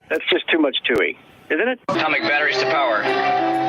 That's just too much Touhy, isn't it? Atomic batteries to power.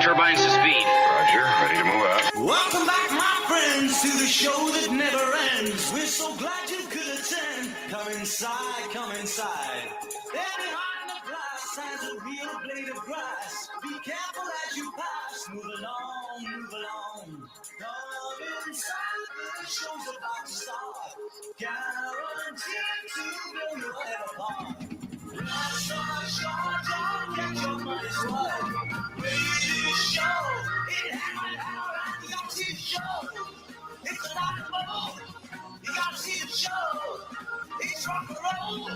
Turbines to speed. Roger, ready to move out. Welcome back, my friends, to the show that never ends. We're so glad you could attend. Come inside, come inside. There behind the glass stands a real blade of grass. Be careful as you pass. Move along, move along. Come inside, the show's about to start. Guaranteed to blow your head apart. Life's so short, don't get your money's worth. Radio show, it happened out at the Oxy Show. It's a lot of fun. You gotta see the show. It's rock and roll.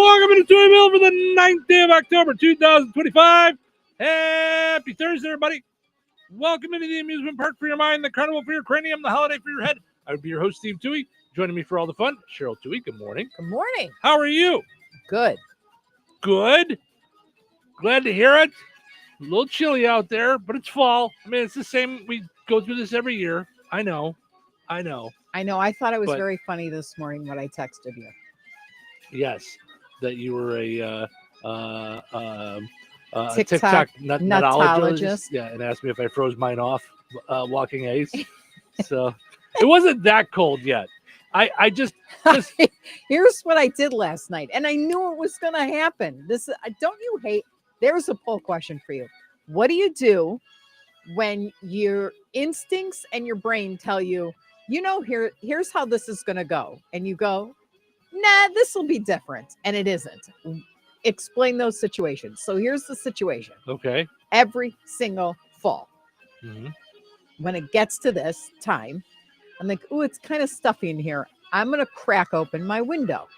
Welcome to Touhyville for the 9th day of October, 2025. Happy Thursday, everybody. Welcome into the amusement park for your mind, the carnival for your cranium, the holiday for your head. I would be your host, Steve Touhy. Joining me for all the fun, Cheryl Touhy. Good morning. Good morning. How are you? Good. Good. Glad to hear it. A little chilly out there, but it's fall. I mean, it's the same. We go through this every year. I know. I thought it was very funny this morning when I texted you. Yes, that you were a TikTok nutologist. Yeah, and asked me if I froze mine off walking Ace. So it wasn't that cold yet. I just Here's what I did last night, and I knew it was going to happen. Don't you hate? There's a poll question for you. What do you do when your instincts and your brain tell you, here's how this is going to go, and you go, nah, this will be different, and it isn't. Explain those situations. So here's the situation. Okay. Every single fall, Mm-hmm. when it gets to this time, I'm like, ooh, it's kind of stuffy in here. I'm going to crack open my window.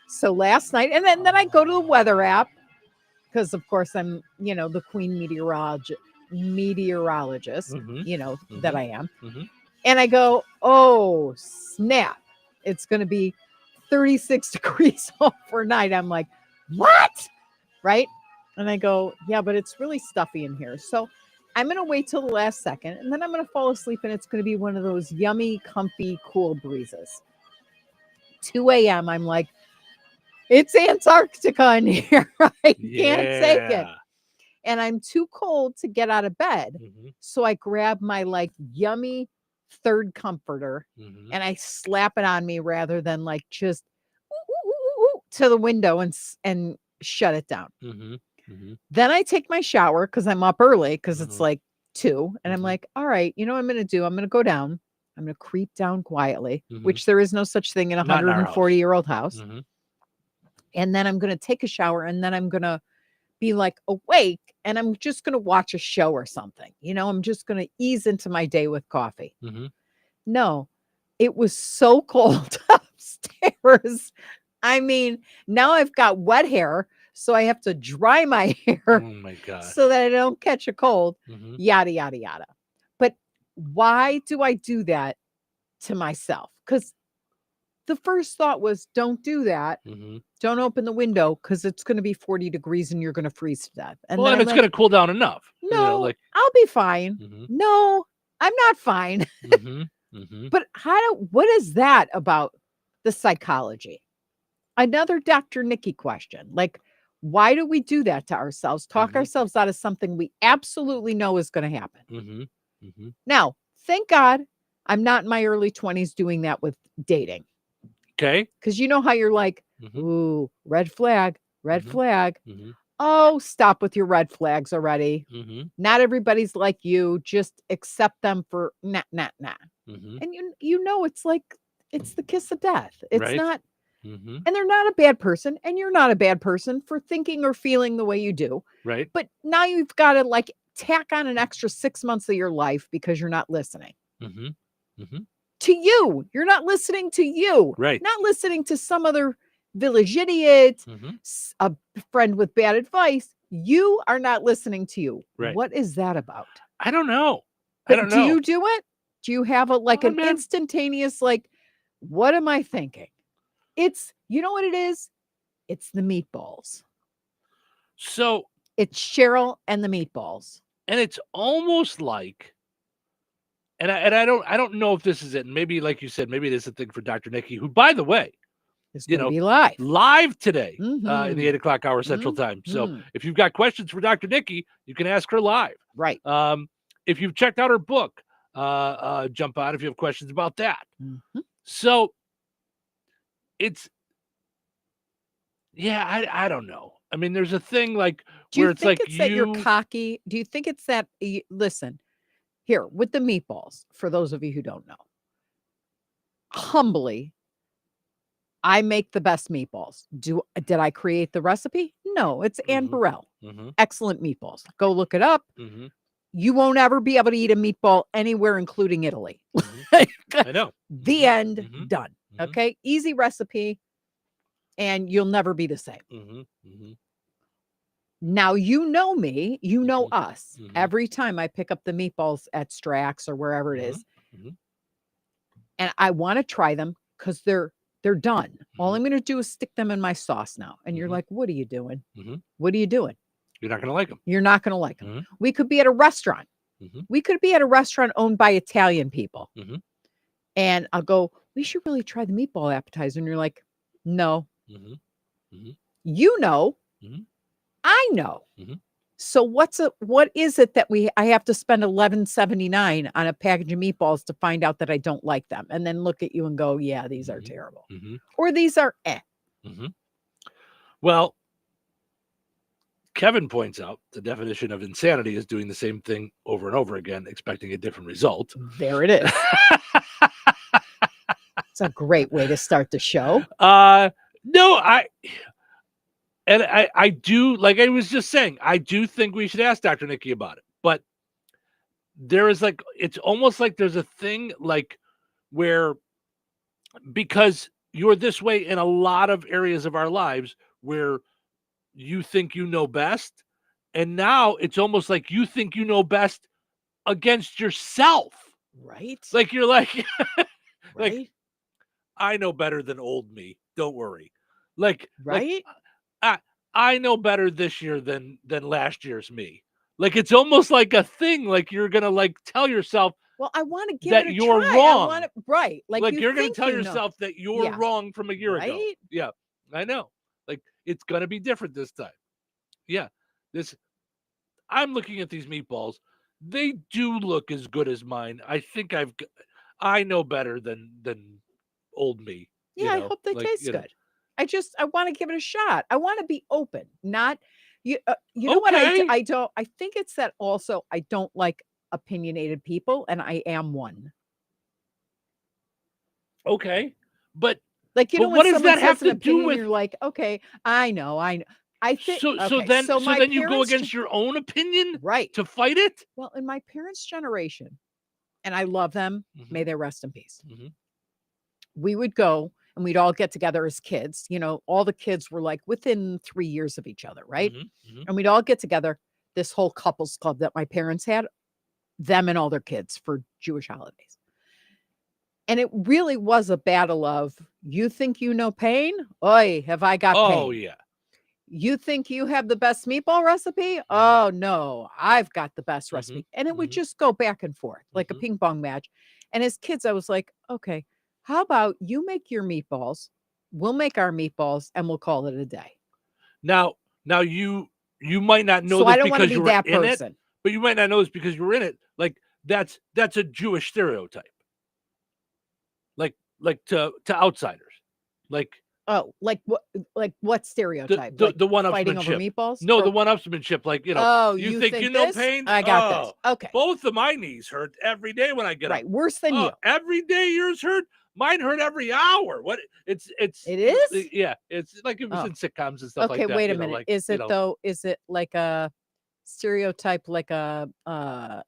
So last night, and then I go to the weather app because, of course, I'm, the queen meteorologist, that I am. Mm-hmm. And I go, oh, snap. It's going to be 36 degrees overnight. I'm like, what? Right? And I go, yeah, but it's really stuffy in here. So I'm going to wait till the last second, and then I'm going to fall asleep, and it's going to be one of those yummy, comfy, cool breezes. 2 a.m., I'm like, it's Antarctica in here. I can't take it. And I'm too cold to get out of bed. Mm-hmm. So I grab my, yummy third comforter, and I slap it on me rather than, just to the window and shut it down. Mm-hmm. Mm-hmm. Then I take my shower because I'm up early because it's 2. And I'm like, all right, you know what I'm going to do? I'm going to go down. I'm going to creep down quietly, which there is no such thing in a 140-year-old house. Mm-hmm. And then I'm going to take a shower, and then I'm going to be awake, and I'm just going to watch a show or something. I'm just going to ease into my day with coffee. Mm-hmm. No, it was so cold upstairs. I mean, now I've got wet hair. So I have to dry my hair Oh my God. so that I don't catch a cold, Mm-hmm. yada, yada, yada. But why do I do that to myself? Because the first thought was, don't do that. Mm-hmm. Don't open the window because it's going to be 40 degrees and you're going to freeze to death. And Well, and it's going to cool down enough. No, I'll be fine. Mm-hmm. No, I'm not fine. Mm-hmm. Mm-hmm. But what is that about the psychology? Another Dr. Nikki question. Why do we do that to ourselves? Talk ourselves out of something we absolutely know is going to happen. Mm-hmm. Mm-hmm. Now, thank God I'm not in my early 20s doing that with dating. Okay. Because you know how you're like, ooh, red flag, red flag. Mm-hmm. Oh, stop with your red flags already. Mm-hmm. Not everybody's like you. Just accept them for nah. Mm-hmm. And it's the kiss of death. It's not. Mm-hmm. And they're not a bad person, and you're not a bad person for thinking or feeling the way you do. Right. But now you've got to tack on an extra 6 months of your life because you're not listening. Mm-hmm. Mm-hmm. To you. You're not listening to you. Right. Not listening to some other village idiot, a friend with bad advice. You are not listening to you. Right. What is that about? I don't know. Do you do it? Do you have an instantaneous, what am I thinking? You know what it is? It's the meatballs. So it's Cheryl and the meatballs. And it's almost like, and I don't know if this is it. And maybe, like you said, maybe it is a thing for Dr. Nikki, who, by the way, It's you going to know, be live. live today in Mhm. the 8 o'clock hour Central Time. So Mhm. if you've got questions for Dr. Nikki, you can ask her live. Right. If you've checked out her book, jump on if you have questions about that. Mhm. So it's, yeah, I don't know. I mean, there's a thing like Do where you it's think like it's that you're cocky? Do you think it's that listen, here with the meatballs, for those of you who don't know, humbly, I make the best meatballs. Did I create the recipe? No, it's Ann Burrell. Excellent meatballs. Go look it up. You won't ever be able to eat a meatball anywhere, including Italy. I know. The end. Done. Okay. Easy recipe. And you'll never be the same. Now, you know me, you know us. Every time I pick up the meatballs at Strax or wherever it is, and I want to try them because they're done. All I'm going to do is stick them in my sauce now. And you're like, what are you doing? What are you doing? You're not going to like them. You're not going to like them. We could be at a restaurant. We could be at a restaurant owned by Italian people. And I'll go, we should really try the meatball appetizer. And you're like, no. You know, I know. So what is it that I have to spend $11.79 on a package of meatballs to find out that I don't like them, and then look at you and go, yeah, these are terrible, or these are Well, Kevin points out the definition of insanity is doing the same thing over and over again, expecting a different result. There it is. It's a great way to start the show. No, I do, like I was just saying, I do think we should ask Dr. Nikki about it. But there is like, it's almost like there's a thing like where, because you're this way in a lot of areas of our lives where you think you know best. And now it's almost like you think you know best against yourself. Right. Like you're like, right. like, I know better than old me. Don't worry. Like, right. I know better this year than last year's me. Like it's almost like a thing. Like you're gonna like tell yourself, well, I want to give that it a you're try. wrong. I want it, right. Like you're gonna tell you yourself that you're wrong from a year ago. Right? Yeah, I know. Like it's gonna be different this time. Yeah, I'm looking at these meatballs. They do look as good as mine. I think I know better than old me. Yeah, I hope they taste good. I want to give it a shot. I want to be open, not you. You know what I don't. I think it's that also I don't like opinionated people, and I am one. Okay, but like but what does that have to do with? You're like, okay, I know. I think so. Then you go against your own opinion, right, to fight it. Well, in my parents' generation, and I love them. May they rest in peace. We would go. And we'd all get together as kids. You know, all the kids were like within 3 years of each other, right? And we'd all get together, this whole couples club that my parents had, them and all their kids for Jewish holidays. And it really was a battle of, you think you know pain? Oy, have I got pain? Oh, yeah. You think you have the best meatball recipe? Oh, no, I've got the best recipe. And it would just go back and forth like a ping pong match. And as kids, I was like, okay, how about you make your meatballs, we'll make our meatballs, and we'll call it a day. Now you might not know so this I don't because be you were that in person. it, but you might not know this because you were in it. Like that's a Jewish stereotype. Like to outsiders. Like like what stereotype? The one-upsmanship. Fighting over meatballs? No, the one-upsmanship. Like, you know, oh, you think you know this? pain? I got this. Okay. Both of my knees hurt every day when I get up. Right, worse than you. Every day yours hurt. Mine hurt every hour. What? It is? Yeah, it's like it was in sitcoms and stuff like that. Okay, wait a minute. Is it though? Is it like a stereotype, like a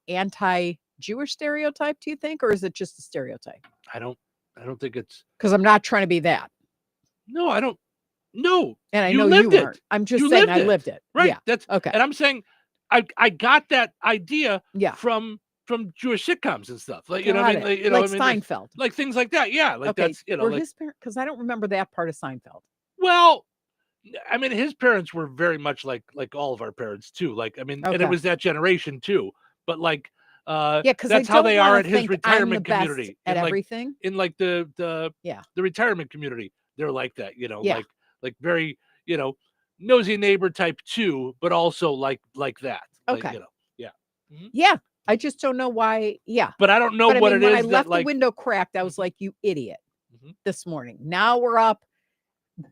anti-Jewish stereotype? Do you think, or is it just a stereotype? I don't think it's, because I'm not trying to be that. No, I don't. No, and I know you weren't. I'm just saying I lived it. Right. Yeah. That's okay. And I'm saying I got that idea. Yeah. From Jewish sitcoms and stuff, like, you know what I mean? Like, you know, like Seinfeld, like things like that. Yeah, like okay. That's, you know, were like, his parents, because I don't remember that part of Seinfeld. Well, I mean, his parents were very much like all of our parents too. Like, I mean, and it was that generation too. But like, yeah, because that's how they are at his retirement community. At in everything, in like the retirement community. they're like that, you know, Yeah. like very, you know, nosy neighbor type 2, but also like that. Like, Okay. you know, yeah. Mhm. Yeah. I just don't know why. Yeah. But I don't know But I what mean, it when I is that left the like window cracked, I was Mhm. like, you idiot, Mhm. this morning. Now we're up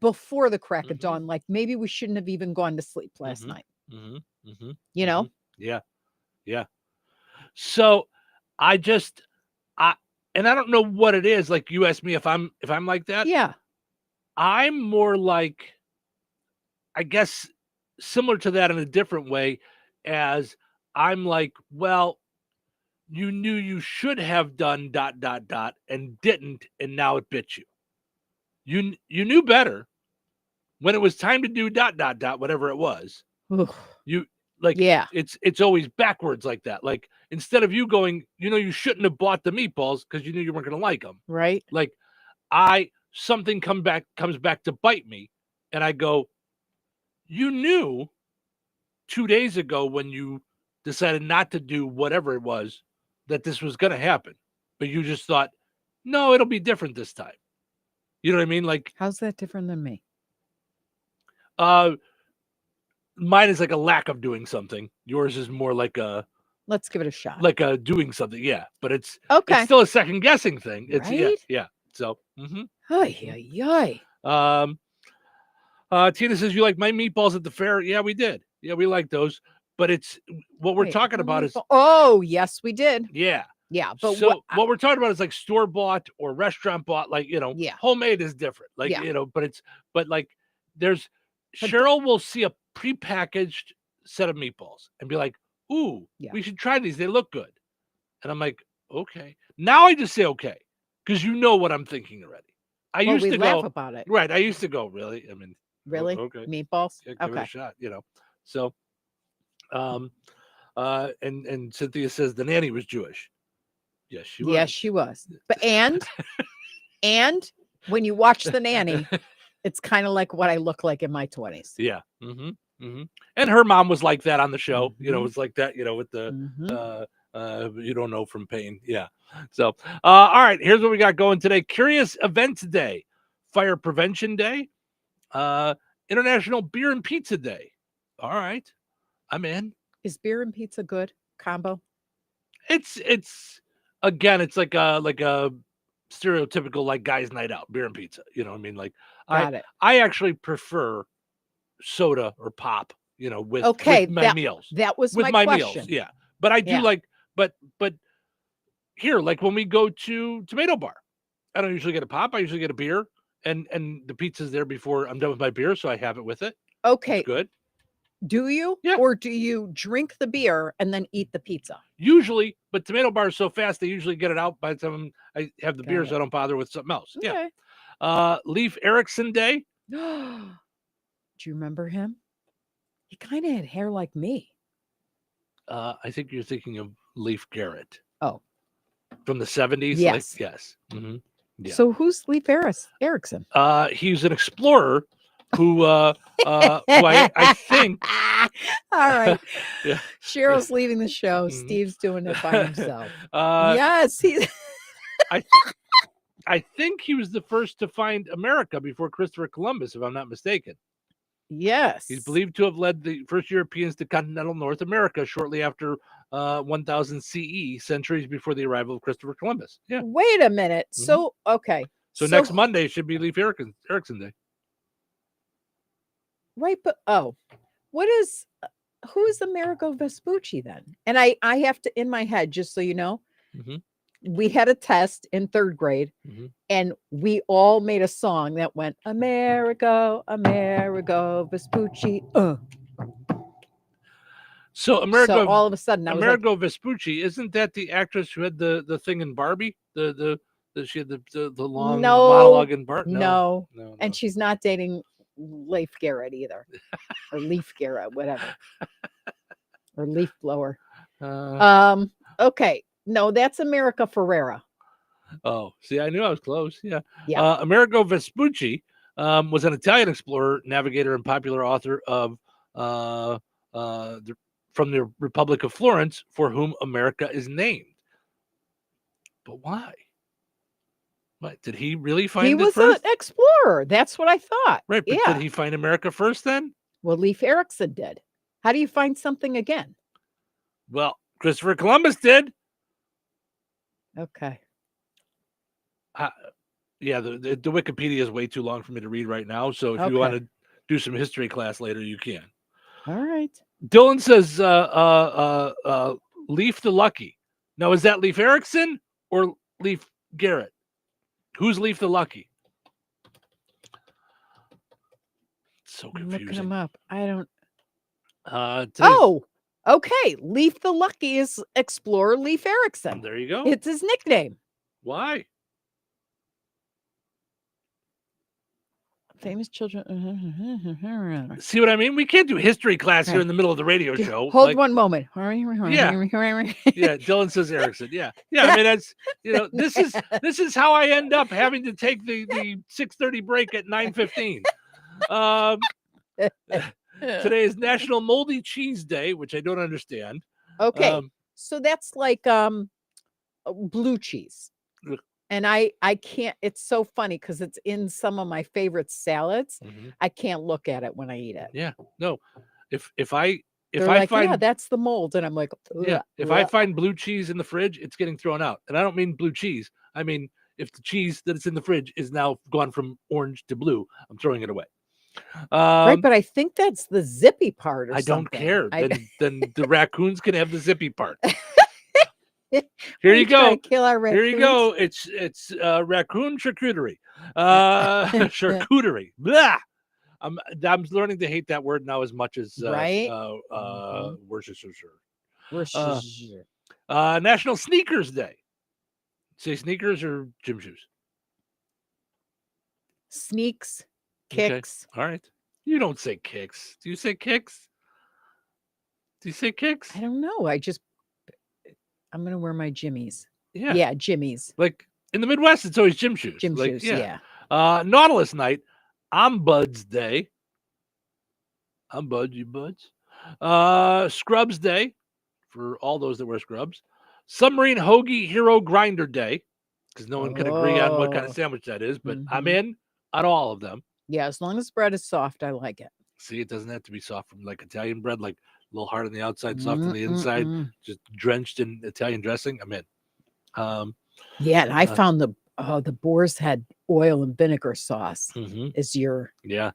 before the crack of Mhm. dawn. Like maybe we shouldn't have even gone to sleep last Mhm. night. Mhm. Mhm. You know? Mhm. Yeah. Yeah. So I just I and I don't know what it is. Like you asked me if I'm like that. Yeah. I'm more like, I guess, similar to that in a different way, as I'm like, well, you knew you should have done ... and didn't, and now it bit you. You knew better when it was time to do ... whatever it was. Oof. You like Yeah. it's always backwards like that. Like instead of you going, you shouldn't have bought the meatballs because you knew you weren't going to like them. Right. Like something comes back to bite me, and I go, you knew 2 days ago when you decided not to do whatever it was that this was going to happen, but you just thought, no, it'll be different this time. You know what I mean? Like, How's that different than me? mine is like a lack of doing something. Yours is more like Let's give it a shot. a doing something. Yeah, but it's Okay. still a second guessing thing. It's Right? yeah. So, mhm. Ay, ay, ay. Tina says, you like my meatballs at the fair? Yeah, we did. Yeah, we like those. But it's what we're Wait, talking about is, oh, yes, we did. yeah. Yeah. But So what we're talking about is like store bought or restaurant bought, like, Yeah. homemade is different. Like, Yeah. but like there's But Cheryl will see a prepackaged set of meatballs and be like, ooh, Yeah. we should try these. They look good. And I'm like, okay. Now I just say okay, because you know what I'm thinking already. I well, used we to laugh go, about it. right. I used to go, really? I mean, Really? okay. Meatballs? Yeah, give it a Okay. shot, So and Cynthia says the nanny was Jewish. Yes, she was. Yes, she was. But and when you watch The Nanny, it's kind of like what I look like in my 20s. Yeah. And her mom was like that on the show. It Mhm. was like that, with the Mhm. you don't know from pain. Yeah. So all right, here's what we got going today. Curious Events Day, Fire Prevention Day, International Beer and Pizza Day. All right. I'm in. Is beer and pizza good combo? It's again, it's like a stereotypical like guys' night out, beer and pizza. You know what I mean? Like Got it. I actually prefer soda or pop, with Okay, my meals. that was With my my question. meals, yeah. But I do Yeah. like, but here, like when we go to Tomato Bar, I don't usually get a pop. I usually get a beer, and the pizza's there before I'm done with my beer, so I have it with it. Okay. It's good. Do you? Yeah. Or do you drink the beer and then eat the pizza? Usually, but Tomato Bar is so fast they usually get it out by the time I have the Got beer, it. so I don't bother with something else. Okay. Yeah. Leif Erikson Day. Do you remember him? He kind of had hair like me. I think you're thinking of Leif Garrett. Oh. From the 70s? Yes. Yes. Mm-hmm. Yeah. So who's Leif Erikson? He's an explorer who I think. All right. Yeah. Cheryl's leaving the show. Mhm. Steve's doing it by himself. Uh, Yes, he's I think he was the first to find America before Christopher Columbus, if I'm not mistaken. yes. He's believed to have led the first Europeans to continental North America shortly after 1000 CE, centuries before the arrival of Christopher Columbus. Yeah. Wait a minute. Mhm. So okay. So next Monday should be Leif Erikson Day. Right, but what is who is Amerigo Vespucci then? And I have to in my head, just so you know, Mhm. we had a test in 3rd grade, Mhm. and we all made a song that went Amerigo Vespucci. So So Amerigo all of a sudden I was like, Amerigo Vespucci, isn't that the actress who had the thing in Barbie? The she had the long No, monologue in Barbie? no. No. And she's not dating Leif Garrett either, or Leaf Garrett, whatever, or leaf blower. Okay, no, that's America Ferrera. Oh, see, I knew I was close. Yeah. Yeah. Amerigo Vespucci was an Italian explorer, navigator, and popular author of from the Republic of Florence, for whom America is named. But why? What, did he really find He it was first? an explorer. That's what I thought. Right, but yeah. did he find America first then? Well, Leif Erikson did. How do you find something again? Well, Christopher Columbus did. Okay. Yeah, the Wikipedia is way too long for me to read right now. So if you want to do some history class later, you can. All right. Dylan says Leif the Lucky. Now, is that Leif Erikson or Leif Garrett? Who's Leif the Lucky? So I'm confusing. looking him up. I don't. Oh, okay. Leif the Lucky is explorer Leif Erikson. there you go. It's his nickname. Why? Famous children. See what I mean? We can't do history class here in the middle of the radio show. Hold one moment. Yeah. Dylan says Erickson. Yeah. I mean, that's this is how I end up having to take the 6:30 break at 9:15. Today is National Moldy Cheese Day, which I don't understand. Okay, so that's like blue cheese. And I can't, it's so funny because it's in some of my favorite salads. Mm-hmm. I can't look at it when I eat it. Yeah. No. If I find, yeah, that's the mold. And I'm like, yeah, if I find blue cheese in the fridge, it's getting thrown out. And I don't mean blue cheese. I mean, if the cheese that's in the fridge is now gone from orange to blue, I'm throwing it away. Right, but I think that's the zippy part or I don't something. care. Then the raccoons can have the zippy part. Here you go. Kill our raccoons. Here you go. It's raccoon charcuterie. Charcuterie. Blah. I'm learning to hate that word now as much as Worcestershire. National Sneakers Day. Say sneakers or gym shoes? Sneaks, kicks. Okay. All right. You don't say kicks. Do you say kicks? Do you say kicks? I don't know. I'm going to wear my jimmies. Yeah. Yeah, jimmies. Like in the Midwest, it's always gym shoes. Gym shoes, yeah. Nautilus Night, Ombuds Day. Ombud, you buds. Scrubs Day for all those that wear scrubs. Submarine Hoagie Hero Grinder Day, because no one can agree on what kind of sandwich that is, but I'm in on all of them. Yeah, as long as bread is soft, I like it. See, it doesn't have to be soft from like Italian bread, like a little hard on the outside, soft on the inside, just drenched in Italian dressing. I'm in. Yeah, and I found the Boar's Head oil and vinegar sauce is your yeah,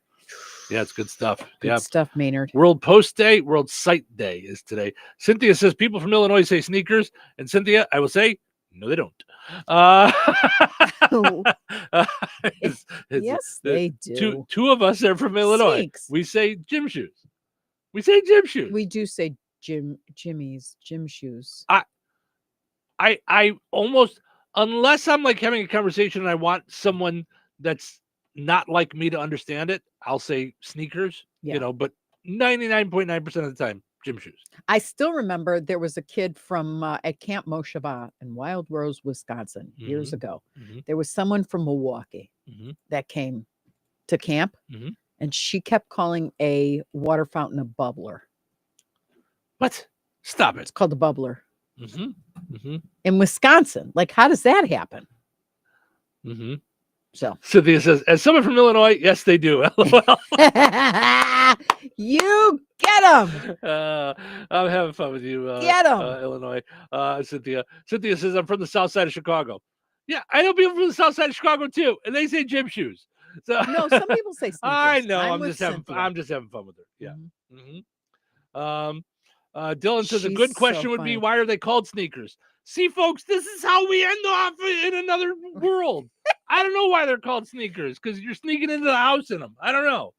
it's good stuff. Good stuff, Maynard. World Post Day, World Sight Day is today. Cynthia says people from Illinois say sneakers, and Cynthia, I will say no, they don't. Yes, they do. Two of us are from Illinois. Sneaks. We say gym shoes. We say gym shoes. We do say gym shoes. I almost, unless I'm like having a conversation and I want someone that's not like me to understand it, I'll say sneakers, but 99.9% of the time, gym shoes. I still remember there was a kid from at Camp Moshava in Wild Rose, Wisconsin, years ago. There was someone from Milwaukee that came to camp, and she kept calling a water fountain a bubbler. What? Stop it. It's called a bubbler. In Wisconsin. Like, how does that happen? So Cynthia says, as someone from Illinois, yes, they do. LOL. You get them. I'm having fun with you. Get them. Illinois. Cynthia says, I'm from the south side of Chicago. Yeah, I know people from the south side of Chicago too, and they say gym shoes. So no, some people say sneakers. I know. I'm just having fun with her. Yeah. Dylan says a good question would be, why are they called sneakers? See, folks, this is how we end off in another world. I don't know why they're called sneakers, because you're sneaking into the house in them. I don't know.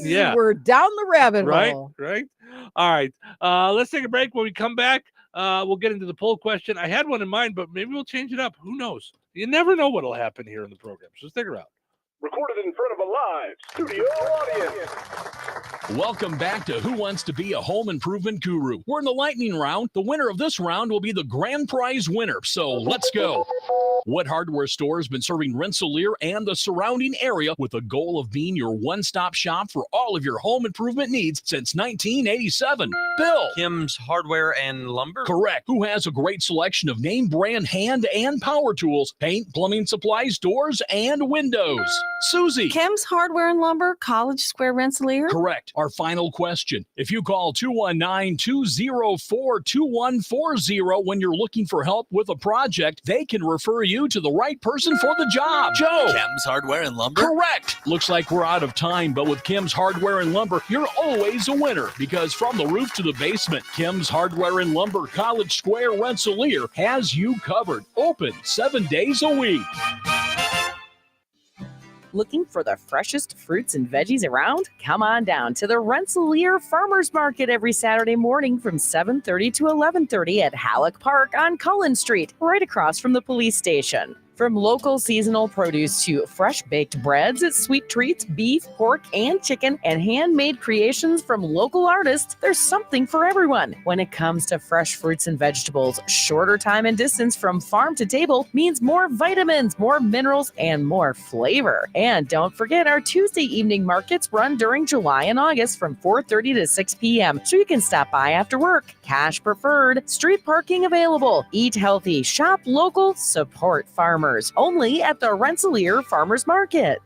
Yeah, we're down the rabbit hole. Right. All right. Let's take a break. When we come back, we'll get into the poll question. I had one in mind, but maybe we'll change it up. Who knows? You never know what'll happen here in the program. So stick around. Recorded in front of a live studio audience. Welcome back to Who Wants to Be a Home Improvement Guru. We're in the lightning round. The winner of this round will be the grand prize winner. So let's go. Wood Hardware Store has been serving Rensselaer and the surrounding area with the goal of being your one-stop shop for all of your home improvement needs since 1987. Bill. Kim's Hardware and Lumber? Correct. Who has a great selection of name brand hand and power tools, paint, plumbing supplies, doors, and windows. Susie. Kim's Hardware and Lumber, College Square, Rensselaer? Correct. Our final question. If you call 219-204-2140 when you're looking for help with a project, they can refer you to the right person for the job. Joe. Kim's Hardware and Lumber? Correct. Looks like we're out of time, but with Kim's Hardware and Lumber, you're always a winner because from the roof to the basement, Kim's Hardware and Lumber, College Square, Rensselaer has you covered. Open 7 days a week. Looking for the freshest fruits and veggies around? Come on down to the Rensselaer Farmers Market every Saturday morning from 7:30 to 11:30 at Halleck Park on Cullen Street, right across from the police station. From local seasonal produce to fresh baked breads, sweet treats, beef, pork, and chicken, and handmade creations from local artists, there's something for everyone. When it comes to fresh fruits and vegetables, shorter time and distance from farm to table means more vitamins, more minerals, and more flavor. And don't forget our Tuesday evening markets run during July and August from 4:30 to 6 p.m. so you can stop by after work. Cash preferred, street parking available. Eat healthy, shop local, support farmers. Only at the Rensselaer Farmers Market.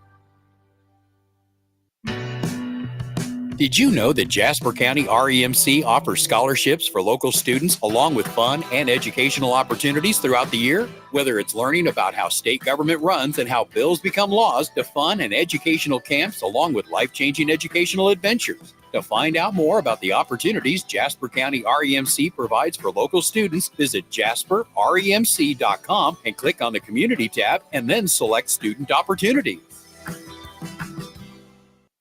Did you know that Jasper County REMC offers scholarships for local students along with fun and educational opportunities throughout the year? Whether it's learning about how state government runs and how bills become laws, to fun and educational camps along with life-changing educational adventures. To find out more about the opportunities Jasper County REMC provides for local students, visit jasperremc.com and click on the Community tab and then select Student Opportunities.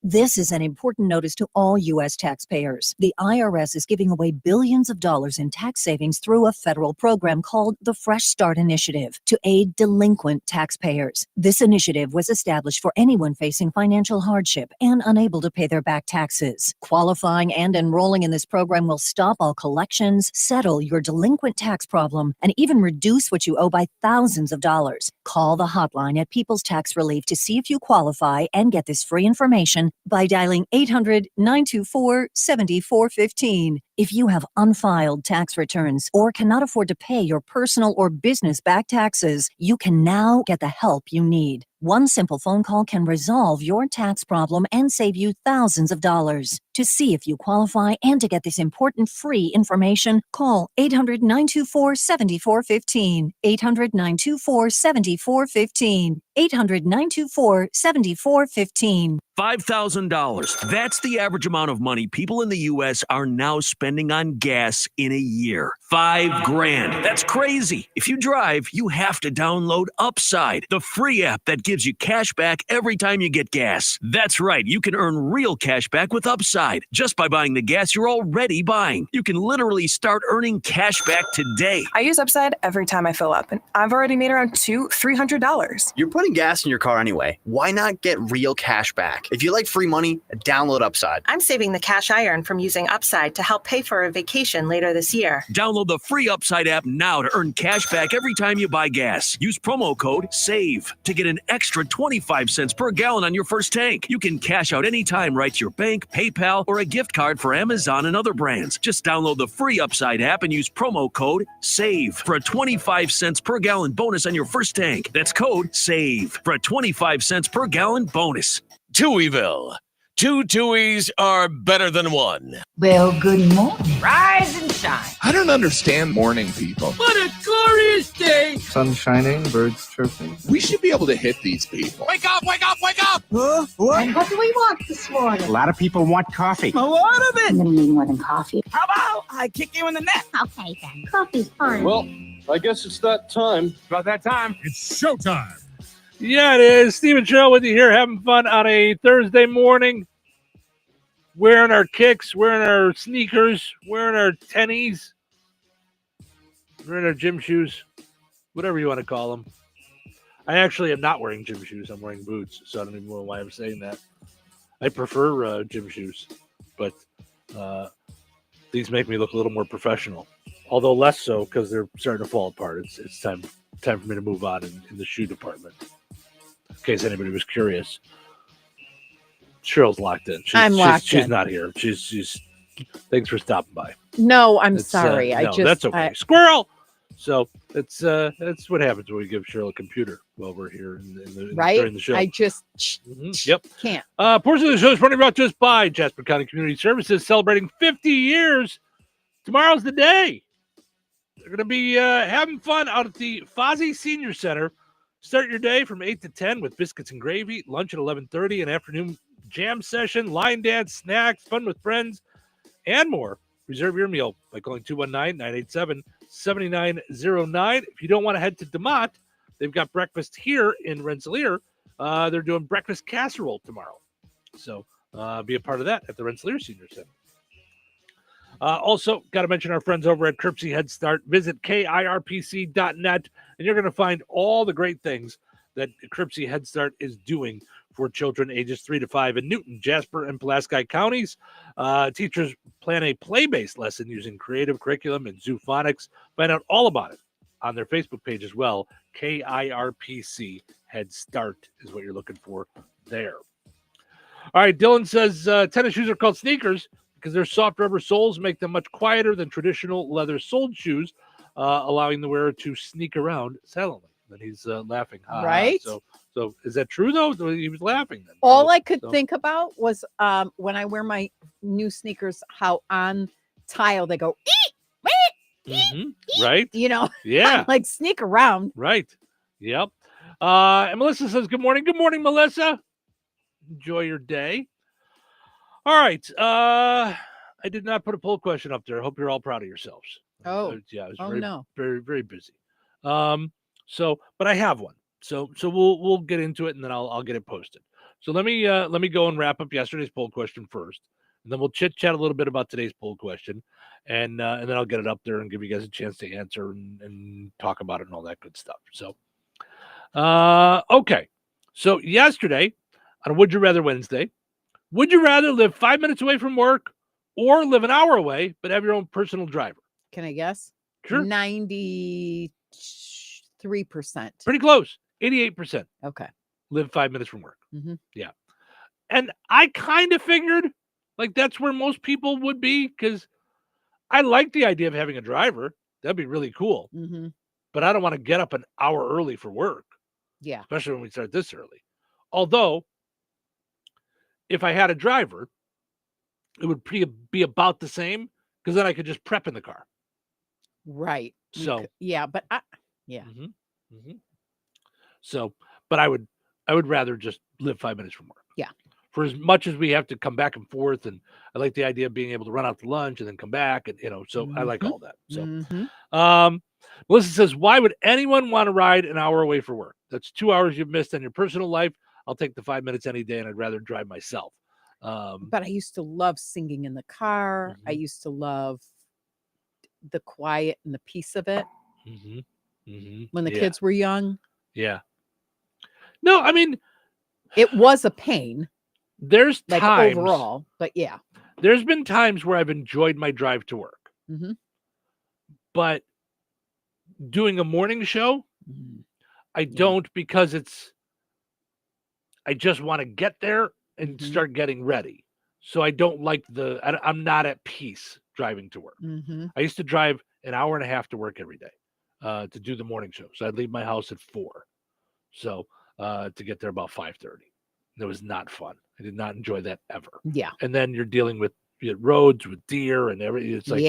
This is an important notice to all U.S. taxpayers. The IRS is giving away billions of dollars in tax savings through a federal program called the Fresh Start Initiative to aid delinquent taxpayers. This initiative was established for anyone facing financial hardship and unable to pay their back taxes. Qualifying and enrolling in this program will stop all collections, settle your delinquent tax problem, and even reduce what you owe by thousands of dollars. Call the hotline at People's Tax Relief to see if you qualify and get this free information by dialing 800-924-7415. If you have unfiled tax returns or cannot afford to pay your personal or business back taxes, you can now get the help you need. One simple phone call can resolve your tax problem and save you thousands of dollars. To see if you qualify and to get this important free information, call 800-924-7415. 800-924-7415. 800-924-7415. $5,000. That's the average amount of money people in the U.S. are now spending on gas in a year. $5,000. That's crazy. If you drive, you have to download Upside, the free app that gives you cash back every time you get gas. That's right. You can earn real cash back with Upside just by buying the gas you're already buying. You can literally start earning cash back today. I use Upside every time I fill up, and I've already made around $200-$300. You're putting gas in your car anyway. Why not get real cash back? If you like free money, download Upside. I'm saving the cash I earn from using Upside to help pay for a vacation later this year. Download the free Upside app now to earn cash back every time you buy gas. Use promo code SAVE to get an extra 25 cents per gallon on your first tank. You can cash out anytime right to your bank, PayPal, or a gift card for Amazon and other brands. Just download the free Upside app and use promo code SAVE for a 25 cents per gallon bonus on your first tank. That's code SAVE for a 25 cents per gallon bonus. Touhyville. Two Tuohys are better than one. Well, good morning. Rise and shine. I don't understand morning people. What a glorious day. Sun shining, birds chirping. We should be able to hit these people. Wake up, wake up, wake up! Huh? What? And what do we want this morning? A lot of people want coffee. A lot of it. I'm going to need more than coffee. How about I kick you in the neck? Okay, then. Coffee's fine. Well, I guess it's that time. It's about that time. It's showtime. Yeah, it is. Stephen Show with you here, having fun on a Thursday morning. Wearing our kicks, wearing our sneakers, wearing our tennies, wearing our gym shoes, whatever you want to call them. I actually am not wearing gym shoes. I'm wearing boots, so I don't even know why I'm saying that. I prefer gym shoes, but these make me look a little more professional. Although less so because they're starting to fall apart. It's time time for me to move on in the shoe department. In case anybody was curious. Cheryl's locked in. She's not here. She's thanks for stopping by. No, I'm sorry. That's okay. Squirrel. So that's what happens when we give Cheryl a computer while we're here during the show. I just can't. Portion of the show is brought to us by Jasper County Community Services, celebrating 50 years. Tomorrow's the day. They're going to be having fun out at the Fozzie Senior Center. Start your day from 8 to 10 with biscuits and gravy, lunch at 11:30, an afternoon jam session, line dance, snacks, fun with friends, and more. Reserve your meal by calling 219-987-7909. If you don't want to head to DeMott, they've got breakfast here in Rensselaer. They're doing breakfast casserole tomorrow. So be a part of that at the Rensselaer Senior Center. Also, got to mention our friends over at Cripsy Head Start. Visit KIRPC.net, and you're going to find all the great things that Cripsy Head Start is doing for children ages 3 to 5 in Newton, Jasper, and Pulaski counties. Teachers plan a play-based lesson using creative curriculum and zoophonics. Find out all about it on their Facebook page as well. KIRPC Head Start is what you're looking for there. All right, Dylan says tennis shoes are called sneakers because their soft rubber soles make them much quieter than traditional leather-soled shoes, allowing the wearer to sneak around silently. Then he's laughing. Right. So is that true, though? He was laughing then. All I could think about was when I wear my new sneakers, how on tile they go, right? You know? Yeah. Like sneak around. Right. Yep. And Melissa says, good morning. Good morning, Melissa. Enjoy your day. All right. I did not put a poll question up there. I hope you're all proud of yourselves. Oh. Yeah. I was no. very, very busy. But I have one. So we'll get into it and then I'll get it posted. So let me go and wrap up yesterday's poll question first, and then we'll chit chat a little bit about today's poll question, and then I'll get it up there and give you guys a chance to answer and talk about it and all that good stuff. So, okay. So yesterday on Would You Rather Wednesday, would you rather live 5 minutes away from work or live an hour away but have your own personal driver? Can I guess? Sure. 93%. Pretty close. 88%. Okay. Live 5 minutes from work. Mm-hmm. Yeah. And I kind of figured like that's where most people would be because I like the idea of having a driver. That'd be really cool. Mm-hmm. But I don't want to get up an hour early for work. Yeah. Especially when we start this early. Although, if I had a driver, it would be about the same because then I could just prep in the car. Right. So yeah, but yeah. Mm-hmm. Mm-hmm. So, but I would rather just live 5 minutes from work. Yeah. For as much as we have to come back and forth, and I like the idea of being able to run out to lunch and then come back, and so I like all that. So, Melissa says, why would anyone want to ride an hour away for work? That's 2 hours you've missed on your personal life. I'll take the 5 minutes any day, and I'd rather drive myself. But I used to love singing in the car. I used to love the quiet and the peace of it. When the kids were young. Yeah. No, I mean, it was a pain. There's like times overall, but yeah. There's been times where I've enjoyed my drive to work. But doing a morning show, I don't because I just want to get there and start getting ready. So I don't like I'm not at peace driving to work. I used to drive an hour and a half to work every day to do the morning show. So I'd leave my house at 4. So to get there about 5:30. It was not fun. I did not enjoy that ever. Yeah. And then you're dealing with roads with deer and everything. It's like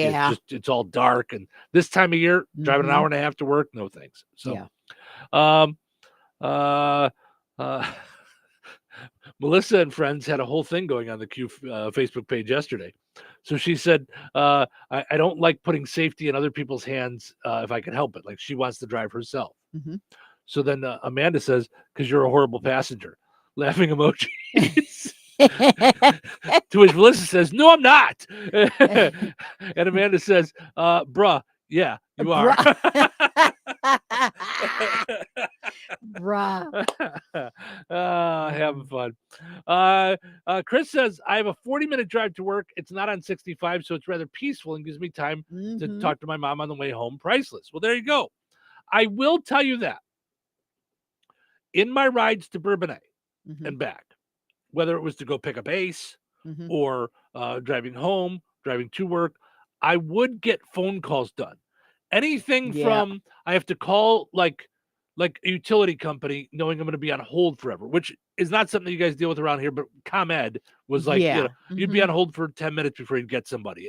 it's all dark. And this time of year, driving an hour and a half to work, no thanks. So Melissa and friends had a whole thing going on the Q Facebook page yesterday. So she said, I don't like putting safety in other people's hands if I can help it. Like she wants to drive herself. So then Amanda says, because you're a horrible passenger. Laughing emojis. To which Melissa says, no, I'm not. And Amanda says, bruh, yeah, you are. Bruh. Having fun. Chris says, I have a 40-minute drive to work. It's not on 65, so it's rather peaceful and gives me time to talk to my mom on the way home. Priceless. Well, there you go. I will tell you that in my rides to Bourbonnais and back, whether it was to go pick up Ace or driving home, driving to work, I would get phone calls done. Anything from I have to call like a utility company knowing I'm going to be on hold forever, which is not something you guys deal with around here, but ComEd was like, you'd be on hold for 10 minutes before you'd get somebody,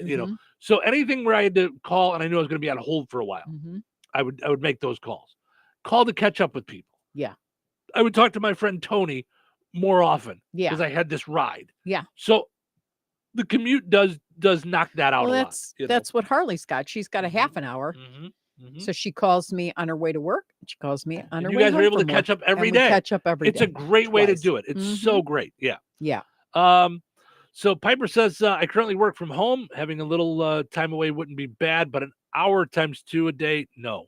So anything where I had to call and I knew I was going to be on hold for a while, I would make those calls. Call to catch up with people. Yeah. I would talk to my friend Tony more often because Yeah. I had this ride. Yeah. So the commute does knock that out a lot. That's what Harley's got. She's got a half an hour. So she calls me on her way to work. She calls me on her way home. You guys are able to catch up every day. Catch up every day. It's a great way to do it. It's so great. Yeah. Yeah. So Piper says, I currently work from home. Having a little time away wouldn't be bad, but an hour times 2 a day, no.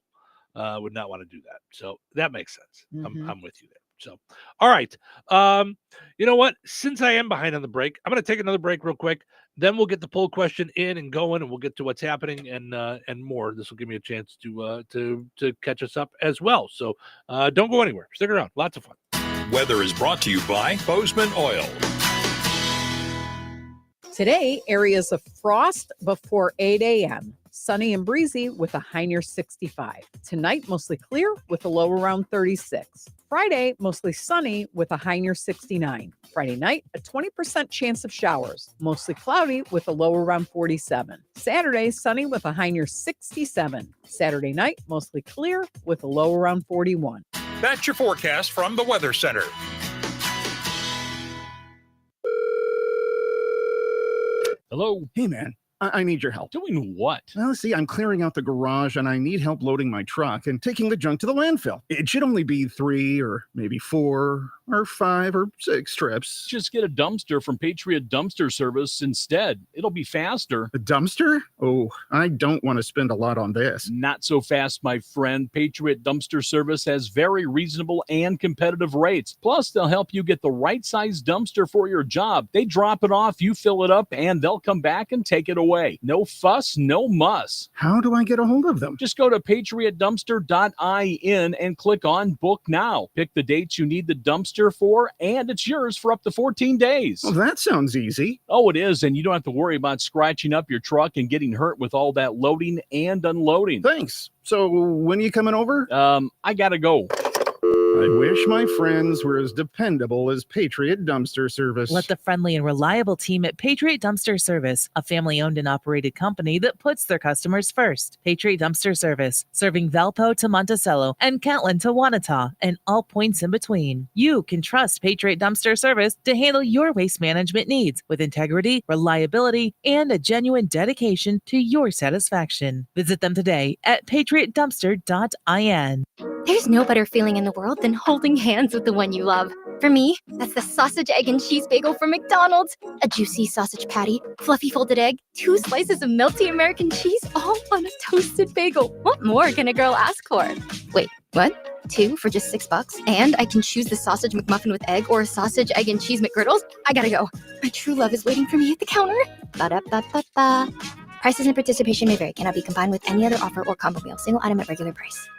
Would not want to do that. So that makes sense. I'm with you there. So, all right. You know what? Since I am behind on the break, I'm going to take another break real quick. Then we'll get the poll question in and going, and we'll get to what's happening and more. This will give me a chance to catch us up as well. So don't go anywhere. Stick around. Lots of fun. Weather is brought to you by Bozeman Oil. Today, areas of frost before 8 a.m. Sunny and breezy with a high near 65. Tonight, mostly clear with a low around 36. Friday, mostly sunny with a high near 69. Friday night, a 20% chance of showers. Mostly cloudy with a low around 47. Saturday, sunny with a high near 67. Saturday night, mostly clear with a low around 41. That's your forecast from the Weather Center. Hello. Hey, man. I need your help. Doing what? Well, see, I'm clearing out the garage and I need help loading my truck and taking the junk to the landfill. It should only be 3 or maybe 4 or 5 or 6 trips. Just get a dumpster from Patriot Dumpster Service instead. It'll be faster. A dumpster? Oh, I don't want to spend a lot on this. Not so fast, my friend. Patriot Dumpster Service has very reasonable and competitive rates. Plus, they'll help you get the right size dumpster for your job. They drop it off, you fill it up, and they'll come back and take it away. No fuss, no muss. How do I get a hold of them? Just go to patriotdumpster.in and click on Book Now. Pick the dates you need the dumpster for, and it's yours for up to 14 days. Well, that sounds easy. Oh, it is, and you don't have to worry about scratching up your truck and getting hurt with all that loading and unloading. Thanks. So when are you coming over? I gotta go. I wish my friends were as dependable as Patriot Dumpster Service. Let the friendly and reliable team at Patriot Dumpster Service, a family-owned and operated company that puts their customers first. Patriot Dumpster Service, serving Valpo to Monticello and Catlin to Wanata and all points in between. You can trust Patriot Dumpster Service to handle your waste management needs with integrity, reliability, and a genuine dedication to your satisfaction. Visit them today at patriotdumpster.in. There's no better feeling in the world than holding hands with the one you love. For me, that's the sausage, egg, and cheese bagel from McDonald's. A juicy sausage patty, fluffy folded egg, 2 slices of melty American cheese, all on a toasted bagel. What more can a girl ask for? Wait, what? 2 for just $6? And I can choose the sausage McMuffin with egg or a sausage, egg, and cheese McGriddles? I gotta go. My true love is waiting for me at the counter. Ba-da-ba-ba-ba. Prices and participation may vary. Cannot be combined with any other offer or combo meal. Single item at regular price.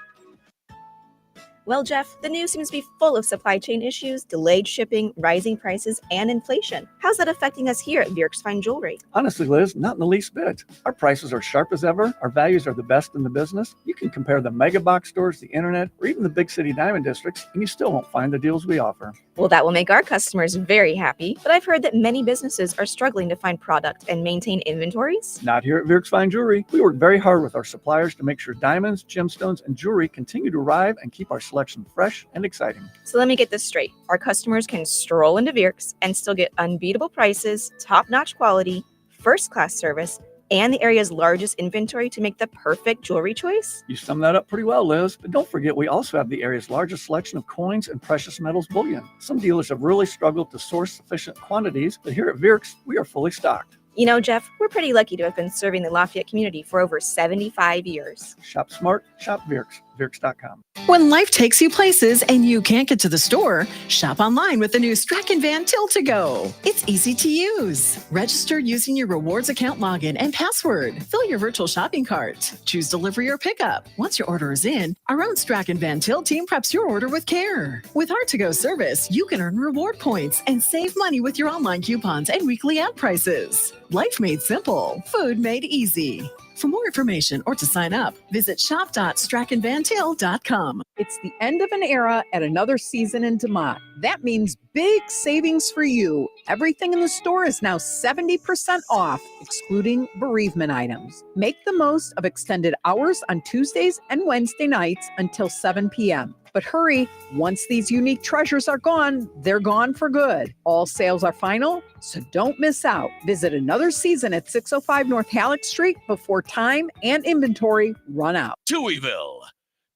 Well, Jeff, the news seems to be full of supply chain issues, delayed shipping, rising prices, and inflation. How's that affecting us here at Bjork's Fine Jewelry? Honestly, Liz, not in the least bit. Our prices are sharp as ever. Our values are the best in the business. You can compare the mega box stores, the internet, or even the big city diamond districts, and you still won't find the deals we offer. Well, that will make our customers very happy, but I've heard that many businesses are struggling to find product and maintain inventories. Not here at Bjork's Fine Jewelry. We work very hard with our suppliers to make sure diamonds, gemstones, and jewelry continue to arrive and keep our selection fresh and exciting. So let me get this straight. Our customers can stroll into Bjork's and still get unbeatable prices, top-notch quality, first-class service, and the area's largest inventory to make the perfect jewelry choice? You summed that up pretty well, Liz. But don't forget, we also have the area's largest selection of coins and precious metals bullion. Some dealers have really struggled to source sufficient quantities, but here at Bjork's, we are fully stocked. You know, Jeff, we're pretty lucky to have been serving the Lafayette community for over 75 years. Shop smart, shop Bjork's. DivierX.com. When life takes you places and you can't get to the store, shop online with the new Strachan Van Til to Go. It's easy to use. Register using your rewards account login and password. Fill your virtual shopping cart. Choose delivery or pickup. Once your order is in, our own Strachan Van Til team preps your order with care. With our to-go service, you can earn reward points and save money with your online coupons and weekly ad prices. Life made simple. Food made easy. For more information or to sign up, visit shop.strachanvantil.com. It's the end of an era and another season in DeMont. That means big savings for you. Everything in the store is now 70% off, excluding bereavement items. Make the most of extended hours on Tuesdays and Wednesday nights until 7 p.m. But hurry, once these unique treasures are gone, they're gone for good. All sales are final, so don't miss out. Visit another season at 605 North Halleck Street before time and inventory run out. Touhyville.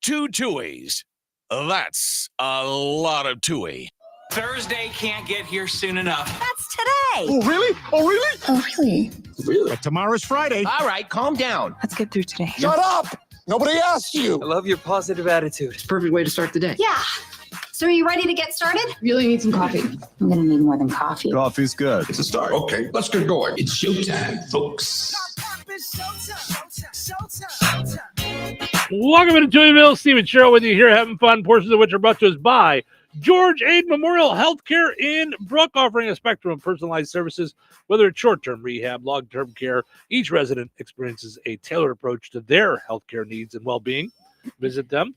2 Touhies. That's a lot of Touhy. Thursday can't get here soon enough. That's today. Oh, really? Oh, really? Oh, really? Really? But tomorrow's Friday. All right, calm down. Let's get through today. Shut up! Nobody asked you. I love your positive attitude. It's a perfect way to start the day. Yeah. So are you ready to get started? Really need some coffee. I'm gonna need more than coffee. Coffee's good. It's a start. Okay, let's get going. It's showtime, folks. Welcome to Touhyville. Steve and Cheryl with you here, having fun. Portions of which are brought to us by George Aid Memorial Healthcare in Brook, offering a spectrum of personalized services, whether it's short-term rehab, long-term care. Each resident experiences a tailored approach to their healthcare needs and well-being. Visit them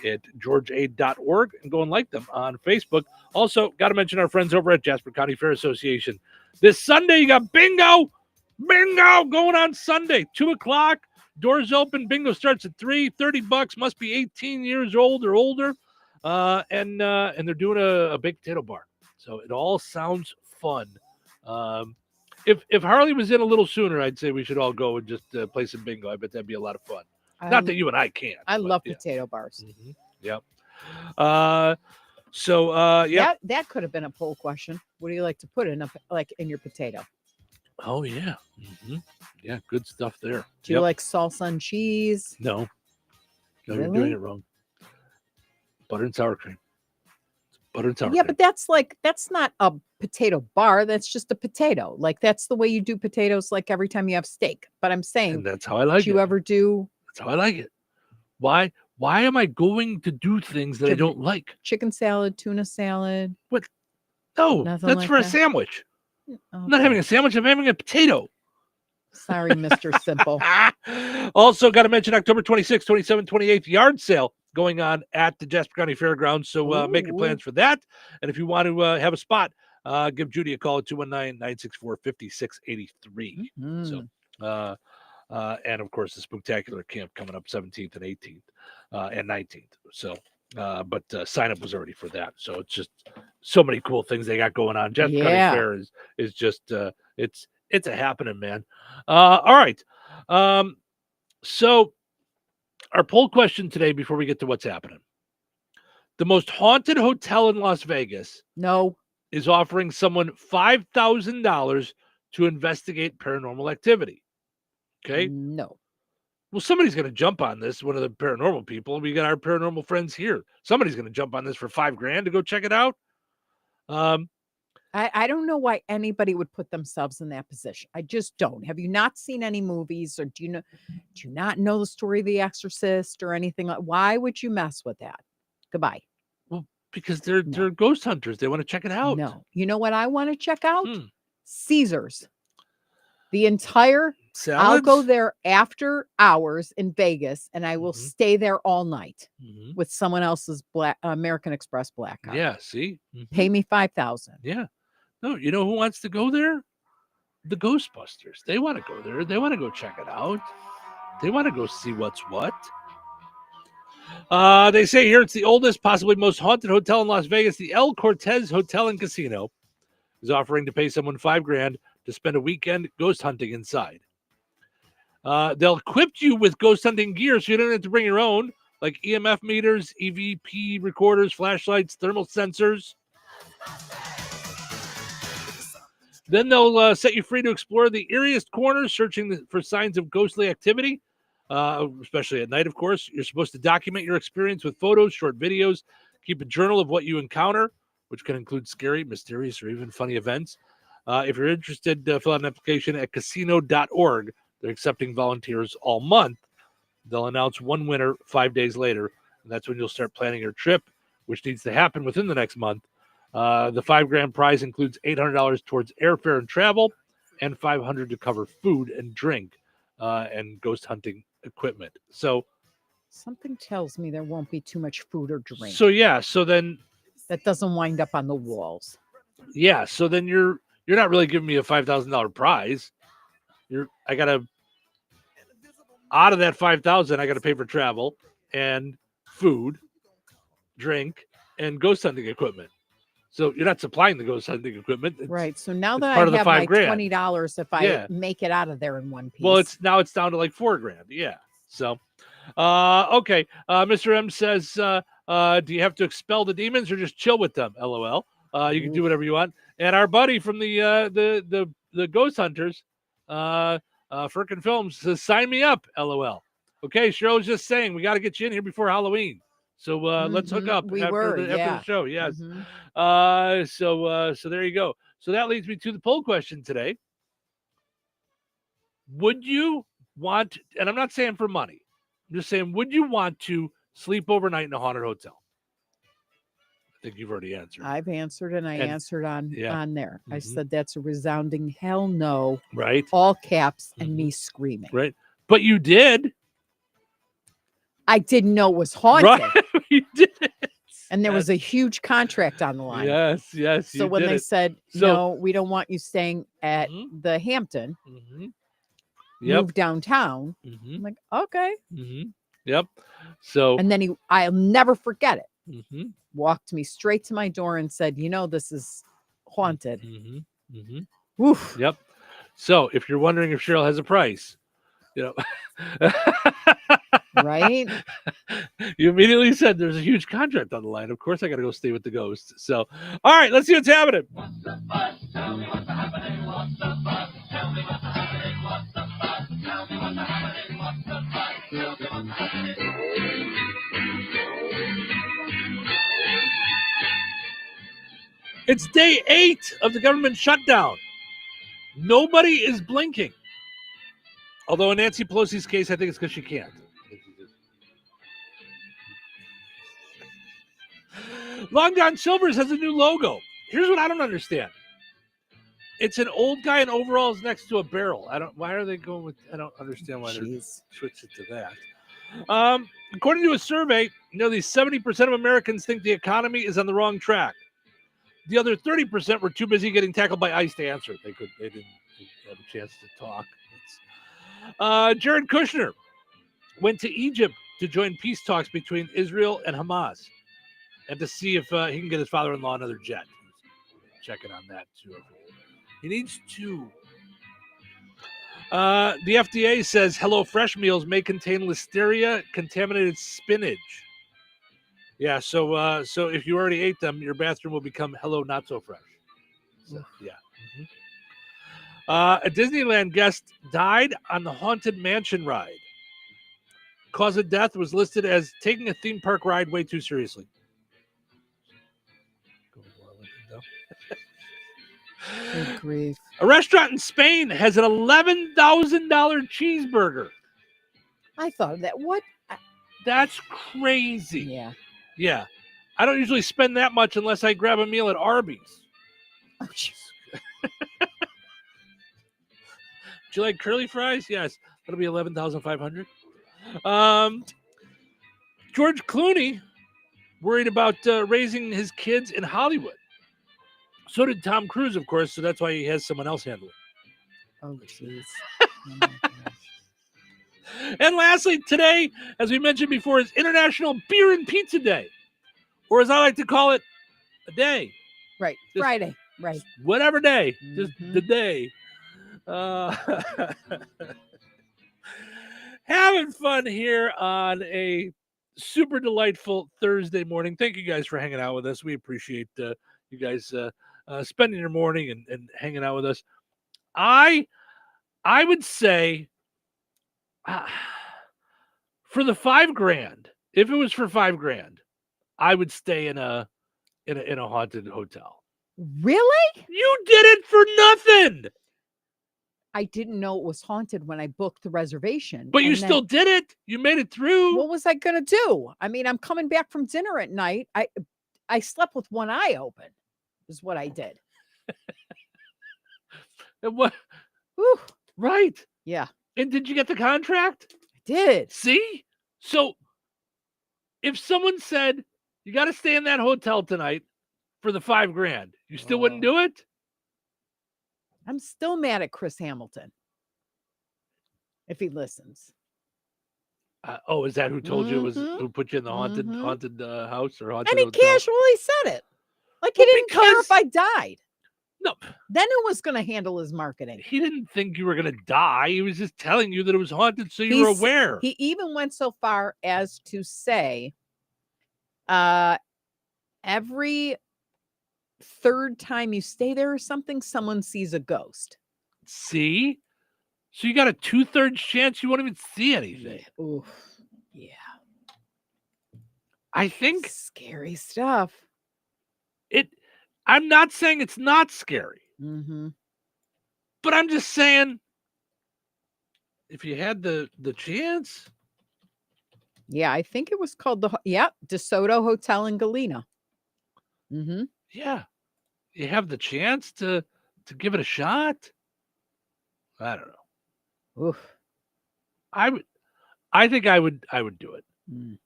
at georgeaid.org and go and like them on Facebook. Also, got to mention our friends over at Jasper County Fair Association. This Sunday, you got bingo going on Sunday, 2 o'clock. Doors open. Bingo starts at $30. Must be 18 years old or older. And they're doing a baked potato bar. So it all sounds fun. If Harley was in a little sooner, I'd say we should all go and just play some bingo. I bet that'd be a lot of fun. Not that you and I can't. I love potato bars. Mm-hmm. Yep. Yeah. That could have been a poll question. What do you like to put in in your potato? Oh yeah. Mm-hmm. Yeah, good stuff there. Do you like salsa and cheese? No, really? You're doing it wrong. Butter and sour cream. Butter and sour Yeah, cream. but that's not a potato bar. That's just a potato. Like that's the way you do potatoes. Like every time you have steak. But I'm saying, And that's how I like do it. you ever do? That's how I like it. Why am I going to do things that I don't like? Chicken salad, tuna salad. What? No, Nothing that's like for a that? sandwich. I'm not having a sandwich. I'm having a potato. Sorry, Mr. Simple. Also, got to mention October 26th, 27th, 28th yard sale going on at the Jasper County Fairgrounds. So make your plans for that. And if you want to have a spot, give Judy a call at 219-964-5683. So, and of course, the Spooktacular Camp coming up 17th and 18th and 19th. So, but sign up was already for that. So it's just so many cool things they got going on. Jasper County Fair is just it's a happening, man. All right. So our poll question today, before we get to what's happening, the most haunted hotel in Las Vegas is offering someone $5,000 to investigate paranormal activity. Okay. No. Well, somebody's going to jump on this. One of the paranormal people. We got our paranormal friends here. Somebody's going to jump on this for $5,000 to go check it out. I don't know why anybody would put themselves in that position. I just don't. Have you not seen any movies, or do you not know the story of The Exorcist or anything like? Why would you mess with that? Goodbye. Well, because they're ghost hunters. They want to check it out. No. You know what I want to check out? Caesars. The entire I'll go there after hours in Vegas, and I will stay there all night with someone else's American Express black card. Yeah, see? Pay me $5,000. Yeah. No, you know who wants to go there? The Ghostbusters. They want to go there. They want to go check it out. They want to go see what's what. They say here it's the oldest, possibly most haunted hotel in Las Vegas. The El Cortez Hotel and Casino is offering to pay someone $5,000 to spend a weekend ghost hunting inside. They'll equip you with ghost hunting gear, so you don't have to bring your own, like EMF meters, EVP recorders, flashlights, thermal sensors. Then they'll set you free to explore the eeriest corners, searching for signs of ghostly activity. especially at night, of course. You're supposed to document your experience with photos, short videos, keep a journal of what you encounter, which can include scary, mysterious, or even funny events. If you're interested, fill out an application at casino.org. They're accepting volunteers all month. They'll announce one winner 5 days later, and that's when you'll start planning your trip, which needs to happen within the next month. The $5,000 prize includes $800 towards airfare and travel, and $500 to cover food and drink, and ghost hunting equipment. So something tells me there won't be too much food or drink. So then that doesn't wind up on the walls. Yeah, so then you're not really giving me a $5,000 prize. I gotta, out of that $5,000, I gotta pay for travel and food, drink, and ghost hunting equipment. So you're not supplying the ghost hunting equipment. Right. So now that part I of the have my $5,000. $20, if I make it out of there in one piece. Well, it's down to like $4,000. Yeah. So, okay. Mr. M says, do you have to expel the demons or just chill with them? LOL. You can do whatever you want. And our buddy from the Ghost Hunters, Firkin Films, says, sign me up. LOL. Okay. Cheryl was just saying we got to get you in here before Halloween. So let's hook up after the show. Yes. So there you go. So that leads me to the poll question today. Would you want, and I'm not saying for money, I'm just saying, would you want to sleep overnight in a haunted hotel? I think you've already answered. I've answered, and I answered on there. I Mm-hmm. said that's a resounding hell no. Right. All caps and me screaming. Right. But you did. I didn't know it was haunted. Right. You did. And there was a huge contract on the line. Yes. So when they said, no, we don't want you staying at the Hampton, move downtown, I'm like, okay. Yep. So, and then I'll never forget it. Walked me straight to my door and said, this is haunted. Woof. Yep. So if you're wondering if Cheryl has a price, right? You immediately said there's a huge contract on the line. Of course, I got to go stay with the ghosts. So, all right, let's see what's happening. It's day 8 of the government shutdown. Nobody is blinking. Although in Nancy Pelosi's case, I think it's because she can't. Long John Silver's has a new logo. Here's what I don't understand. It's an old guy in overalls next to a barrel. Why are they going with? I don't understand why they switched it to that. According to a survey, nearly 70% of Americans think the economy is on the wrong track. The other 30% were too busy getting tackled by ICE to answer it. They didn't have a chance to talk. Jared Kushner went to Egypt to join peace talks between Israel and Hamas, and to see if he can get his father-in-law another jet. Checking on that too. He needs 2. The FDA says HelloFresh meals may contain listeria, contaminated spinach. Yeah, so if you already ate them, your bathroom will become Hello Not So Fresh. So, yeah. A Disneyland guest died on the Haunted Mansion ride. Cause of death was listed as taking a theme park ride way too seriously. Good grief. A restaurant in Spain has an $11,000 cheeseburger. I thought of that. What? That's crazy. Yeah. Yeah. I don't usually spend that much unless I grab a meal at Arby's. Oh, jeez. Do you like curly fries? Yes. That'll be $11,500. George Clooney worried about raising his kids in Hollywood. So did Tom Cruise, of course, so that's why he has someone else handle it. Oh, jeez. And lastly, today, as we mentioned before, is International Beer and Pizza Day. Or as I like to call it, a day. Right. Just Friday. Right. Whatever day. Just the day. Having fun here on a super delightful Thursday morning. Thank you guys for hanging out with us. We appreciate you guys spending your morning and hanging out with us. I would say for the $5,000, if it was for $5,000, I would stay in a haunted hotel. Really? You did it for nothing. I didn't know it was haunted when I booked the reservation. But you and then- still did it. You made it through. What was I gonna do? I mean, I'm coming back from dinner at night. I slept with one eye open, is what I did. And what? Whew. Right. Yeah. And did you get the contract? I did. See? So if someone said you got to stay in that hotel tonight for the $5,000, you still wouldn't do it? I'm still mad at Chris Hamilton. If he listens. Is that who told you it was Mhm. who put you in the haunted house or haunted And he hotel? casually said it. Like he didn't care if I died. No. Then who was going to handle his marketing? He didn't think you were going to die. He was just telling you that it was haunted, so you were aware. He even went so far as to say, every third time you stay there or something, someone sees a ghost. See? So you got a 2/3 chance you won't even see anything. Oof. Yeah. I think scary stuff. I'm not saying it's not scary. Mm-hmm. But I'm just saying, if you had the chance. Yeah, I think it was called DeSoto Hotel in Galena. Mm-hmm. Yeah. You have the chance to give it a shot. I don't know. Oof. I think I would do it. Mm.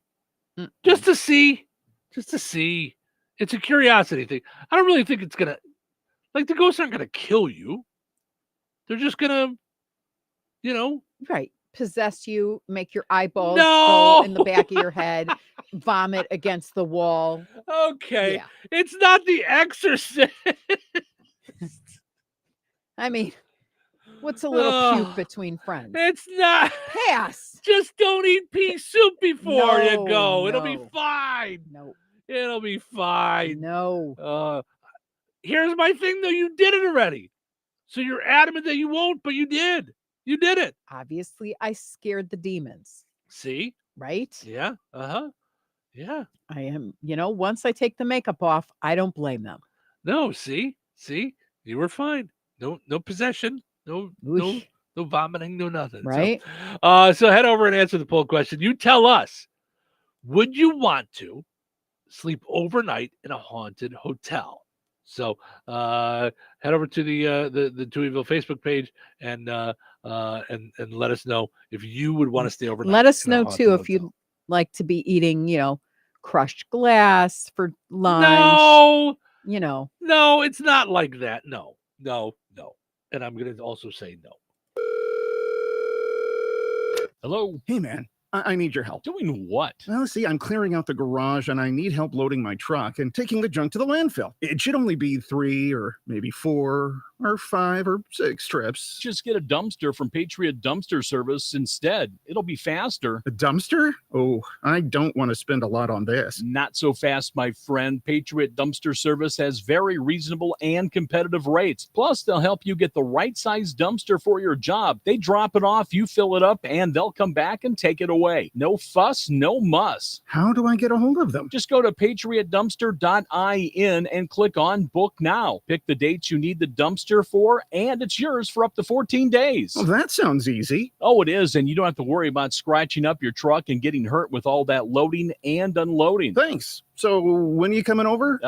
Just to see. It's a curiosity thing. I don't really think it's gonna, like, the ghosts aren't gonna kill you. They're just gonna, right, possess you, make your eyeballs No! go in the back of your head, vomit against the wall. Okay. Yeah. It's not The Exorcist. I mean, what's a little Oh. puke between friends? It's not. Pass. Just don't eat pea soup before you No, go. It'll be no. fine. No. It'll be fine. No. Here's my thing, though. You did it already. So you're adamant that you won't, but you did. You did it. Obviously, I scared the demons. See? Right? Yeah. Uh-huh. Yeah. I am, once I take the makeup off, I don't blame them. No, see? You were fine. No possession. No vomiting, no nothing. Right? So head over and answer the poll question. You tell us, would you want to sleep overnight in a haunted hotel? So head over to the Touhyville Facebook page and let us know if you would want to stay overnight. Let us in a know haunted too if hotel. you'd like to be eating, crushed glass for lunch. No, it's not like that. No. And I'm going to also say no. Hello. Hey, man. I need your help. Doing what? Well, see, I'm clearing out the garage and I need help loading my truck and taking the junk to the landfill. It should only be 3 or maybe 4 or 5 or 6 trips. Just get a dumpster from Patriot Dumpster Service instead. It'll be faster. A dumpster? Oh, I don't want to spend a lot on this. Not so fast, my friend. Patriot Dumpster Service has very reasonable and competitive rates. Plus, they'll help you get the right size dumpster for your job. They drop it off, you fill it up, and they'll come back and take it away. No fuss, no muss. How do I get a hold of them? Just go to patriotdumpster.in and click on Book Now. Pick the dates you need the dumpster for, and it's yours for up to 14 days. Well, that sounds easy. Oh, it is, and you don't have to worry about scratching up your truck and getting hurt with all that loading and unloading. Thanks. So when are you coming over?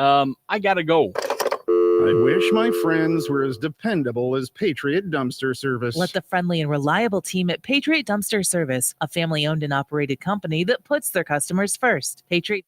I gotta go. I wish my friends were as dependable as Patriot Dumpster Service. Let the friendly and reliable team at Patriot Dumpster Service, a family-owned and operated company that puts their customers first. Patriot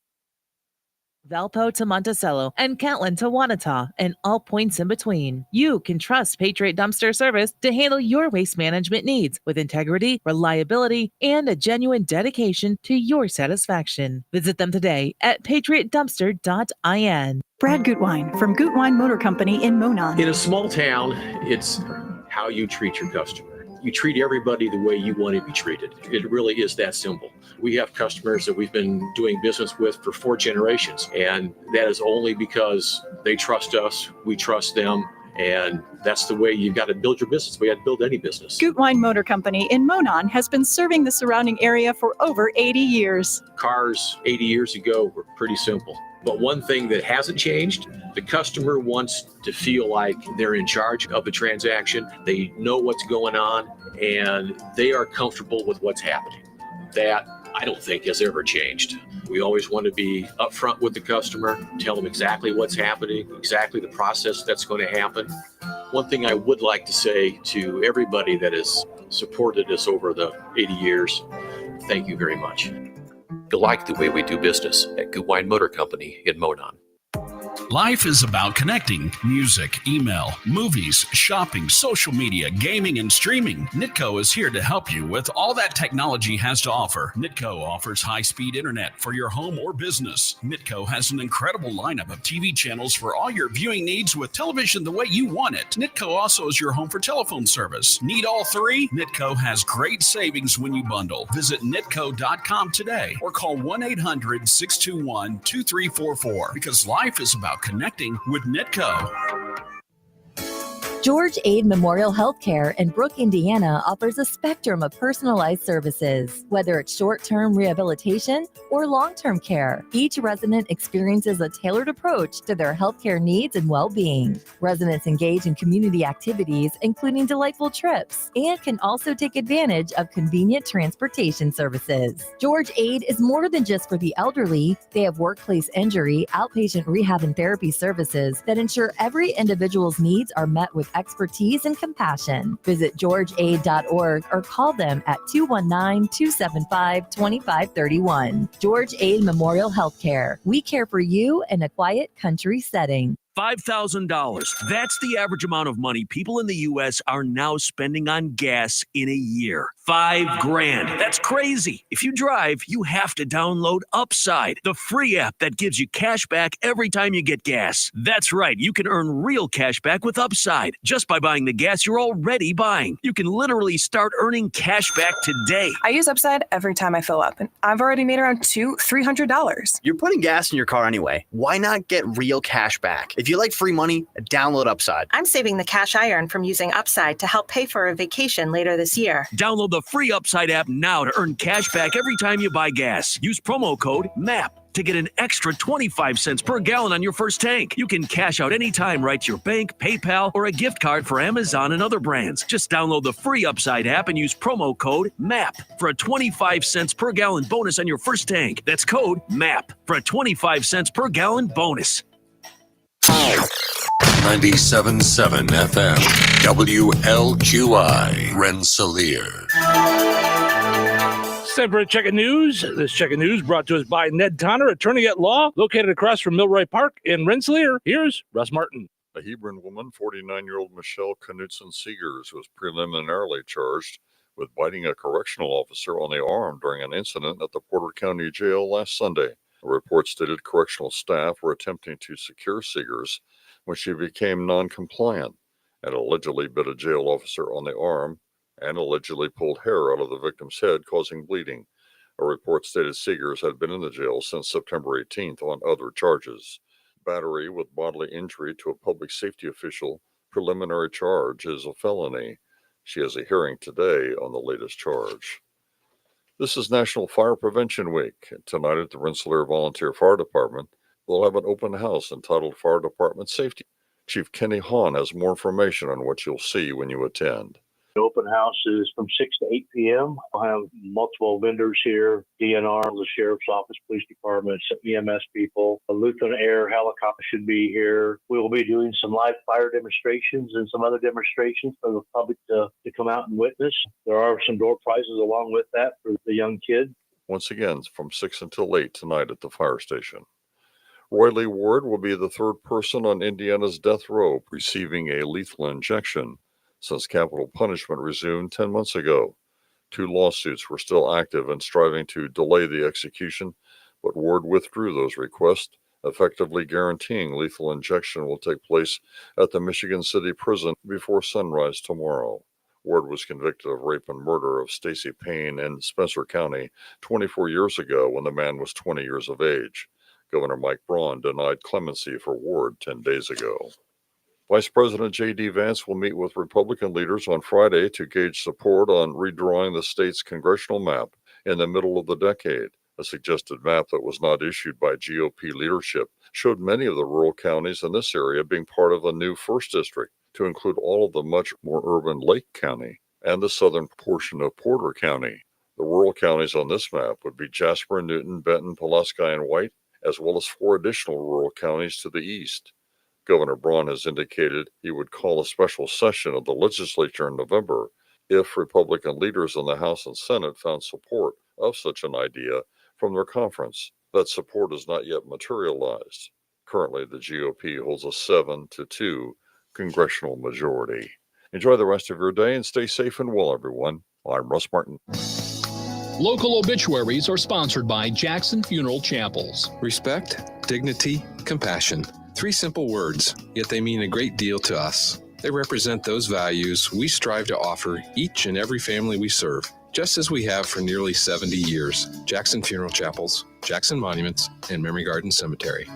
Valpo to Monticello, and Catlin to Wanata, and all points in between. You can trust Patriot Dumpster Service to handle your waste management needs with integrity, reliability, and a genuine dedication to your satisfaction. Visit them today at patriotdumpster.in. Brad Gutwein from Gutwein Motor Company in Monon. In a small town, it's how you treat your customer. You treat everybody the way you want to be treated. It really is that simple. We have customers that we've been doing business with for 4 generations, and that is only because they trust us, we trust them, And that's the way you've got to build your business. We got to build any business. Gutwein Motor Company in Monon has been serving the surrounding area for over 80 years. Cars 80 years ago were pretty simple. But one thing that hasn't changed, the customer wants to feel like they're in charge of the transaction. They know what's going on and they are comfortable with what's happening. That I don't think has ever changed. We always want to be upfront with the customer, tell them exactly what's happening, exactly the process that's going to happen. One thing I would like to say to everybody that has supported us over the 80 years, thank you very much. You like the way we do business at Gutwein Motor Company in Monon. Life is about connecting. Music, email, movies, shopping, social media, gaming, and streaming. Nitco is here to help you with all that technology has to offer. Nitco offers high-speed internet for your home or business. Nitco has an incredible lineup of TV channels for all your viewing needs with television the way you want it. Nitco also is your home for telephone service. Need all three? Nitco has great savings when you bundle. Visit nitco.com today or call 1-800-621-2344 because life is about connecting with Nitco. George Aid Memorial Healthcare in Brook, Indiana offers a spectrum of personalized services, whether it's short-term rehabilitation or long-term care. Each resident experiences a tailored approach to their healthcare needs and well-being. Residents engage in community activities, including delightful trips, and can also take advantage of convenient transportation services. George Aid is more than just for the elderly. They have workplace injury, outpatient rehab and therapy services that ensure every individual's needs are met with expertise and compassion. Visit georgeaid.org or call them at 219-275-2531. George Aid Memorial Healthcare. We care for you in a quiet country setting. $5,000. That's the average amount of money people in the U.S. are now spending on gas in a year. $5,000. That's crazy. If you drive, you have to download Upside, the free app that gives you cash back every time you get gas. That's right. You can earn real cash back with Upside just by buying the gas you're already buying. You can literally start earning cash back today. I use Upside every time I fill up, and I've already made around $200-$300. You're putting gas in your car anyway. Why not get real cash back? If you like free money, download Upside. I'm saving the cash I earn from using Upside to help pay for a vacation later this year. Download the free Upside app now to earn cash back every time you buy gas. Use promo code MAP to get an extra 25 cents per gallon on your first tank. You can cash out anytime right to your bank, PayPal, or a gift card for Amazon and other brands. Just download the free Upside app and use promo code MAP for a 25 cents per gallon bonus on your first tank. That's code MAP for a 25 cents per gallon bonus. 97.7 FM, WLQI, Rensselaer. It's time for a check of news. This check of news brought to us by Ned Tonner, attorney at law, located across from Milroy Park in Rensselaer. Here's Russ Martin. A Hebron woman, 49-year-old Michelle Knutson-Seegers, was preliminarily charged with biting a correctional officer on the arm during an incident at the Porter County Jail last Sunday. A report stated correctional staff were attempting to secure Seegers when she became non-compliant and allegedly bit a jail officer on the arm and allegedly pulled hair out of the victim's head, causing bleeding. A report stated Seegers had been in the jail since September 18th on other charges. Battery with bodily injury to a public safety official preliminary charge is a felony. She has a hearing today on the latest charge. This is National Fire Prevention Week. Tonight at the Rensselaer Volunteer Fire Department, we'll have an open house entitled Fire Department Safety. Chief Kenny Hahn has more information on what you'll see when you attend. The open house is from 6 to 8 p.m. We'll have multiple vendors here, DNR, the Sheriff's Office, Police Department, EMS people, a Lutheran Air helicopter should be here. We will be doing some live fire demonstrations and some other demonstrations for the public to come out and witness. There are some door prizes along with that for the young kids. Once again, from 6 until 8 tonight at the fire station. Roy Lee Ward will be the third person on Indiana's death row receiving a lethal injection since capital punishment resumed 10 months ago. 2 lawsuits were still active and striving to delay the execution, but Ward withdrew those requests, effectively guaranteeing lethal injection will take place at the Michigan City Prison before sunrise tomorrow. Ward was convicted of rape and murder of Stacy Payne in Spencer County 24 years ago when the man was 20 years of age. Governor Mike Braun denied clemency for Ward 10 days ago. Vice President J.D. Vance will meet with Republican leaders on Friday to gauge support on redrawing the state's congressional map in the middle of the decade. A suggested map that was not issued by GOP leadership showed many of the rural counties in this area being part of a new 1st District to include all of the much more urban Lake County and the southern portion of Porter County. The rural counties on this map would be Jasper, Newton, Benton, Pulaski, and White, as well as 4 additional rural counties to the east. Governor Braun has indicated he would call a special session of the legislature in November if Republican leaders in the House and Senate found support of such an idea from their conference. That support is not yet materialized. Currently, the GOP holds a 7-2 congressional majority. Enjoy the rest of your day and stay safe and well, everyone. I'm Russ Martin. Local obituaries are sponsored by Jackson Funeral Chapels. Respect, dignity, compassion. 3 simple words, yet they mean a great deal to us. They represent those values we strive to offer each and every family we serve, just as we have for nearly 70 years. Jackson Funeral Chapels, Jackson Monuments, and Memory Garden Cemetery.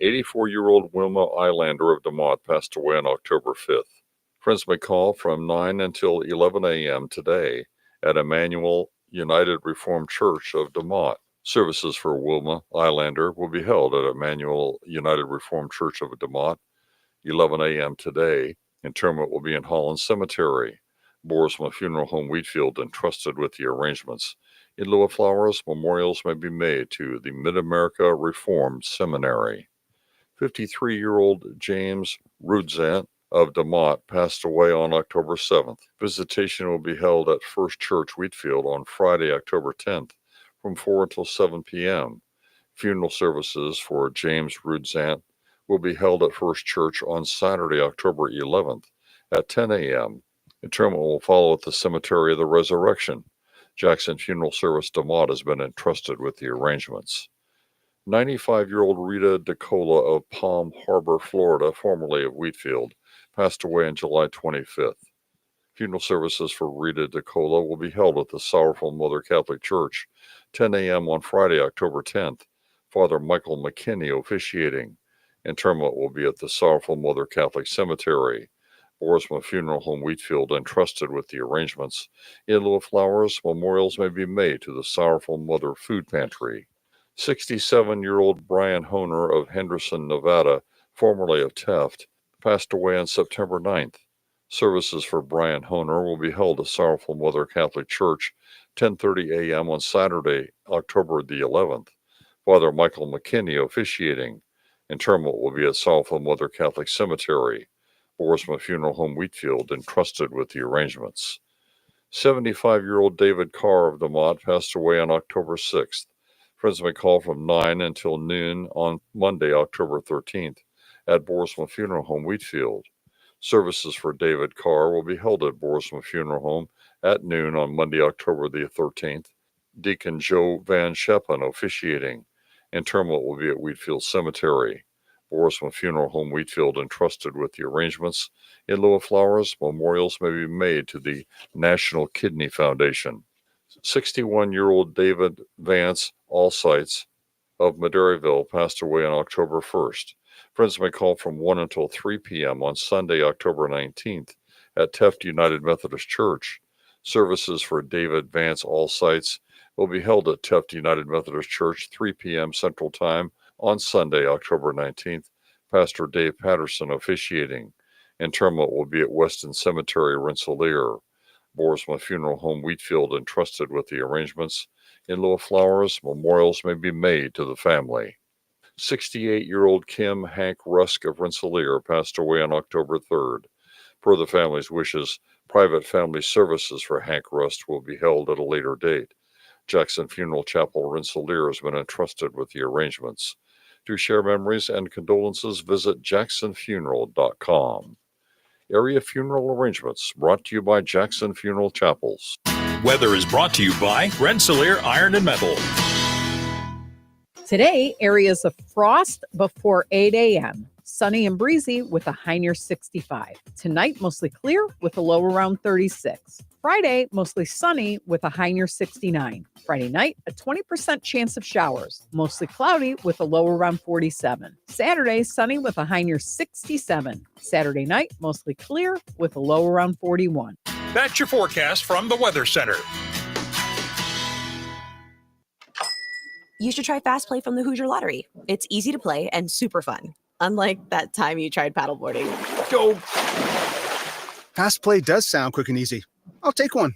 84-year-old Wilma Eilander of DeMott passed away on October 5th. Friends may call from 9 until 11 a.m. today at Emmanuel United Reformed Church of DeMott. Services for Wilma Eilander will be held at Emmanuel United Reformed Church of DeMott, 11 a.m. today. Interment will be in Holland Cemetery. Boersma Funeral Home Wheatfield entrusted with the arrangements. In lieu of flowers, memorials may be made to the Mid-America Reformed Seminary. 53-year-old James Rudzant of DeMott passed away on October 7th. Visitation will be held at First Church Wheatfield on Friday, October 10th from 4 until 7 p.m. Funeral services for James Rudzant will be held at First Church on Saturday, October 11th at 10 a.m. Interment will follow at the Cemetery of the Resurrection. Jackson Funeral Service DeMott has been entrusted with the arrangements. 95-year-old Rita DeCola of Palm Harbor, Florida, formerly of Wheatfield, passed away on July 25th. Funeral services for Rita DeCola will be held at the Sorrowful Mother Catholic Church, 10 a.m. on Friday, October 10th. Father Michael McKinney officiating. Interment will be at the Sorrowful Mother Catholic Cemetery. Boersma Funeral Home Wheatfield entrusted with the arrangements. In lieu of flowers, memorials may be made to the Sorrowful Mother Food Pantry. 67-year-old Brian Honer of Henderson, Nevada, formerly of Teft, passed away on September 9th. Services for Brian Honer will be held at Sorrowful Mother Catholic Church, 10:30 a.m. on Saturday, October the 11th. Father Michael McKinney officiating. Interment will be at Sorrowful Mother Catholic Cemetery. Boersma Funeral Home Wheatfield entrusted with the arrangements. 75-year-old David Carr of DeMott passed away on October 6th. Friends may call from 9 until noon on Monday, October 13th at Boersma Funeral Home Wheatfield. Services for David Carr will be held at Boersma Funeral Home at noon on Monday, October the 13th. Deacon Joe Van Scheppen officiating. Interment will be at Wheatfield Cemetery. Boersma Funeral Home Wheatfield entrusted with the arrangements. In lieu of flowers, memorials may be made to the National Kidney Foundation. 61-year-old David Vance Allsites of Madeireville passed away on October 1st. Friends may call from 1 until 3 p.m. on Sunday, October 19th at Teft United Methodist Church. Services for David Vance Allsites will be held at Teft United Methodist Church, 3 p.m. Central Time on Sunday, October 19th. Pastor Dave Patterson officiating. Interment will be at Weston Cemetery, Rensselaer. Boersma Funeral Home Wheatfield entrusted with the arrangements. In lieu of flowers, memorials may be made to the family. 68-year-old Kim Hank Rusk of Rensselaer passed away on October 3rd. Per the family's wishes, private family services for Hank Rusk will be held at a later date. Jackson Funeral Chapel, Rensselaer has been entrusted with the arrangements. To share memories and condolences, visit jacksonfuneral.com. Area funeral arrangements brought to you by Jackson Funeral Chapels. Weather is brought to you by Rensselaer Iron and Metal. Today, areas of frost before 8 a.m. Sunny and breezy with a high near 65. Tonight, mostly clear with a low around 36. Friday, mostly sunny with a high near 69. Friday night, a 20% chance of showers. Mostly cloudy with a low around 47. Saturday, sunny with a high near 67. Saturday night, mostly clear with a low around 41. That's your forecast from the Weather Center. You should try Fast Play from the Hoosier Lottery. It's easy to play and super fun. Unlike that time you tried paddleboarding. Go. Fast play does sound quick and easy. I'll take one.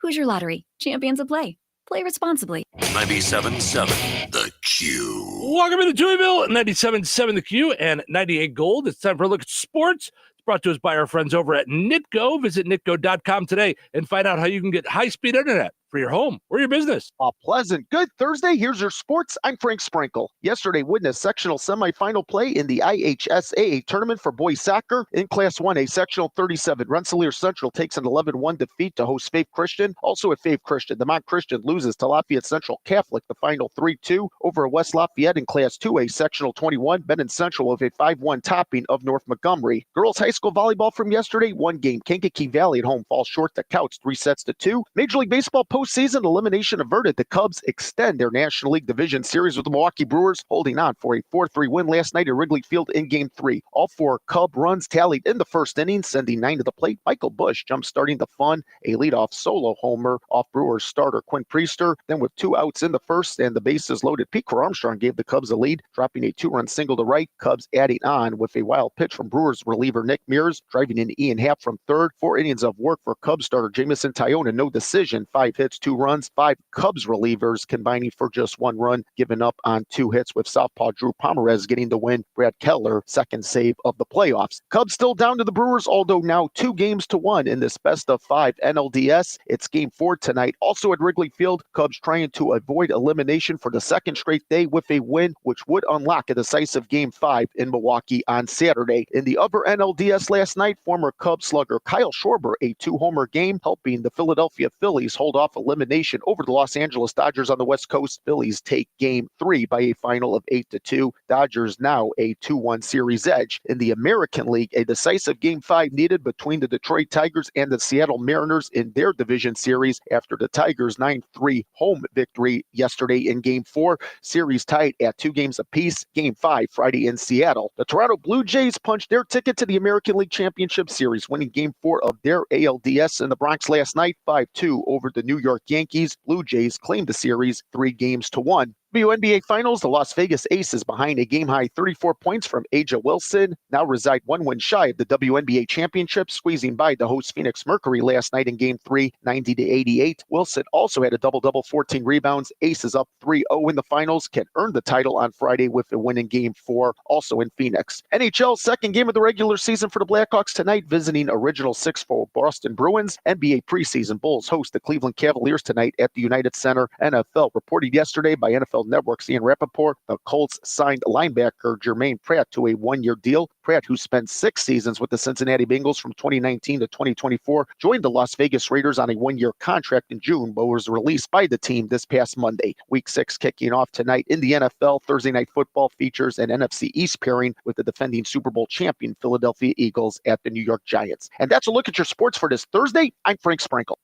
Hoosier Lottery, champions of play. Play responsibly. 97.7 The Q. Welcome to Touhyville, 97.7 The Q and 98 Gold. It's time for a look at sports. It's brought to us by our friends over at Nitco. Visit nitco.com today and find out how you can get high-speed internet for your home or your business. A pleasant good Thursday. Here's your sports. I'm Frank Sprinkle. Yesterday witnessed sectional semifinal play in the IHSAA tournament for boys soccer. In Class 1A, sectional 37, Rensselaer Central takes an 11-1 defeat to host Faith Christian. Also at Faith Christian, the Mont Christian loses to Lafayette Central Catholic, the final 3-2 over West Lafayette. In Class 2A, sectional 21, Benton Central with a 5-1 topping of North Montgomery. Girls high school volleyball from yesterday, one game. Kankakee Valley at home falls short to Couts, 3-2. Major League Baseball postseason elimination averted. The Cubs extend their National League Division Series with the Milwaukee Brewers, holding on for a 4-3 win last night at Wrigley Field in Game 3. All four Cub runs tallied in the first inning, sending 9 to the plate. Michael Busch jump-starting the fun, a leadoff solo homer off Brewers starter Quinn Priester. Then with 2 outs in the first and the bases loaded, Pete Armstrong gave the Cubs a lead, dropping a 2-run single to right. Cubs adding on with a wild pitch from Brewers reliever Nick Mears, driving in Ian Happ from third. 4 innings of work for Cubs starter Jamison Tyona, no decision, 5 hits, 2 runs. 5 Cubs relievers combining for just 1 run, giving up on 2 hits, with southpaw Drew Pomerez getting the win. Brad Keller, second save of the playoffs. Cubs still down to the Brewers, although now 2-1 in this best-of-5 NLDS. It's Game 4 tonight, also at Wrigley Field. Cubs trying to avoid elimination for the second straight day with a win, which would unlock a decisive Game 5 in Milwaukee on Saturday. In the other NLDS last night, former Cubs slugger Kyle Schwarber, a 2-homer game, helping the Philadelphia Phillies hold off elimination over the Los Angeles Dodgers on the West Coast. Phillies take Game 3 by a final of 8-2. Dodgers now a 2-1 series edge. In the American League, a decisive Game 5 needed between the Detroit Tigers and the Seattle Mariners in their division series after the Tigers' 9-3 home victory yesterday in Game 4. Series tied at 2 games apiece. Game 5 Friday in Seattle. The Toronto Blue Jays punched their ticket to the American League Championship Series, winning Game 4 of their ALDS in the Bronx last night, 5-2 over the New York Yankees. Blue Jays claimed the series 3-1. WNBA Finals, the Las Vegas Aces behind a game-high 34 points from Aja Wilson, now reside 1 win shy of the WNBA Championship, squeezing by the host Phoenix Mercury last night in Game 3, 90-88. Wilson also had a double-double, 14 rebounds. Aces up 3-0 in the finals, can earn the title on Friday with a win in Game 4, also in Phoenix. NHL second game of the regular season for the Blackhawks tonight, visiting original 6-4 Boston Bruins. NBA preseason, Bulls host the Cleveland Cavaliers tonight at the United Center. NFL reported yesterday by NFL Network's Ian Rappaport, the Colts signed linebacker Jermaine Pratt to a 1-year deal. Pratt, who spent 6 seasons with the Cincinnati Bengals from 2019 to 2024, joined the Las Vegas Raiders on a 1-year contract in June, but was released by the team this past Monday. Week 6 kicking off tonight in the NFL. Thursday Night Football features an NFC East pairing with the defending Super Bowl champion Philadelphia Eagles at the New York Giants. And that's a look at your sports for this Thursday. I'm Frank Sprinkle.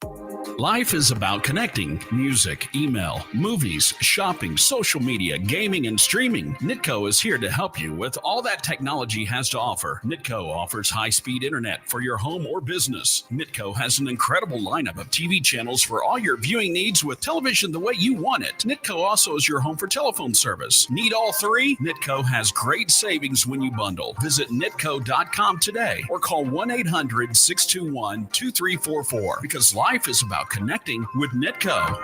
Life is about connecting. Music, email, movies, shopping, social media, gaming, and streaming. Nitco is here to help you with all that technology has to offer. Nitco offers high-speed internet for your home or business. Nitco has an incredible lineup of TV channels for all your viewing needs with television the way you want it. Nitco also is your home for telephone service. Need all 3? Nitco has great savings when you bundle. Visit nitco.com today or call 1-800-621-2344 because life is about connecting with Nitco.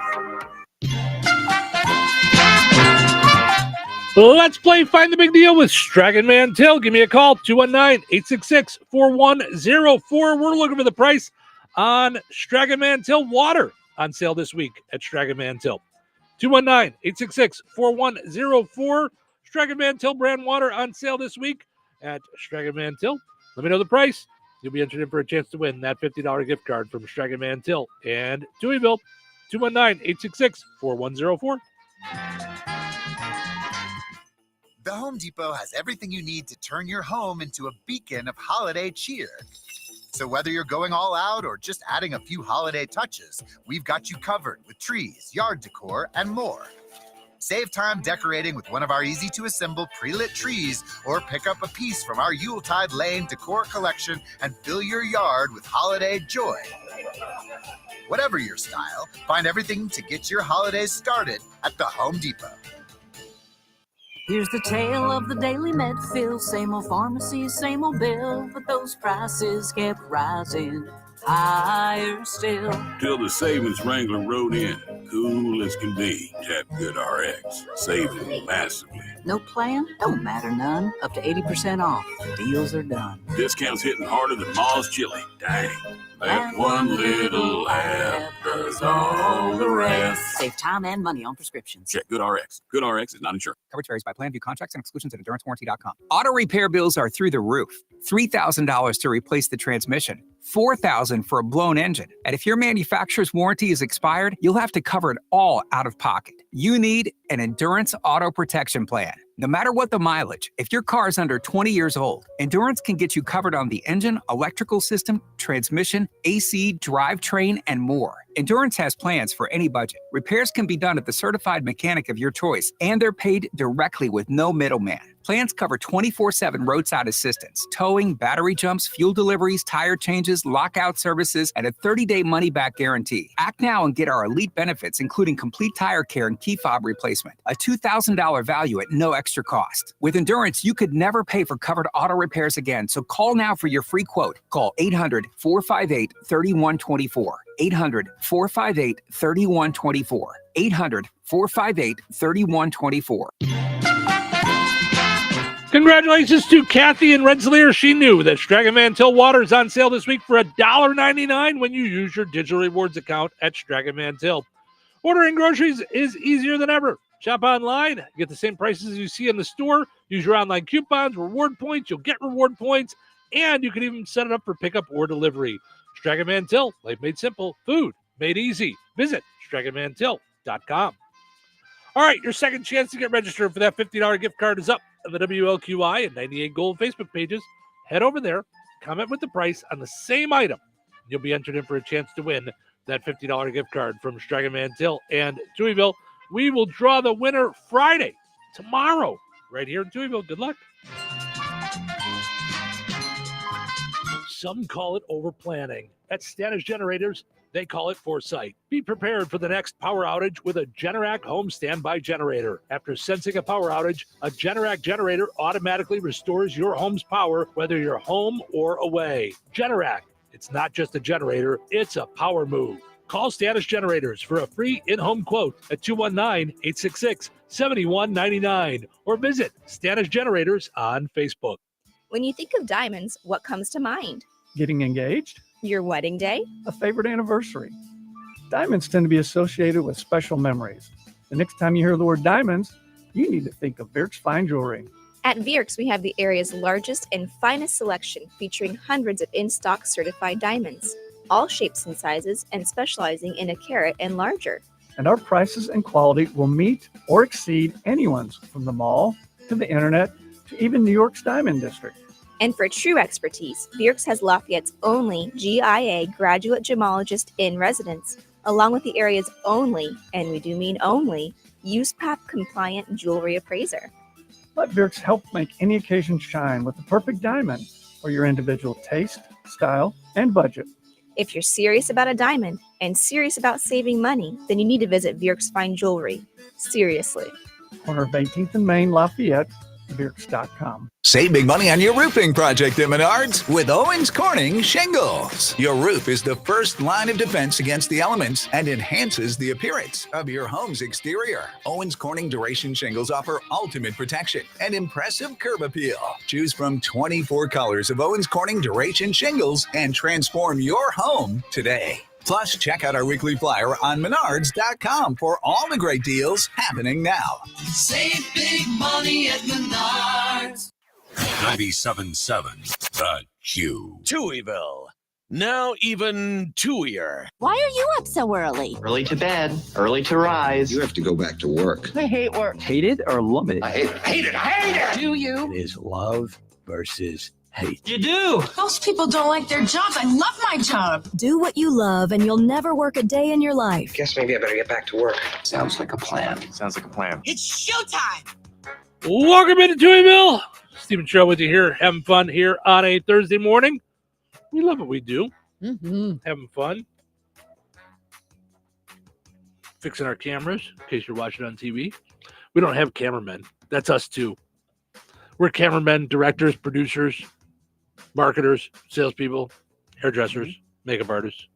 Let's play Find the Big Deal with Stragan Mantell. Give me a call, 219-866-4104. We're looking for the price on Stragan Mantell water on sale this week at Stragan Mantell. 219-866-4104. Stragan Mantell brand water on sale this week at Stragan Mantell. Let me know the price. You'll be entered in for a chance to win that $50 gift card from Stragan Mantell and Touhyville. 219-866-4104. The Home Depot has everything you need to turn your home into a beacon of holiday cheer. So whether you're going all out or just adding a few holiday touches, we've got you covered with trees, yard decor, and more. Save time decorating with one of our easy-to-assemble pre-lit trees or pick up a piece from our Yuletide Lane decor collection and fill your yard with holiday joy. Whatever your style, find everything to get your holidays started at the Home Depot. Here's the tale of the daily med fill. Same old pharmacy, same old bill, but those prices kept rising higher still. Till the savings wrangler rode in, cool as can be. Tap Good RX, saving massively. No plan? Don't matter none. Up to 80% off. Deals are done. Discounts hitting harder than Ma's chili. Dang. That one little app does all the rest. Save time and money on prescriptions. Check Good RX. Good RX is not insured. Coverage varies by plan. View contracts and exclusions at endurancewarranty.com. Auto repair bills are through the roof. $3,000 to replace the transmission. $4,000 for a blown engine. And if your manufacturer's warranty is expired, you'll have to cover it all out of pocket. You need an Endurance Auto Protection Plan. No matter what the mileage, if your car is under 20 years old, Endurance can get you covered on the engine, electrical system, transmission, AC, drivetrain, and more. Endurance has plans for any budget. Repairs can be done at the certified mechanic of your choice, and they're paid directly with no middleman. Plans cover 24/7 roadside assistance, towing, battery jumps, fuel deliveries, tire changes, lockout services, and a 30-day money-back guarantee. Act now and get our elite benefits, including complete tire care and key fob replacement. A $2,000 value at no extra cost. With Endurance, you could never pay for covered auto repairs again, so call now for your free quote. Call 800-458-3124. 800-458-3124. 800-458-3124. Congratulations to Kathy in Rensselaer. She knew that Strachan Van Til water is on sale this week for $1.99 when you use your digital rewards account at Strachan Van Til. Ordering groceries is easier than ever. Shop online, get the same prices you see in the store. Use your online coupons, reward points. You'll get reward points, and you can even set it up for pickup or delivery. Strachan Van Til, life made simple, food made easy. Visit StrachanVanTil.com. All right, your second chance to get registered for that $50 gift card is up on the WLQI and 98 Gold Facebook pages. Head over there, comment with the price on the same item. You'll be entered in for a chance to win that $50 gift card from Strachan Van Til and Touhyville. We will draw the winner Friday, tomorrow, right here in Touhyville. Good luck. Some call it overplanning. At Stanish Generators, they call it foresight. Be prepared for the next power outage with a Generac home standby generator. After sensing a power outage, a Generac generator automatically restores your home's power, whether you're home or away. Generac, it's not just a generator, it's a power move. Call Stanish Generators for a free in-home quote at 219-866-7199 or visit Stanish Generators on Facebook. When you think of diamonds, what comes to mind? Getting engaged? Your wedding day? A favorite anniversary. Diamonds tend to be associated with special memories. The next time you hear the word diamonds, you need to think of Vierk's Fine Jewelry. At Vierk's, we have the area's largest and finest selection featuring hundreds of in-stock certified diamonds, all shapes and sizes and specializing in a carat and larger. And our prices and quality will meet or exceed anyone's from the mall to the internet to even New York's Diamond District. And for true expertise, Vierk's has Lafayette's only GIA graduate gemologist in residence, along with the area's only, and we do mean only, USPAP compliant jewelry appraiser. Let Vierk's help make any occasion shine with the perfect diamond for your individual taste, style, and budget. If you're serious about a diamond and serious about saving money, then you need to visit Vierk's Fine Jewelry. Seriously. Corner of 18th and Main, Lafayette, Vierks.com. Save big money on your roofing project at Menards with Owens Corning Shingles. Your roof is the first line of defense against the elements and enhances the appearance of your home's exterior. Owens Corning Duration Shingles offer ultimate protection and impressive curb appeal. Choose from 24 colors of Owens Corning Duration Shingles and transform your home today. Plus, check out our weekly flyer on Menards.com for all the great deals happening now. Save big money at Menards. 97.7 The Q. Touhyville. Now even two-ear. Why are you up so early? Early to bed, early to rise. You have to go back to work. I hate work. Hate it or love it? I hate it. Do you? It is love versus hate. You do. Most people don't like their jobs. I love my job. Do what you love and you'll never work a day in your life. Guess maybe I better get back to work. Sounds like a plan. Sounds like a plan. It's showtime. Welcome into Touhyville. Stephen Show with you here, having fun here on a Thursday morning. We love what we do. Having fun. Fixing our cameras, in case you're watching on TV. We don't have cameramen. That's us too. We're cameramen, directors, producers, marketers, salespeople, hairdressers, makeup artists.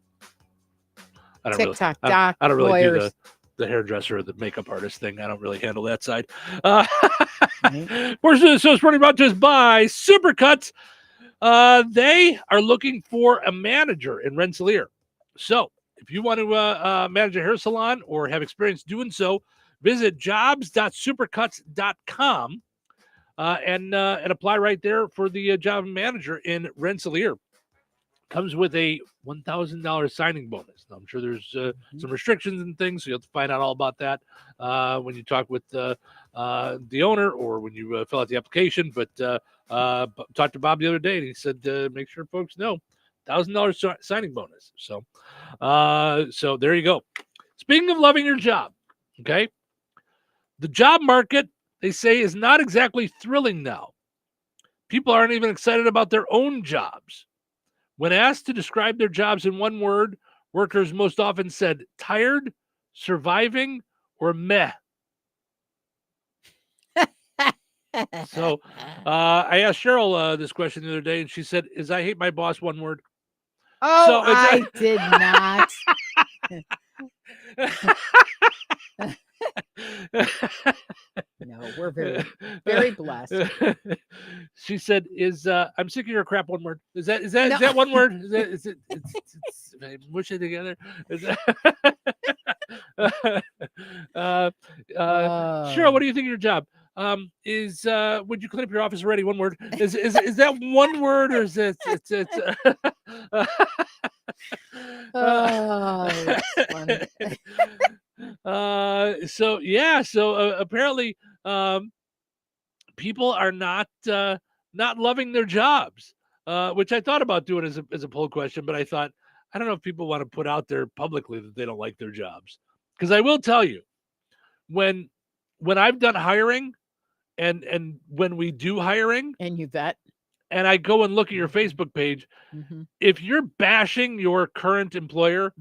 I don't TikTok, really, doc, I don't really do lawyers. the hairdresser or the makeup artist thing. I don't really handle that side. Portion of the show is brought to us by Supercuts. They are looking for a manager in Rensselaer. So if you want to manage a hair salon or have experience doing so, visit jobs.supercuts.com and apply right there for the job manager in Rensselaer. Comes with a $1,000 signing bonus. Now, I'm sure there's some restrictions and things, so you have to find out all about that when you talk with the owner or when you fill out the application. But talked to Bob the other day, and he said make sure folks know $1,000 signing bonus. So there you go. Speaking of loving your job, okay, the job market, they say, is not exactly thrilling now. People aren't even excited about their own jobs. When asked to describe their jobs in one word, workers most often said tired, surviving, or meh. So I asked Cheryl this question the other day, and she said, "Is I hate my boss one word?" Oh, So I did not. No, we're very, very blessed. She said, "Is I'm sick of your crap." One word. Is that one word? Is it? It's mush it together. Cheryl, what do you think of your job? Would you clean up your office already? One word. Is that one word, or is it? Oh, that's funny. So apparently people are not loving their jobs, which I thought about doing as a poll question, but I thought, I don't know if people want to put out there publicly that they don't like their jobs. Because I will tell you, when I've done hiring and when we do hiring and you vet, and I go and look at your Facebook page, if you're bashing your current employer,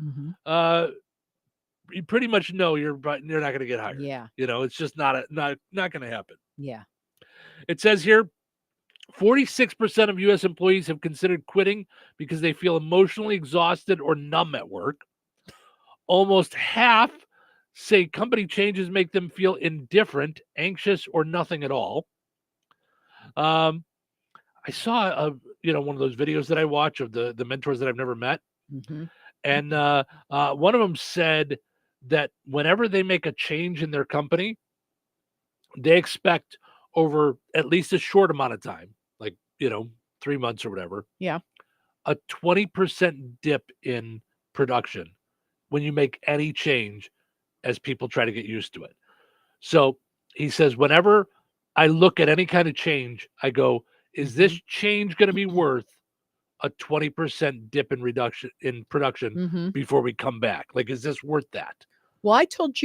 you pretty much know you're not going to get hired. Yeah. It's just not going to happen. Yeah. It says here, 46% of U.S. employees have considered quitting because they feel emotionally exhausted or numb at work. Almost half say company changes make them feel indifferent, anxious, or nothing at all. I saw one of those videos that I watch of the mentors that I've never met. And one of them said that whenever they make a change in their company, they expect over at least a short amount of time, like, 3 months or whatever. Yeah. A 20% dip in production when you make any change as people try to get used to it. So he says, whenever I look at any kind of change, I go, is this change going to be worth a 20% dip in production before we come back? Like, is this worth that? Well, I told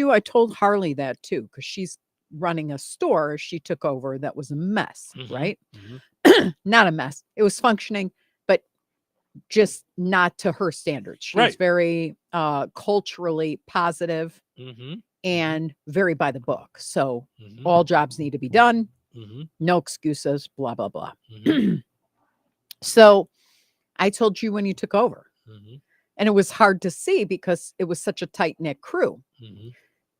Harley that too, because she's running a store she took over that was a mess, right? Not a mess. It was functioning, but just not to her standards. She's very culturally positive and very by the book. So all jobs need to be done. No excuses, blah, blah, blah. So I told you when you took over. And it was hard to see because it was such a tight-knit crew.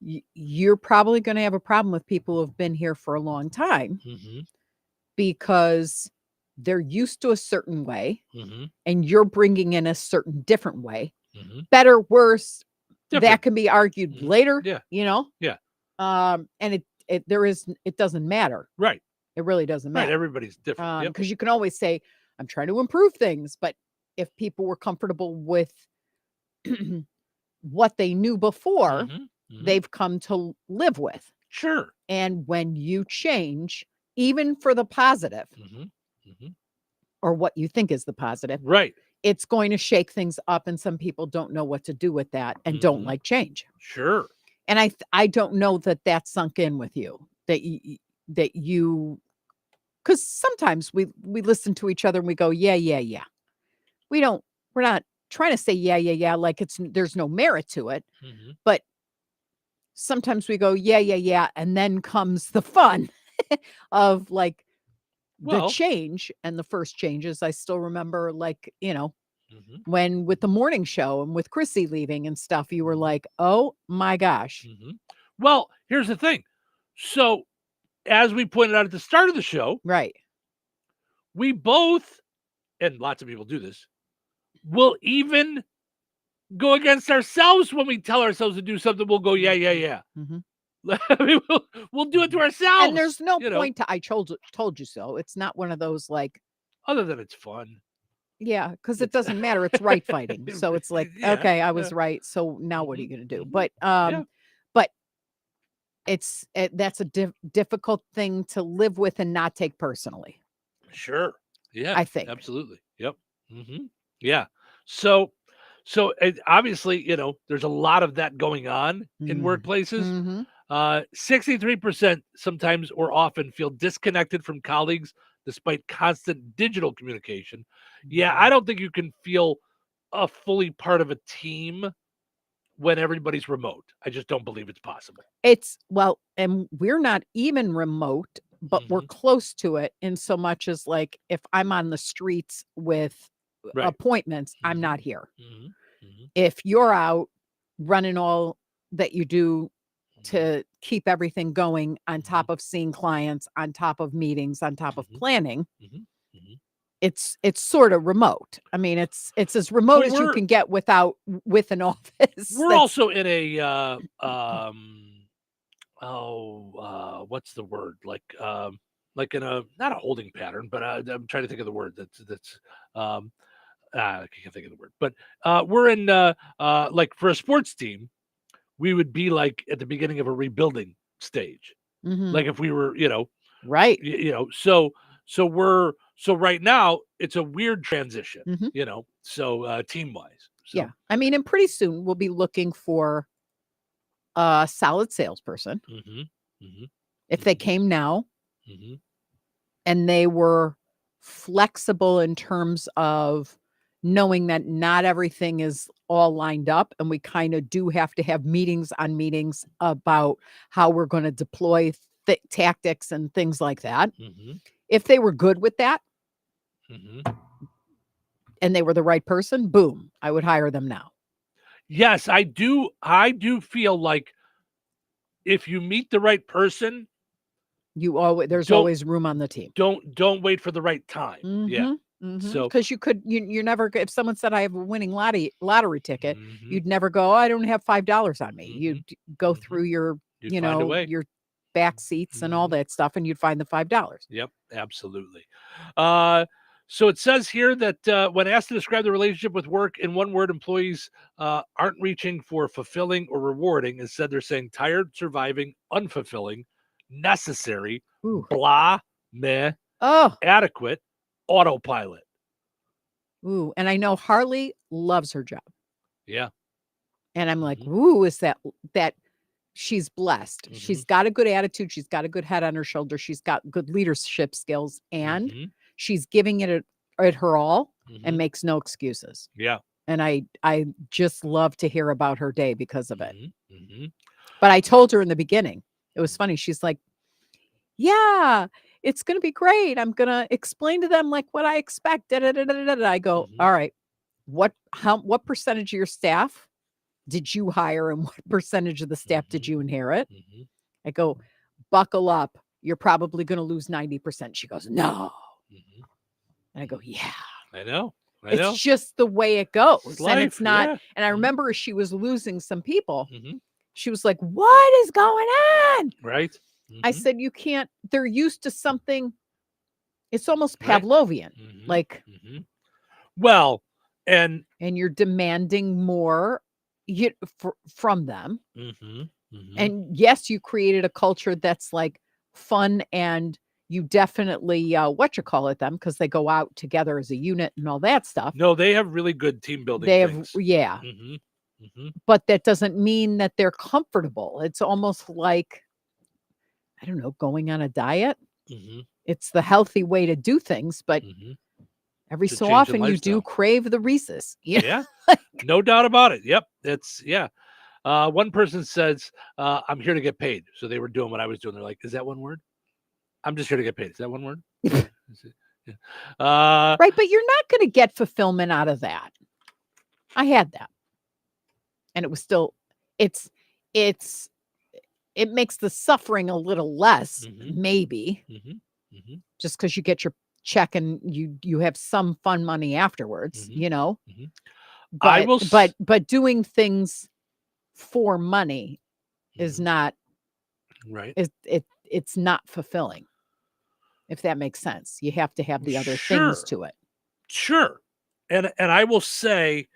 You're probably going to have a problem with people who have been here for a long time because they're used to a certain way and you're bringing in a certain different way. Better, worse, that can be argued later, and it doesn't matter. Right. It really doesn't matter. Right. Everybody's different. Because you can always say, I'm trying to improve things, but if people were comfortable with what they knew before, they've come to live with. Sure. And when you change, even for the positive, or what you think is the positive, right? It's going to shake things up, and some people don't know what to do with that and don't like change. Sure. And I don't know that that's sunk in with you, that you, because sometimes we listen to each other and we go, yeah. We're not trying to say yeah, like there's no merit to it, but sometimes we go, yeah, and then comes the fun of like the change. And the first changes, I still remember, like, when with the morning show and with Chrissy leaving and stuff, you were like, oh my gosh. Well, here's the thing. So as we pointed out at the start of the show, right, we both, and lots of people do this, will even go against ourselves when we tell ourselves to do something. We'll go, yeah. I mean, we'll do it to ourselves. And there's no point to I told you so. It's not one of those, like, other than it's fun. Yeah, because it doesn't matter. It's right fighting. So it's like, okay, I was right. So now what are you going to do? But but that's a difficult thing to live with and not take personally. Sure. Yeah, I think. Absolutely. Yep. Yeah. So obviously, there's a lot of that going on in workplaces. 63% sometimes or often feel disconnected from colleagues despite constant digital communication. Yeah, I don't think you can feel a fully part of a team when everybody's remote. I just don't believe it's possible. And we're not even remote, but we're close to it in so much as, like, if I'm on the streets with appointments, I'm not here. If you're out running all that you do to keep everything going, on top of seeing clients, on top of meetings, on top of planning, it's sort of remote. I mean, it's as remote as you can get with an office. We're also in a what's the word? Like in a, not a holding pattern, but I'm trying to think of the word that's I can't think of the word, but we're in like for a sports team, we would be like at the beginning of a rebuilding stage. Like if we were, right. So right now it's a weird transition, so team wise. So. Yeah. I mean, and pretty soon we'll be looking for a solid salesperson. If they came now and they were flexible in terms of knowing that not everything is all lined up, and we kind of do have to have meetings on meetings about how we're going to deploy tactics and things like that. If they were good with that and they were the right person, boom, I would hire them now. Yes, I do feel like if you meet the right person, there's always room on the team. Don't wait for the right time. Yeah. So because you're never, if someone said I have a winning lottery ticket, you'd never go, oh, I don't have $5 on me. You'd go through your your back seats and all that stuff, and you'd find the $5. Yep, absolutely. So it says here that when asked to describe the relationship with work in one word, employees aren't reaching for fulfilling or rewarding. Instead, they're saying tired, surviving, unfulfilling, necessary, blah, meh, adequate, autopilot. Ooh, and I know Harley loves her job. Yeah. And I'm like, ooh, is that she's blessed. She's got a good attitude. She's got a good head on her shoulder. She's got good leadership skills, and she's giving it her all and makes no excuses. Yeah. And I just love to hear about her day because of it. But I told her in the beginning, it was funny. She's like, yeah, it's going to be great. I'm going to explain to them like what I expect. I go, all right, what percentage of your staff did you hire and what percentage of the staff did you inherit? I go, buckle up. You're probably going to lose 90%. She goes, no. And I go, yeah. I know. It's just the way it goes. It's and life, it's not. yeah. And I remember as she was losing some people, she was like, what is going on? Right. I said, you can't, they're used to something. It's almost Pavlovian. Like, well, and you're demanding more from them. And yes, you created a culture that's like fun and you definitely them because they go out together as a unit and all that stuff. No, they have really good team building things. But that doesn't mean that they're comfortable. It's almost like, I don't know, going on a diet. It's the healthy way to do things, but every To so change the often you do crave the Reese's. Yeah, no doubt about it. Yep, one person says, "I'm here to get paid." So they were doing what I was doing. They're like, "Is that one word?" I'm just here to get paid. Is that one word? Right, but you're not going to get fulfillment out of that. I had that, and it was still. It makes the suffering a little less, maybe, just because you get your check and you have some fun money afterwards, But but doing things for money is not right. It's not fulfilling, if that makes sense. You have to have the other Sure. things to it. Sure, and I will say,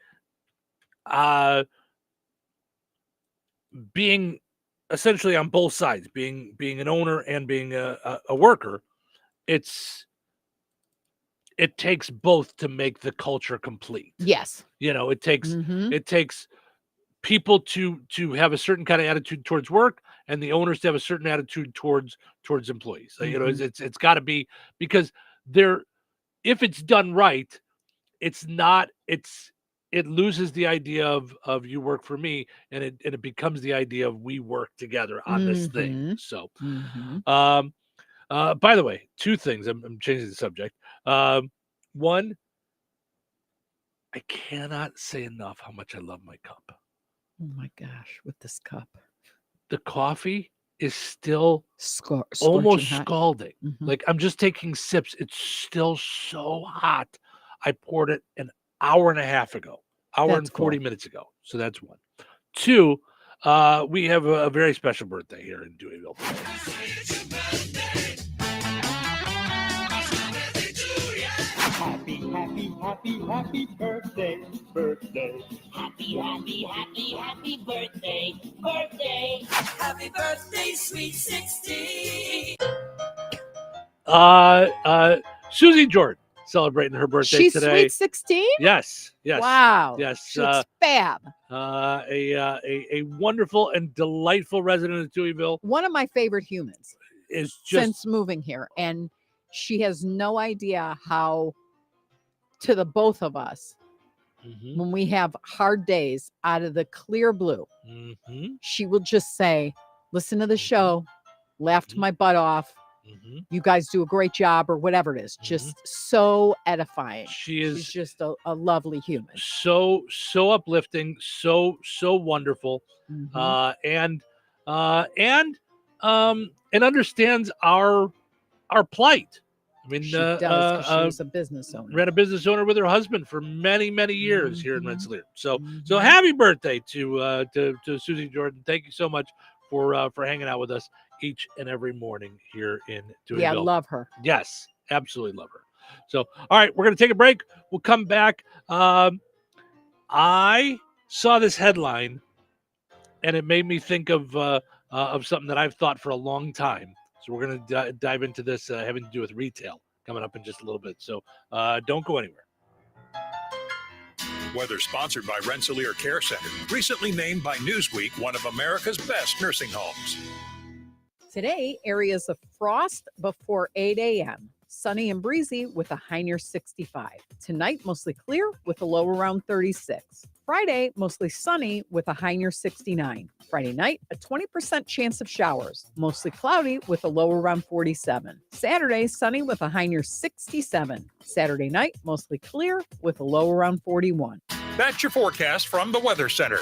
being essentially on both sides, being an owner and being a worker, it takes both to make the culture complete. Yes. It takes people to have a certain kind of attitude towards work, and the owners to have a certain attitude towards employees. It's got to be, because if it's done right, it loses the idea of you work for me, and it becomes the idea of we work together on this thing. So, by the way, two things. I'm changing the subject. One, I cannot say enough how much I love my cup. Oh my gosh, with this cup. The coffee is still scorching almost hot. scalding. Like, I'm just taking sips. It's still so hot. I poured it an hour and a half ago, and 40 minutes ago. So that's one. Two, we have a very special birthday here in Touhyville. Happy birthday. Happy birthday. Happy birthday, sweet 16. Susie Jordan celebrating her birthday She's today. sweet 16? Yes. Wow. Yes. She's fab. A wonderful and delightful resident of Touhyville. One of my favorite humans is just since moving here. And she has no idea how, to the both of us, when we have hard days, out of the clear blue, she will just say, listen to the show, laughed my butt off. You guys do a great job, or whatever it is. Just so edifying. She's just a lovely human. So uplifting, so wonderful, and understands our plight. I mean, She does, 'cause she was a business owner. Ran a business owner with her husband for many years here in Rensselaer. So happy birthday to Susie Jordan. Thank you so much for hanging out with us each and every morning here in Touhyville. Yeah, love her. Yes, absolutely love her. So, all right, we're going to take a break. We'll come back. I saw this headline, and it made me think of something that I've thought for a long time. So we're going to dive into this having to do with retail coming up in just a little bit. So don't go anywhere. Weather sponsored by Rensselaer Care Center, recently named by Newsweek one of America's best nursing homes. Today, areas of frost before 8 a.m. Sunny and breezy with a high near 65. Tonight, mostly clear with a low around 36. Friday, mostly sunny with a high near 69. Friday night, a 20% chance of showers. Mostly cloudy with a low around 47. Saturday, sunny with a high near 67. Saturday night, mostly clear with a low around 41. That's your forecast from the Weather Center.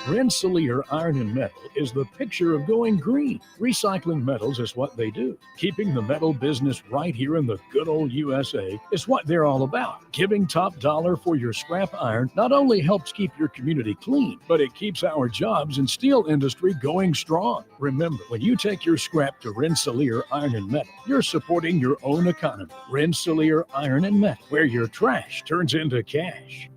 Rensselaer Iron and Metal is the picture of going green. Recycling metals is what they do. Keeping the metal business right here in the good old USA is what they're all about. Giving top dollar for your scrap iron not only helps keep your community clean, but it keeps our jobs and steel industry going strong. Remember, when you take your scrap to Rensselaer Iron and Metal, you're supporting your own economy. Rensselaer Iron and Metal, where your trash turns into cash.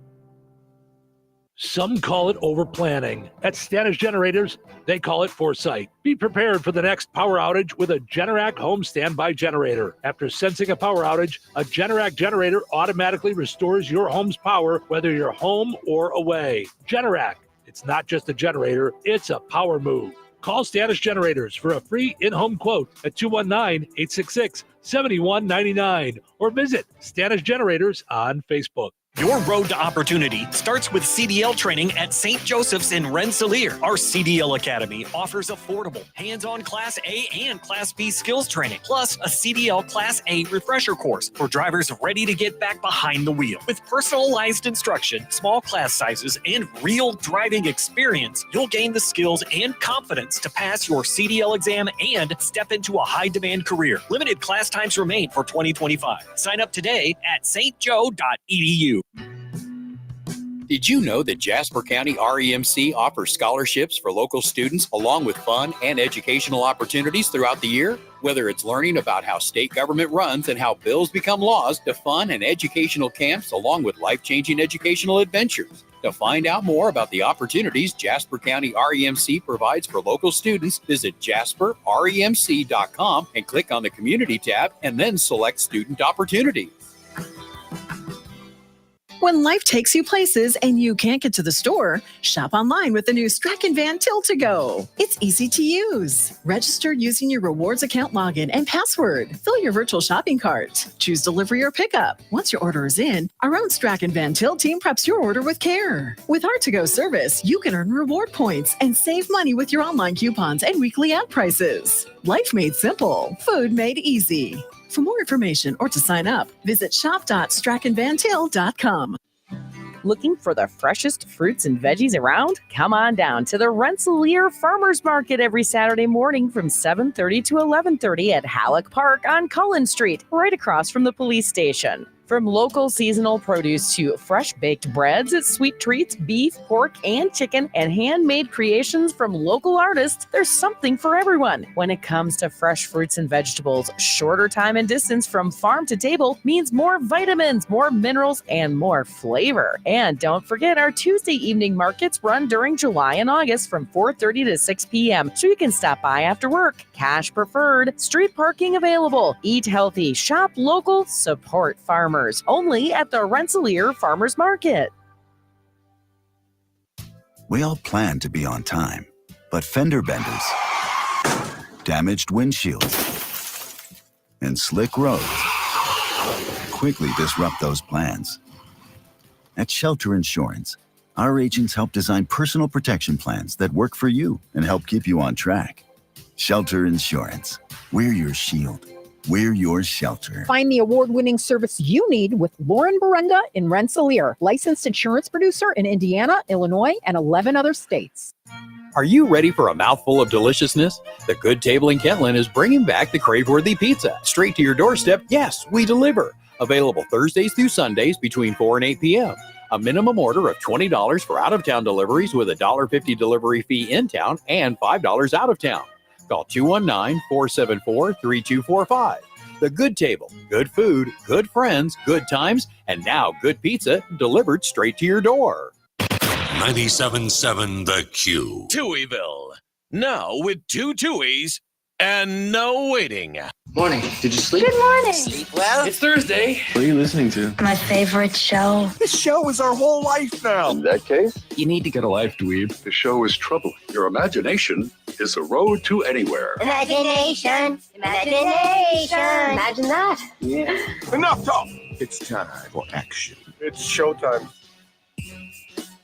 Some call it over-planning. At Stanish Generators, they call it foresight. Be prepared for the next power outage with a Generac home standby generator. After sensing a power outage, a Generac generator automatically restores your home's power, whether you're home or away. Generac, it's not just a generator, it's a power move. Call Stanish Generators for a free in-home quote at 219-866-7199 or visit Stanish Generators on Facebook. Your road to opportunity starts with CDL training at St. Joseph's in Rensselaer. Our CDL Academy offers affordable, hands-on Class A and Class B skills training, plus a CDL Class A refresher course for drivers ready to get back behind the wheel. With personalized instruction, small class sizes, and real driving experience, you'll gain the skills and confidence to pass your CDL exam and step into a high-demand career. Limited class times remain for 2025. Sign up today at stjo.edu. Did you know that Jasper County REMC offers scholarships for local students along with fun and educational opportunities throughout the year? Whether it's learning about how state government runs and how bills become laws, to fun and educational camps along with life-changing educational adventures. To find out more about the opportunities Jasper County REMC provides for local students, visit jasperremc.com and click on the Community tab and then select Student Opportunities. When life takes you places and you can't get to the store, shop online with the new Strachan Van Til to Go. It's easy to use. Register using your rewards account login and password. Fill your virtual shopping cart. Choose delivery or pickup. Once your order is in, our own Strachan Van Til team preps your order with care. With our to-go service, you can earn reward points and save money with your online coupons and weekly ad prices. Life made simple. Food made easy. For more information or to sign up, visit shop.strachanvantil.com. Looking for the freshest fruits and veggies around? Come on down to the Rensselaer Farmers Market every Saturday morning from 7:30 to 11:30 at Halleck Park on Cullen Street, right across from the police station. From local seasonal produce to fresh baked breads, sweet treats, beef, pork, and chicken, and handmade creations from local artists, there's something for everyone. When it comes to fresh fruits and vegetables, shorter time and distance from farm to table means more vitamins, more minerals, and more flavor. And don't forget, our Tuesday evening markets run during July and August from 4:30 to 6 p.m., so you can stop by after work. Cash preferred, street parking available. Eat healthy, shop local, support farmers. Only at the Rensselaer Farmers Market. We all plan to be on time, but fender benders, damaged windshields, and slick roads quickly disrupt those plans. At Shelter Insurance, our agents help design personal protection plans that work for you and help keep you on track. Shelter Insurance. We're your shield. We're your shelter. Find the award-winning service you need with Lauren Berenda in Rensselaer, licensed insurance producer in Indiana, Illinois, and 11 other states. Are you ready for a mouthful of deliciousness? The Good Table in Kentland is bringing back the crave-worthy pizza. Straight to your doorstep, yes, we deliver. Available Thursdays through Sundays between 4 and 8 p.m. A minimum order of $20 for out-of-town deliveries with a $1.50 delivery fee in town and $5 out of town. Call 219-474-3245. The Good Table. Good food, good friends, good times, and now good pizza delivered straight to your door. 97.7 The Q. Touhyville. Now with 2 Touhies and no waiting. Morning. Did you sleep? Good morning. Sleep well? It's Thursday. What are you listening to? My favorite show. This show is our whole life now. In that case, you need to get a life, dweeb. The show is troubling. Your imagination is the road to anywhere. Imagination. Imagination. Imagine that. Yeah. Enough talk. It's time for action. It's showtime.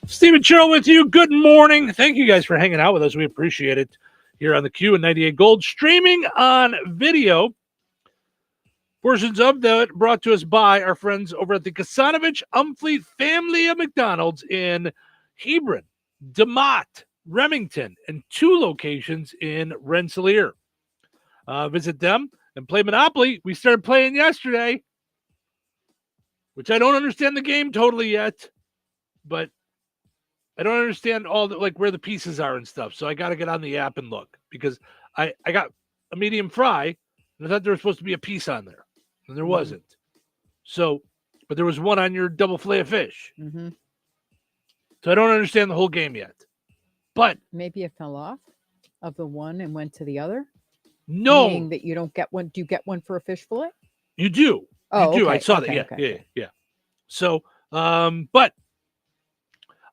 Stephen Sherrill with you. Good morning. Thank you guys for hanging out with us. We appreciate it here on the Q and 98 Gold, streaming on video. Portions of that brought to us by our friends over at the Kasanovich Umfleet family of McDonald's in Hebron, DeMott, Remington, and 2 locations in Rensselaer. Visit them and play Monopoly. We started playing yesterday, which I don't understand the game totally yet, but I don't understand all the, like, where the pieces are and stuff. So I got to get on the app and look, because I got a medium fry and I thought there was supposed to be a piece on there, and there wasn't. So, but there was one on your double fillet of fish. Mm-hmm. So I don't understand the whole game yet. But maybe it fell off of the one and went to the other. No, meaning that you don't get one. Do you get one for a fish fillet? You do. Oh, you do. okay, I saw okay, that. okay. Yeah. So, but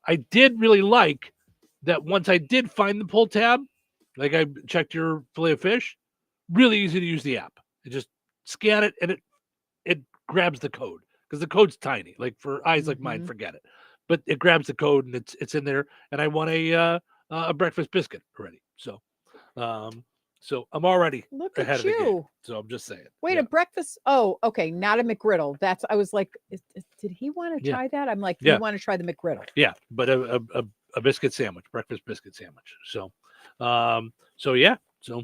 I did really like that once I did find the pull tab, like I checked your fillet of fish, really easy to use the app. You just scan it and it grabs the code because the code's tiny. Like for eyes like mine, forget it. But it grabs the code and it's in there. And I want a breakfast biscuit already. So, so I'm already Look ahead at of the game. you. So I'm just saying. Wait, a breakfast? Oh, okay, not a McGriddle. I was like, did he want to try that? I'm like, you want to try the McGriddle? Yeah, but a biscuit sandwich, breakfast biscuit sandwich. So, so yeah, so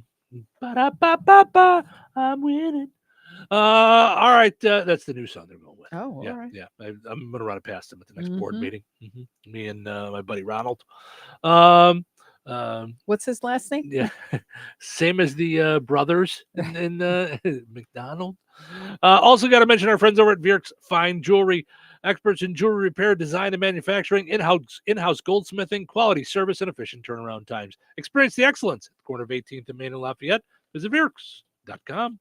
ba-da-ba-ba-ba, I'm winning. All right, that's the new song they're going with. Oh, yeah, all right. yeah. I'm gonna run it past them at the next board Mhm. meeting. Me and my buddy Ronald. What's his last name? Yeah, same as the brothers in McDonald. Also, got to mention our friends over at Vierk's Fine Jewelry, experts in jewelry repair, design, and manufacturing, in-house goldsmithing, quality service, and efficient turnaround times. Experience the excellence at the corner of 18th and Main and Lafayette. Visit Vierks.com.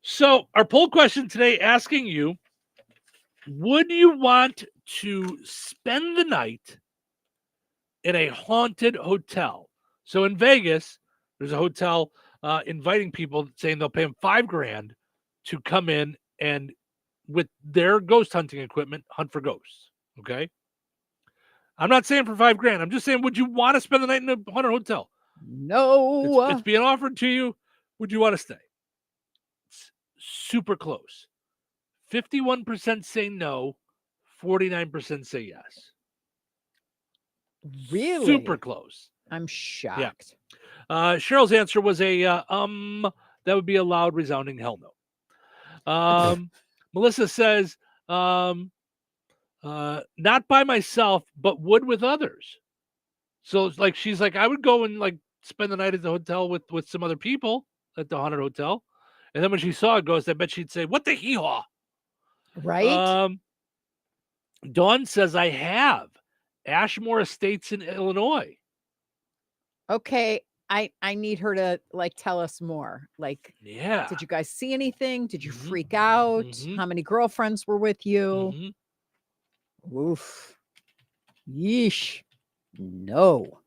So, our poll question today asking you: would you want to spend the night in a haunted hotel? So in Vegas, there's a hotel inviting people, saying they'll pay them $5,000 to come in and with their ghost hunting equipment, hunt for ghosts. Okay. I'm not saying for $5,000. I'm just saying, would you want to spend the night in a haunted hotel? No. It's being offered to you. Would you want to stay? It's super close. 51% say no. 49% say yes. Really? Super close. I'm shocked. Cheryl's answer was that would be a loud, resounding hell no. Melissa says, not by myself, but would with others. So it's like, she's like, I would go and like spend the night at the hotel with some other people at the haunted hotel. And then when she saw it ghost, I bet she'd say, what the hee-haw? Right? Dawn says, I have. Ashmore Estates in Illinois. Okay, I need her to like tell us more. Like, yeah, did you guys see anything? Did you freak out? How many girlfriends were with you? Oof. Yeesh. No.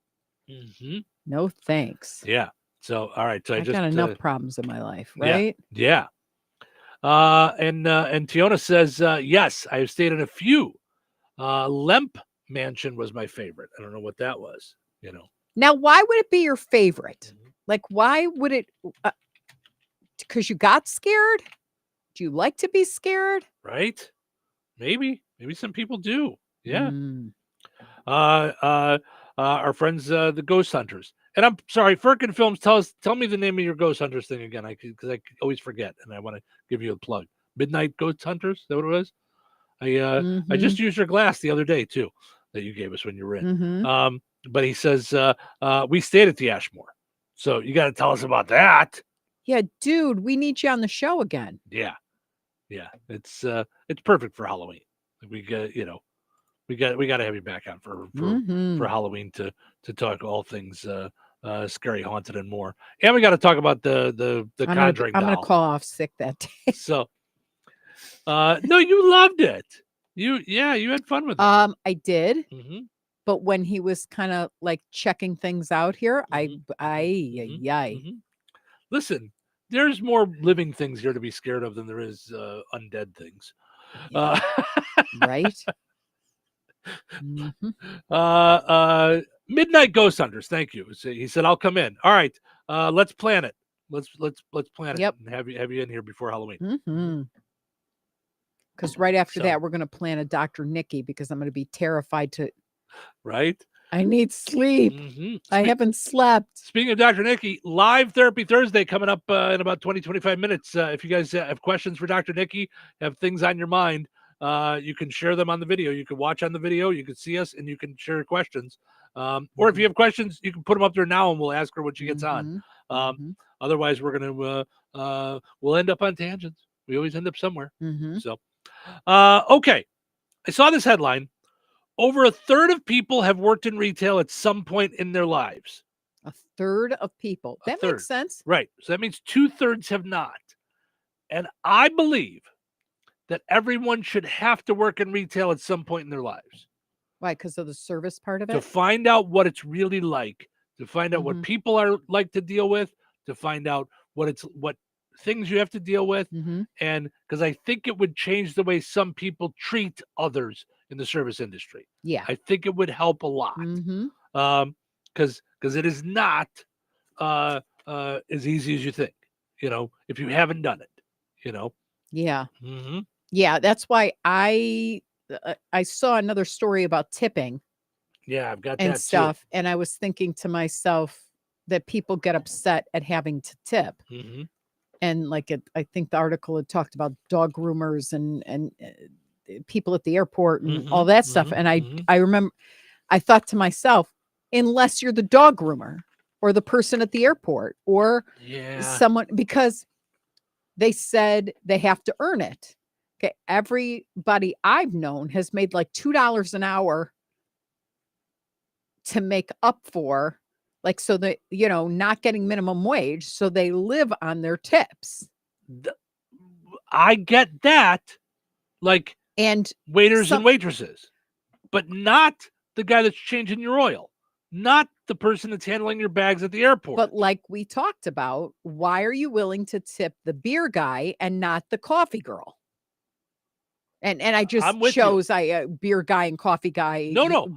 No thanks. Yeah. So all right. So I I just got enough problems in my life, right? Yeah. And Tiona says, yes, I have stayed in a few. Lemp Mansion was my favorite. I don't know what that was, Now, why would it be your favorite? Like, why would it? Because you got scared? Do you like to be scared? Right? Maybe some people do. Yeah. Mm. Our friends, the Ghost Hunters. And I'm sorry, Firkin Films, tell me the name of your Ghost Hunters thing again. Because I always forget, and I want to give you a plug. Midnight Ghost Hunters. Is that what it was? I just used your glass the other day too, that you gave us when you were in. But he says we stayed at the Ashmore, so you got to tell us about that. Yeah, dude, we need you on the show again. Yeah. It's perfect for Halloween. We got we got to have you back on for Halloween to talk all things scary, haunted, and more. And we got to talk about the Conjuring. I'm gonna call off sick that day. So. No, you loved it. You had fun with it. I did. But when he was kind of like checking things out here, Listen, there's more living things here to be scared of than there is undead things. Right? Midnight Ghost Hunters. Thank you. He said, I'll come in. All right. Let's plan it. Let's plan it. Yep. And have you in here before Halloween. Because right after that, we're going to plan a Dr. Nikki because I'm going to be terrified to. Right? I need sleep. I haven't slept. Speaking of Dr. Nikki, live Therapy Thursday coming up in about 20-25 minutes. If you guys have questions for Dr. Nikki, have things on your mind, you can share them on the video. You can watch on the video. You can see us and you can share questions. Or if you have questions, you can put them up there now and we'll ask her when she gets on. Otherwise, we're going to we'll end up on tangents. We always end up somewhere. So, okay. I saw this headline. over a third of people have worked in retail at some point in their lives. A third of people. That makes sense. Right. So that means 2/3 have not. And I believe that everyone should have to work in retail at some point in their lives. Why? Because of the service part of it? To find out what it's really like, to find out what people are like to deal with, to find out what things you have to deal with. And because I think it would change the way some people treat others in the service industry. Yeah. I think it would help a lot. Because it is not as easy as you think, if you haven't done it, Yeah. Yeah, that's why I saw another story about tipping. Yeah, I've got and that stuff, too. and I was thinking to myself that people get upset at having to tip. And like I think the article had talked about dog groomers and people at the airport and all that stuff. And I remember I thought to myself, unless you're the dog groomer or the person at the airport or someone, because they said they have to earn it. Okay. Everybody I've known has made like $2 an hour to make up for, like, so that, not getting minimum wage. So they live on their tips. I get that. Like, and waiters and waitresses, but not the guy that's changing your oil, not the person that's handling your bags at the airport. But like we talked about, why are you willing to tip the beer guy and not the coffee girl? And I just chose beer guy and coffee guy,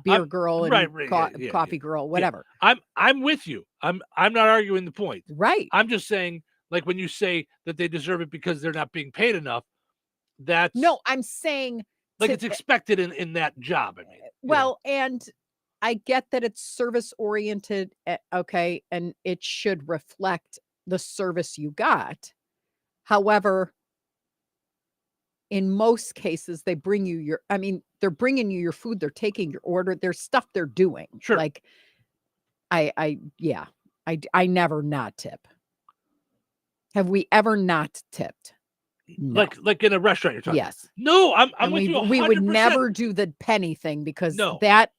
beer girl and coffee girl, whatever. Yeah. I'm with you. I'm not arguing the point. Right. I'm just saying, like, when you say that they deserve it because they're not being paid enough, that's I'm saying like it's expected in that job. I mean, well, and I get that it's service oriented. Okay. And it should reflect the service you got. However, in most cases, they bring you they're bringing you your food. They're taking your order. There's stuff they're doing. Sure. Like I never not tip. Have we ever not tipped? No. Like in a restaurant you're talking. Yes. No, I'm with you 100%. We would never do the penny thing because that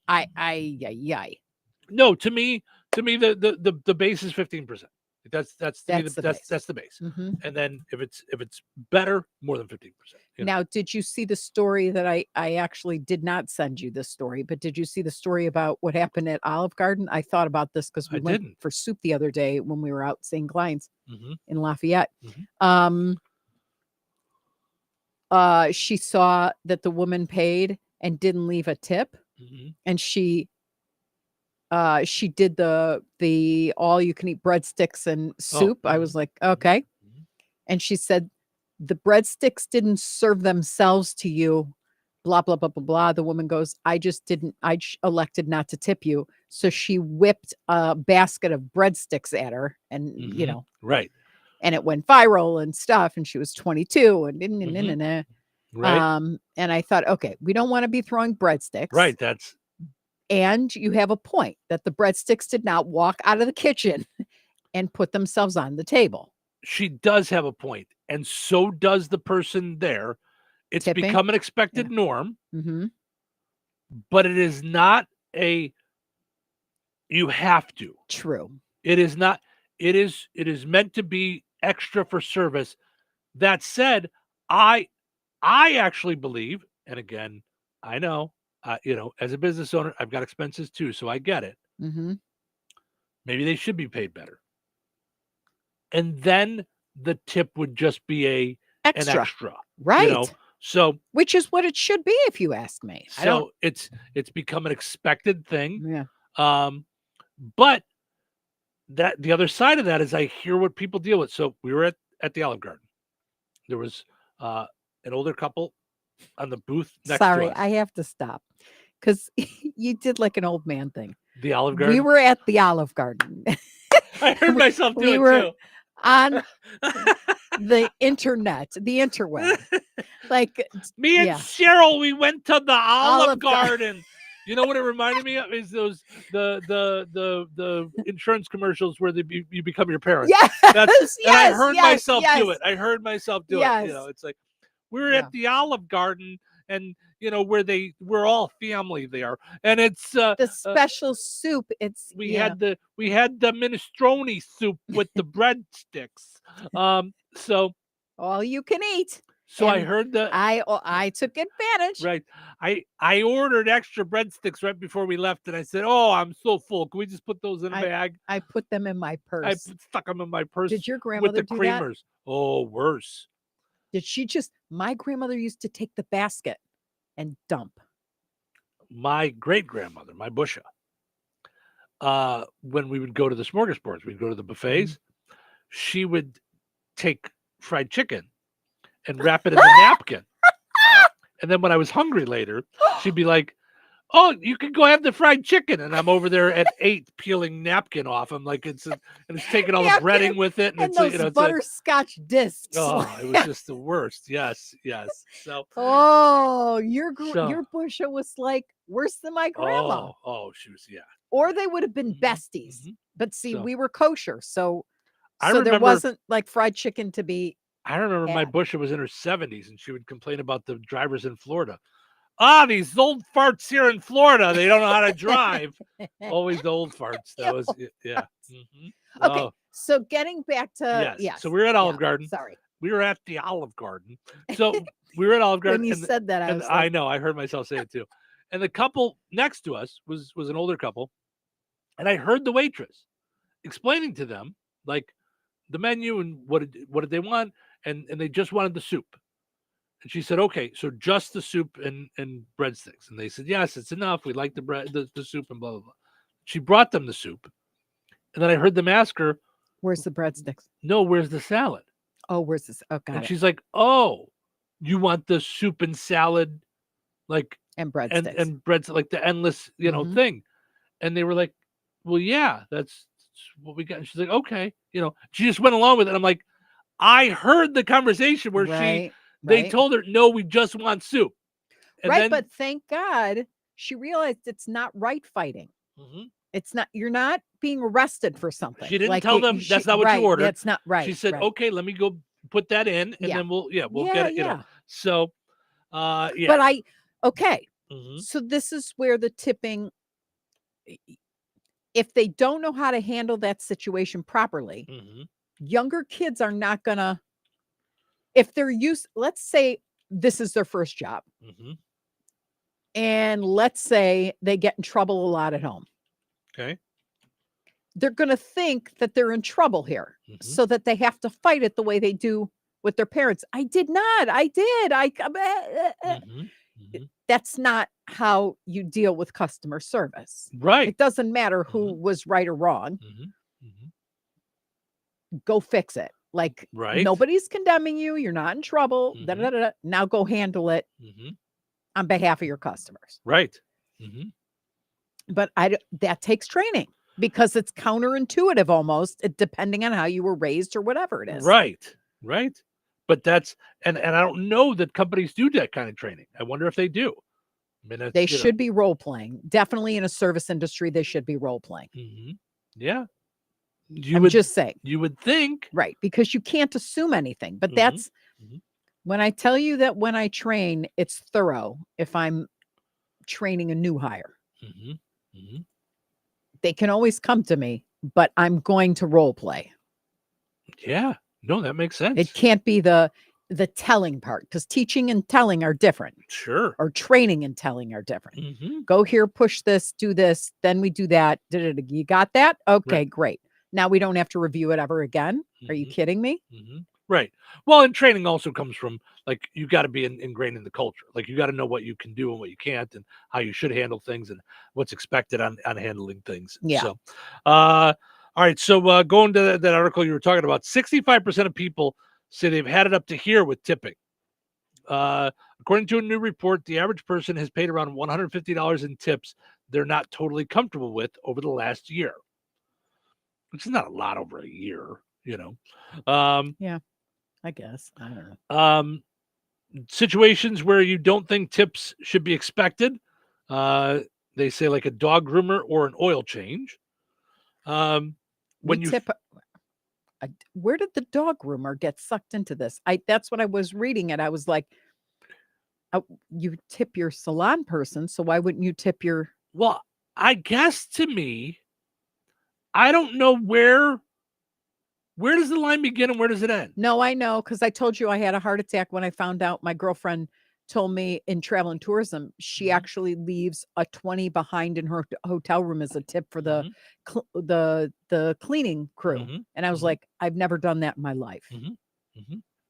No, to me the base is 15%. That's the base. And then if it's better, more than 15%. Now, did you see the story that I actually did not send you this story, but did you see the story about what happened at Olive Garden? I thought about this because we went for soup the other day when we were out St. Klein's in Lafayette. She saw that the woman paid and didn't leave a tip, and she did the all you can eat breadsticks and soup. I was like, okay. And she said, the breadsticks didn't serve themselves to you, blah, blah, blah, blah, blah. The woman goes, I elected not to tip you. So she whipped a basket of breadsticks at her and, right. And it went viral and stuff. And she was 22 and, right. And I thought, okay, we don't want to be throwing breadsticks. Right. And you have a point that the breadsticks did not walk out of the kitchen and put themselves on the table. She does have a point, and so does the person there. It's Tipping? become an expected norm, but it is not you have to. True. It is not. It is meant to be extra for service. That said, I actually believe, and again, I know, as a business owner, I've got expenses too, so I get it. Maybe they should be paid better. And then the tip would just be an extra. Right. So which is what it should be, if you ask me. So it's become an expected thing. Yeah. But that the other side of that is I hear what people deal with. So we were at the Olive Garden. There was an older couple on the booth next to us. I have to stop because you did like an old man thing. The Olive Garden? We were at the Olive Garden. I heard myself do it were too. On the internet, the interweb. Like me and Cheryl, we went to the Olive Garden. You know what it reminded me of is those the insurance commercials where you become your parents. Yes, and I heard myself do it. I heard myself do it. Yes. It's like we were at the Olive Garden and we're all family there, and it's the special soup. We had the minestrone soup with the breadsticks. So all you can eat. So and I heard that I took advantage. Right. I ordered extra breadsticks right before we left, and I said, "Oh, I'm so full. Can we just put those in a bag?" I put them in my purse. I stuck them in my purse. Did your with grandmother the do that? creamers? Oh, worse. Did she just? My grandmother used to take the basket and dump. My great grandmother, my busha, when we would go to the smorgasbords, we'd go to the buffets. She would take fried chicken and wrap it in the napkin. And then when I was hungry later, she'd be like, "Oh, you can go have the fried chicken." And I'm over there at 8 peeling napkin off. I'm like, and it's taking all the breading with it. And it's those it's butterscotch discs. oh, it was just the worst. Yes. So Your busha was like worse than my grandma. Oh, she was, yeah. Or they would have been besties. But see, we were kosher, so I there wasn't like fried chicken to be. I remember my had. busha was in her 70s, and she would complain about the drivers in Florida. These old farts here in Florida, they don't know how to drive. Always the old farts. That was, yeah. Okay, so getting back to yes. So we were at Olive Garden. Sorry, we were at the Olive Garden. So we were at Olive Garden. When you said that, I was I know, I heard myself say it too. And the couple next to us was an older couple, and I heard the waitress explaining to them like the menu and what did they want, and they just wanted the soup. And she said, "Okay, so just the soup and breadsticks." And they said, "Yes, it's enough. We like the soup and blah blah blah." She brought them the soup, and then I heard them ask her, "Where's the breadsticks?" "No, where's the salad?" "Oh, where's this?" Oh, got and it. she's like, "Oh, you want the soup and salad, like and breadsticks and breads, like the endless thing?" And they were like, "Well, yeah, that's what we got." And she's like, "Okay," She just went along with it. I'm like, I heard the conversation where they told her, "No, we just want soup." And then, but thank God she realized it's not right fighting. It's not. You're not being arrested for something. She didn't tell them that's not what you ordered. That's not right. She said, "Okay, let me go put that in, and then we'll get it." So, But so this is where the tipping. If they don't know how to handle that situation properly, younger kids are not gonna. If they're used, let's say this is their first job, and let's say they get in trouble a lot at home. Okay. They're going to think that they're in trouble here, so that they have to fight it the way they do with their parents. I did not. I did. That's not how you deal with customer service. Right. It doesn't matter who was right or wrong. Go fix it. Like, nobody's condemning you. You're not in trouble. Now go handle it on behalf of your customers. Right. But that takes training, because it's counterintuitive almost, depending on how you were raised or whatever it is. Right. But that's, and I don't know that companies do that kind of training. I wonder if they do. I mean, they should be role playing. Definitely in a service industry, they should be role playing. Yeah. I'm just saying. You would think. Right. Because you can't assume anything. But that's when I tell you that when I train, it's thorough. If I'm training a new hire, they can always come to me, but I'm going to role play. Yeah. No, that makes sense. It can't be the telling part, because teaching and telling are different. Sure. Or training and telling are different. Go here, push this, do this, then we do that. You got that? Okay, great. Now we don't have to review it ever again. Are you kidding me? Right. Well, and training also comes from, like, you got to be ingrained in the culture. Like, you got to know what you can do and what you can't, and how you should handle things, and what's expected on handling things. Yeah. So, all right. So going to that article you were talking about, 65% of people say they've had it up to here with tipping. According to a new report, the average person has paid around $150 in tips they're not totally comfortable with over the last year, which is not a lot over a year, Yeah, I guess. I don't know. Situations where you don't think tips should be expected. They say, like a dog groomer or an oil change. When you tip, where did the dog groomer get sucked into this? That's what I was reading, and I was like, You tip your salon person, so why wouldn't you tip your? Well, I guess to me, I don't know where does the line begin and where does it end? No, I know, because I told you I had a heart attack when I found out. My girlfriend told me in travel and tourism, she actually leaves a 20 behind in her hotel room as a tip for the the cleaning crew. And I was like, I've never done that in my life.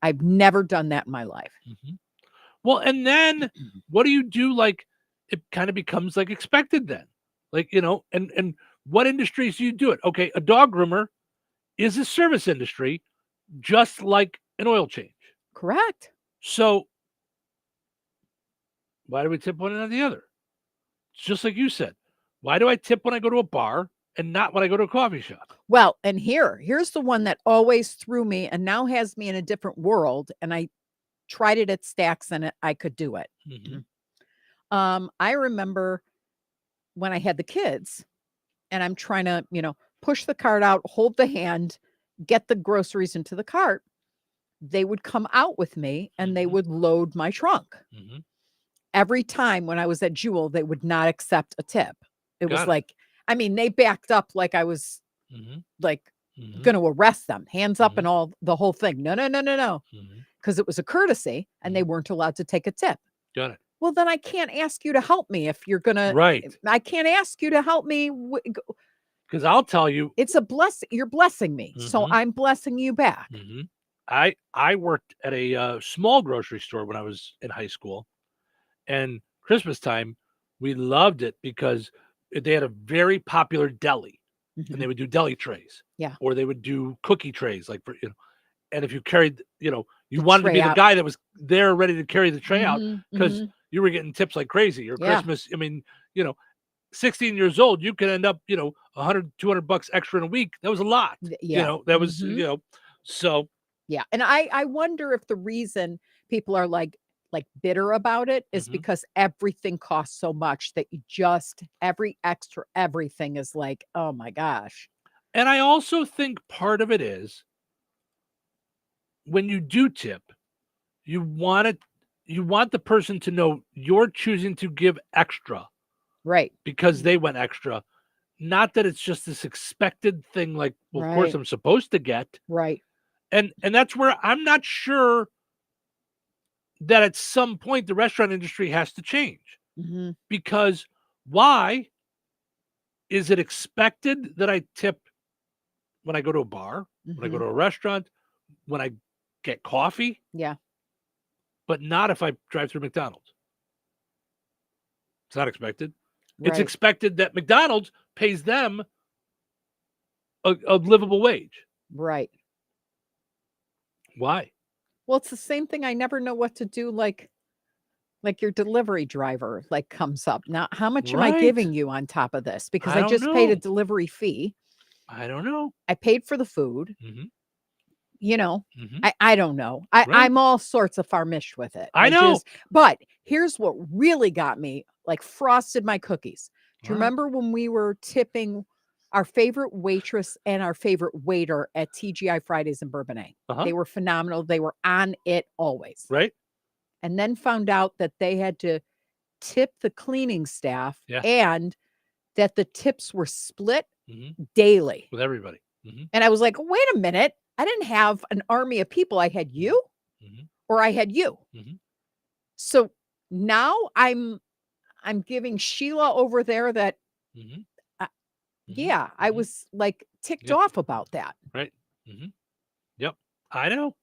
I've never done that in my life. Well, and then what do you do? Like, it kind of becomes like expected then. Like, and what industries do you do it? Okay, a dog groomer is a service industry, just like an oil change. Correct. So why do we tip one and not the other? It's just like you said. Why do I tip when I go to a bar and not when I go to a coffee shop? Well, and here's the one that always threw me and now has me in a different world. And I tried it at Stacks and I could do it. I remember when I had the kids and I'm trying to, push the cart out, hold the hand, get the groceries into the cart. They would come out with me and they would load my trunk. Every time when I was at Jewel, they would not accept a tip. It was like, I mean, they backed up like I was like going to arrest them, hands up and all the whole thing. No. Because it was a courtesy and they weren't allowed to take a tip. Got it. Well, then I can't ask you to help me if you're going to. Right. I can't ask you to help me. Because I'll tell you. It's a blessing. You're blessing me. So I'm blessing you back. I worked at a small grocery store when I was in high school. And Christmas time, we loved it because they had a very popular deli. And they would do deli trays. Yeah. Or they would do cookie trays. Like, and if you carried, you wanted to be the guy that was there ready to carry the tray out because you were getting tips like crazy. Or Christmas, I mean, 16 years old, you could end up, $100, $200 extra in a week. That was a lot. Yeah. That was, so. Yeah. And I wonder if the reason people are like bitter about it is because everything costs so much that you just every extra everything is like, oh my gosh. And I also think part of it is when you do tip, you want the person to know you're choosing to give extra. Right. Because they went extra. Not that it's just this expected thing like, well, of course Right. I'm supposed to get. Right. And that's where I'm not sure that at some point the restaurant industry has to change. Because why is it expected that I tip when I go to a bar, when I go to a restaurant, when I get coffee? Yeah. But not if I drive through McDonald's. It's not expected. It's Right. expected that McDonald's pays them a livable wage. Right. Why? Well, it's the same thing. I never know what to do. Like your delivery driver comes up. Now, how much am I Right. giving you on top of this? Because I I don't just paid a know. delivery fee. I don't know. I paid for the food. Mhm. I don't know. Right. I'm all sorts of farmished with it. I know. But here's what really got me, frosted my cookies. Do you Wow. remember when we were tipping our favorite waitress and our favorite waiter at TGI Fridays in Bourbonnais? They were phenomenal. They were on it always. Right. And then found out that they had to tip the cleaning staff and that the tips were split daily. With everybody. And I was like, wait a minute. I didn't have an army of people. I had you or I had you. So now I'm giving Sheila over there that, I was ticked off about that. Right. Yep. I know.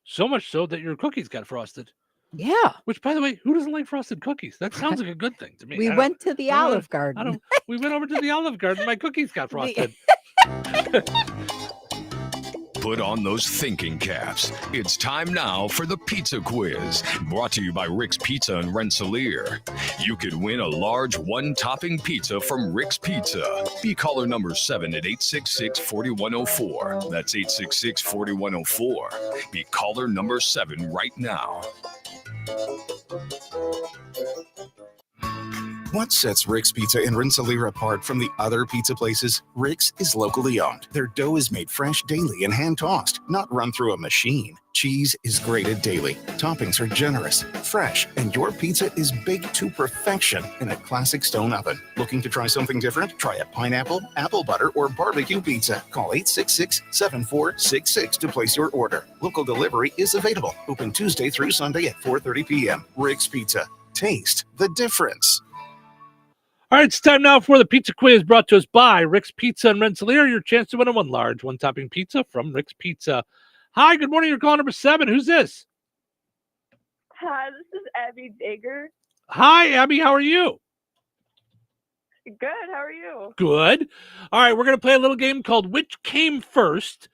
So much so that your cookies got frosted. Yeah. Which, by the way, who doesn't like frosted cookies? That sounds like a good thing to me. We went to the Olive Garden. We went over to the Olive Garden. My cookies got frosted. Put on those thinking caps. It's time now for the pizza quiz, brought to you by Rick's Pizza in Rensselaer. You could win a large one-topping pizza from Rick's Pizza. Be caller number 7 at 866-4104. That's 866-4104. Be caller number 7 right now. What sets Rick's Pizza in Rensselaer apart from the other pizza places? Rick's is locally owned. Their dough is made fresh daily and hand-tossed, not run through a machine. Cheese is grated daily. Toppings are generous, fresh, and your pizza is baked to perfection in a classic stone oven. Looking to try something different? Try a pineapple, apple butter, or barbecue pizza. Call 866-7466 to place your order. Local delivery is available. Open Tuesday through Sunday at 4:30 p.m. Rick's Pizza. Taste the difference. All right, it's time now for the pizza quiz brought to us by Rick's Pizza in Rensselaer. Your chance to win a one large, one topping pizza from Rick's Pizza. Hi, good morning. You're calling number 7. Who's this? Hi, this is Abby Dager. Hi, Abby. How are you? Good. How are you? Good. All right, we're going to play a little game called Which Came First.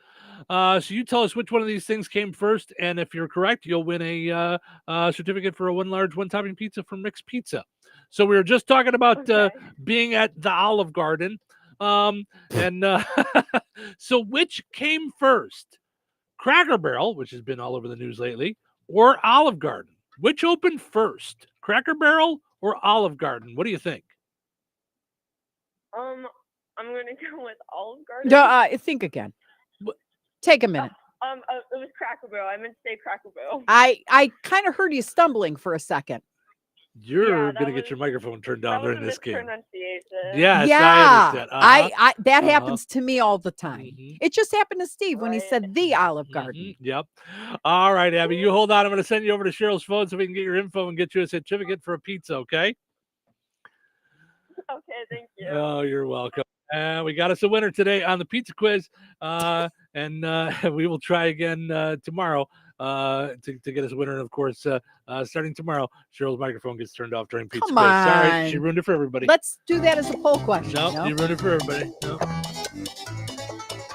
So you tell us which one of these things came first, and if you're correct, you'll win a certificate for a one large, one topping pizza from Rick's Pizza. So we were just talking about being at the Olive Garden. So which came first? Cracker Barrel, which has been all over the news lately, or Olive Garden? Which opened first? Cracker Barrel or Olive Garden? What do you think? I'm going to go with Olive Garden. Think again. Take a minute. It was Cracker Barrel. I meant to say Cracker Barrel. I kind of heard you stumbling for a second. You're going to get your microphone turned down during this game. Yes, I understand. I that happens to me all the time. It just happened to Steve when he said the Olive Garden. Yep. All right, Abby, you hold on. I'm going to send you over to Cheryl's phone so we can get your info and get you a certificate for a pizza, okay? Okay, thank you. Oh, you're welcome. We got us a winner today on the pizza quiz, and we will try again tomorrow to get us a winner. And of course, starting tomorrow, Cheryl's microphone gets turned off during pizza quiz. Sorry, she ruined it for everybody. Let's do that as a poll question. No, you ruined it for everybody. No.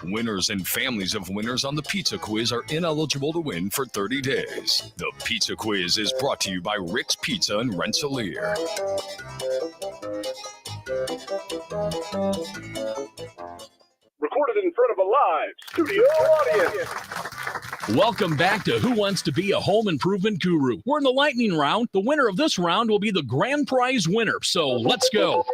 Winners and families of winners on the Pizza Quiz are ineligible to win for 30 days. The Pizza Quiz is brought to you by Rick's Pizza in Rensselaer. Recorded in front of a live studio audience. Welcome back to Who Wants to Be a Home Improvement Guru. We're in the lightning round. The winner of this round will be the grand prize winner. So let's go.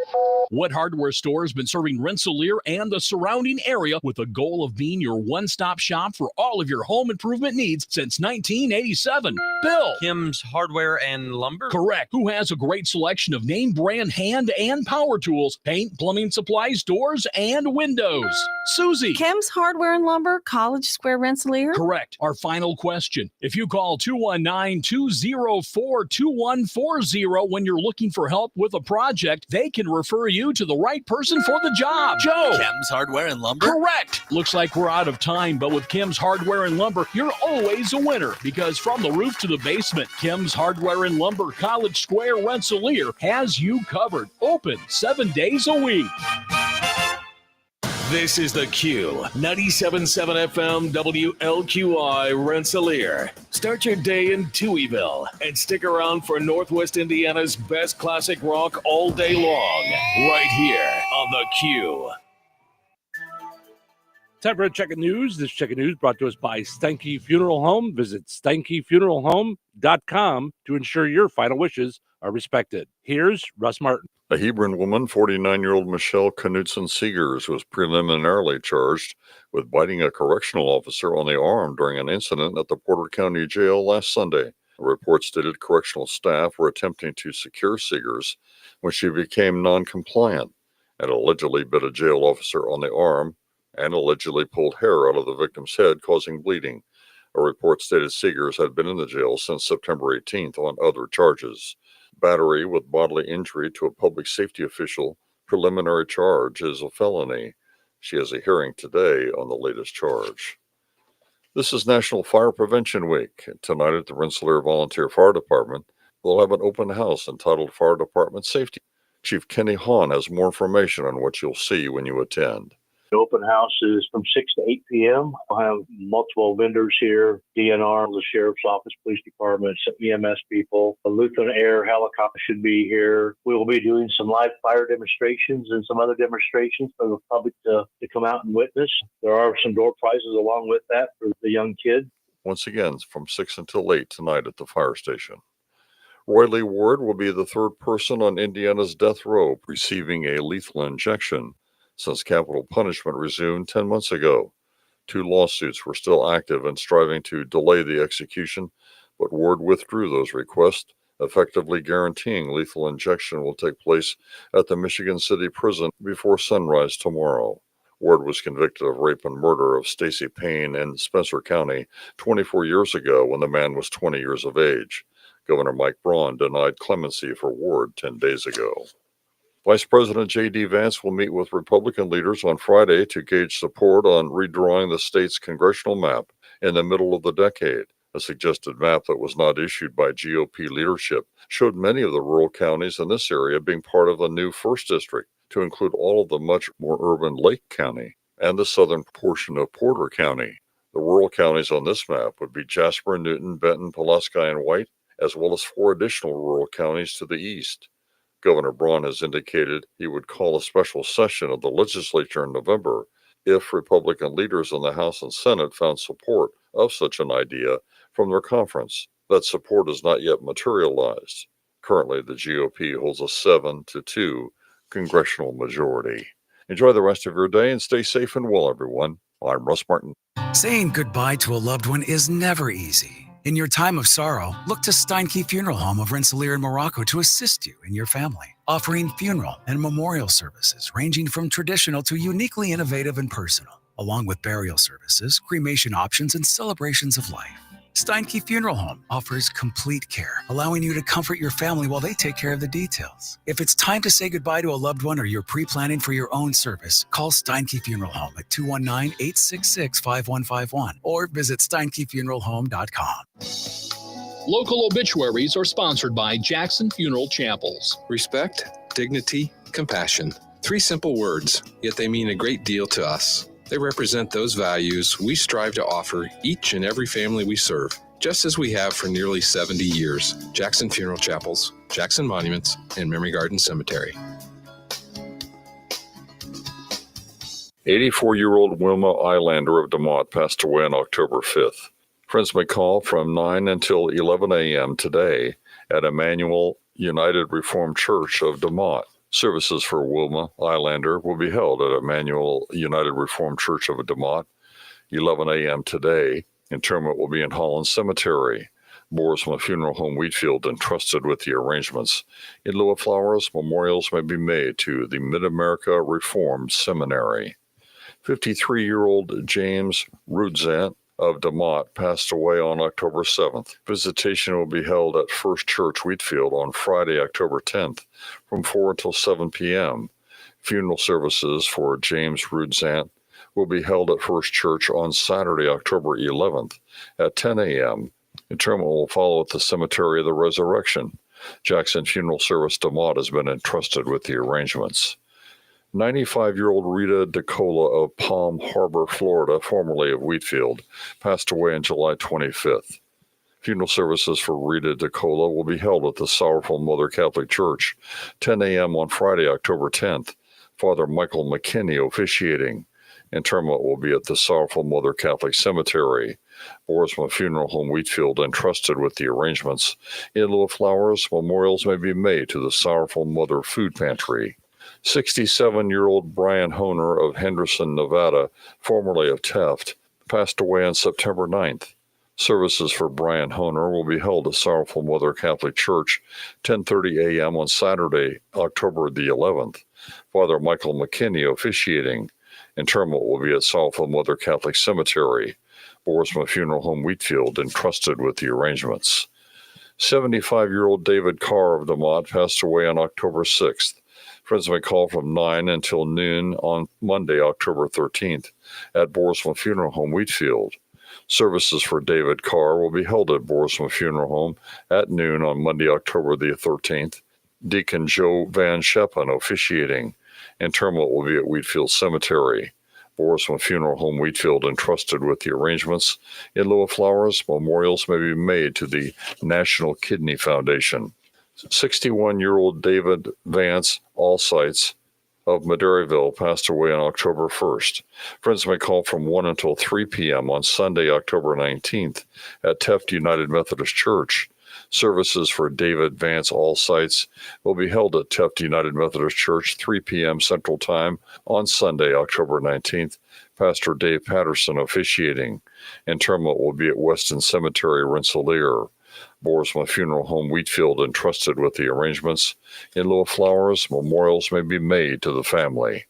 What hardware store has been serving Rensselaer and the surrounding area with the goal of being your one-stop shop for all of your home improvement needs since 1987? Bill. Kim's Hardware and Lumber? Correct. Who has a great selection of name brand hand and power tools, paint, plumbing supplies, doors, and windows? Susie. Kim's Hardware and Lumber, College Square, Rensselaer? Correct. Our final question. If you call 219-204-2140 when you're looking for help with a project, they can refer you to the right person for the job. Joe. Kim's Hardware and Lumber? Correct. Looks like we're out of time, but with Kim's Hardware and Lumber, you're always a winner because from the roof to the basement, Kim's Hardware and Lumber, College Square, Rensselaer has you covered. Open 7 days a week. This is the Q 97.7 FM WLQI Rensselaer. Start your day in Touhyville and stick around for Northwest Indiana's best classic rock all day long, right here on the Q. Time for a check of news. This check of news brought to us by Steinke Funeral Home. Visit SteinkeFuneralHome.com to ensure your final wishes are respected. Here's Russ Martin. A Hebron woman, 49-year-old Michelle Knutson Seegers, was preliminarily charged with biting a correctional officer on the arm during an incident at the Porter County Jail last Sunday. A report stated correctional staff were attempting to secure Seegers when she became non-compliant and allegedly bit a jail officer on the arm and allegedly pulled hair out of the victim's head, causing bleeding. A report stated Seegers had been in the jail since September 18th on other charges. Battery with bodily injury to a public safety official, preliminary charge is a felony. She has a hearing today on the latest charge. This is National Fire Prevention Week. Tonight at the Rensselaer Volunteer Fire Department, we'll have an open house entitled Fire Department Safety. Chief Kenny Hahn has more information on what you'll see when you attend. The open house is from 6 to 8 p.m. We'll have multiple vendors here, DNR, the Sheriff's Office, Police Department, some EMS people. The Lutheran Air Helicopter should be here. We will be doing some live fire demonstrations and some other demonstrations for the public to come out and witness. There are some door prizes along with that for the young kids. Once again, from 6 until 8 tonight at the fire station. Roy Lee Ward will be the third person on Indiana's death row receiving a lethal injection since capital punishment resumed 10 months ago. 2 lawsuits were still active and striving to delay the execution, but Ward withdrew those requests, effectively guaranteeing lethal injection will take place at the Michigan City prison before sunrise tomorrow. Ward was convicted of rape and murder of Stacy Payne in Spencer County 24 years ago when the man was 20 years of age. Governor Mike Braun denied clemency for Ward 10 days ago. Vice President J.D. Vance will meet with Republican leaders on Friday to gauge support on redrawing the state's congressional map in the middle of the decade. A suggested map that was not issued by GOP leadership showed many of the rural counties in this area being part of the new 1st District, to include all of the much more urban Lake County and the southern portion of Porter County. The rural counties on this map would be Jasper, Newton, Benton, Pulaski, and White, as well as 4 additional rural counties to the east. Governor Braun has indicated he would call a special session of the legislature in November if Republican leaders in the House and Senate found support of such an idea from their conference. That support is not yet materialized. Currently, the GOP holds a 7-2 congressional majority. Enjoy the rest of your day and stay safe and well, everyone. I'm Russ Martin. Saying goodbye to a loved one is never easy. In your time of sorrow, look to Steinke Funeral Home of Rensselaer in Morocco to assist you and your family, offering funeral and memorial services ranging from traditional to uniquely innovative and personal, along with burial services, cremation options, and celebrations of life. Steinke Funeral Home offers complete care, allowing you to comfort your family while they take care of the details. If it's time to say goodbye to a loved one or you're pre-planning for your own service, call Steinke Funeral Home at 219-866-5151 or visit steinkefuneralhome.com. Local obituaries are sponsored by Jackson Funeral Chapels. Respect, dignity, compassion. 3 simple words, yet they mean a great deal to us. They represent those values we strive to offer each and every family we serve, just as we have for nearly 70 years. Jackson Funeral Chapels, Jackson Monuments, and Memory Garden Cemetery. 84-year-old Wilma Eilander of DeMott passed away on October 5th. Friends may call from 9 until 11 a.m. today at Emmanuel United Reformed Church of DeMott. Services for Wilma Eilander will be held at Emmanuel United Reformed Church of DeMott, 11 a.m. today. Interment will be in Holland Cemetery. Borisma Funeral Home Wheatfield entrusted with the arrangements. In lieu of flowers, memorials may be made to the Mid-America Reformed Seminary. 53-year-old James Rudzant of DeMott passed away on October 7th. Visitation will be held at First Church Wheatfield on Friday, October 10th from 4 until 7 p.m. Funeral services for James Rudzant will be held at First Church on Saturday, October 11th at 10 a.m. Interment will follow at the Cemetery of the Resurrection. Jackson Funeral Service DeMott has been entrusted with the arrangements. 95-year-old Rita DeCola of Palm Harbor, Florida, formerly of Wheatfield, passed away on July 25th. Funeral services for Rita DeCola will be held at the Sorrowful Mother Catholic Church, 10 a.m. on Friday, October 10th. Father Michael McKinney officiating. Interment will be at the Sorrowful Mother Catholic Cemetery. Borisma Funeral Home Wheatfield entrusted with the arrangements. In lieu of flowers, memorials may be made to the Sorrowful Mother Food Pantry. 67-year-old Brian Honer of Henderson, Nevada, formerly of Teft, passed away on September 9th. Services for Brian Honer will be held at Sorrowful Mother Catholic Church, 10:30 a.m. on Saturday, October the 11th. Father Michael McKinney officiating. Interment will be at Sorrowful Mother Catholic Cemetery. Borisma Funeral Home Wheatfield entrusted with the arrangements. 75-year-old David Carr of DeMott passed away on October 6th. Friends may call from 9 until noon on Monday, October 13th at Borisma Funeral Home Wheatfield. Services for David Carr will be held at Borisma Funeral Home at noon on Monday, October the 13th. Deacon Joe Van Scheppen officiating. Interment will be at Wheatfield Cemetery. Borisma Funeral Home Wheatfield entrusted with the arrangements. In lieu of flowers, memorials may be made to the National Kidney Foundation. 61-year-old David Vance Allsites of Madeiraville passed away on October 1st. Friends may call from 1 until 3 p.m. on Sunday, October 19th at Teft United Methodist Church. Services for David Vance All Sites will be held at Teft United Methodist Church, 3 p.m. Central Time on Sunday, October 19th. Pastor Dave Patterson officiating. Interment will be at Weston Cemetery, Rensselaer. Boersma Funeral Home, Wheatfield, entrusted with the arrangements. In lieu of flowers, memorials may be made to the family.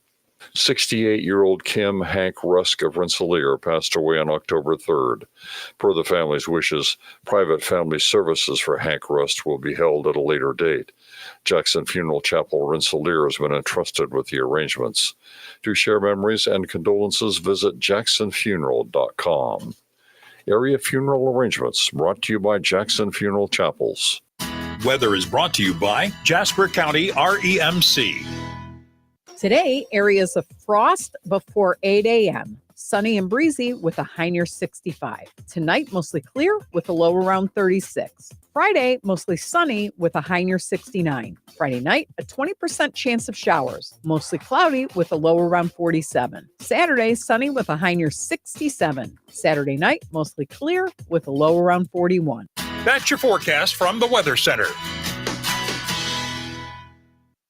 68-year-old Kim Hank Rusk of Rensselaer passed away on October 3rd. Per the family's wishes, private family services for Hank Rusk will be held at a later date. Jackson Funeral Chapel, Rensselaer, has been entrusted with the arrangements. To share memories and condolences, visit jacksonfuneral.com. Area funeral arrangements brought to you by Jackson Funeral Chapels. Weather is brought to you by Jasper County REMC. Today, areas of frost before 8 a.m. Sunny and breezy with a high near 65. Tonight, mostly clear with a low around 36. Friday, mostly sunny with a high near 69. Friday night, a 20% chance of showers. Mostly cloudy with a low around 47. Saturday, sunny with a high near 67. Saturday night, mostly clear with a low around 41. That's your forecast from the Weather Center.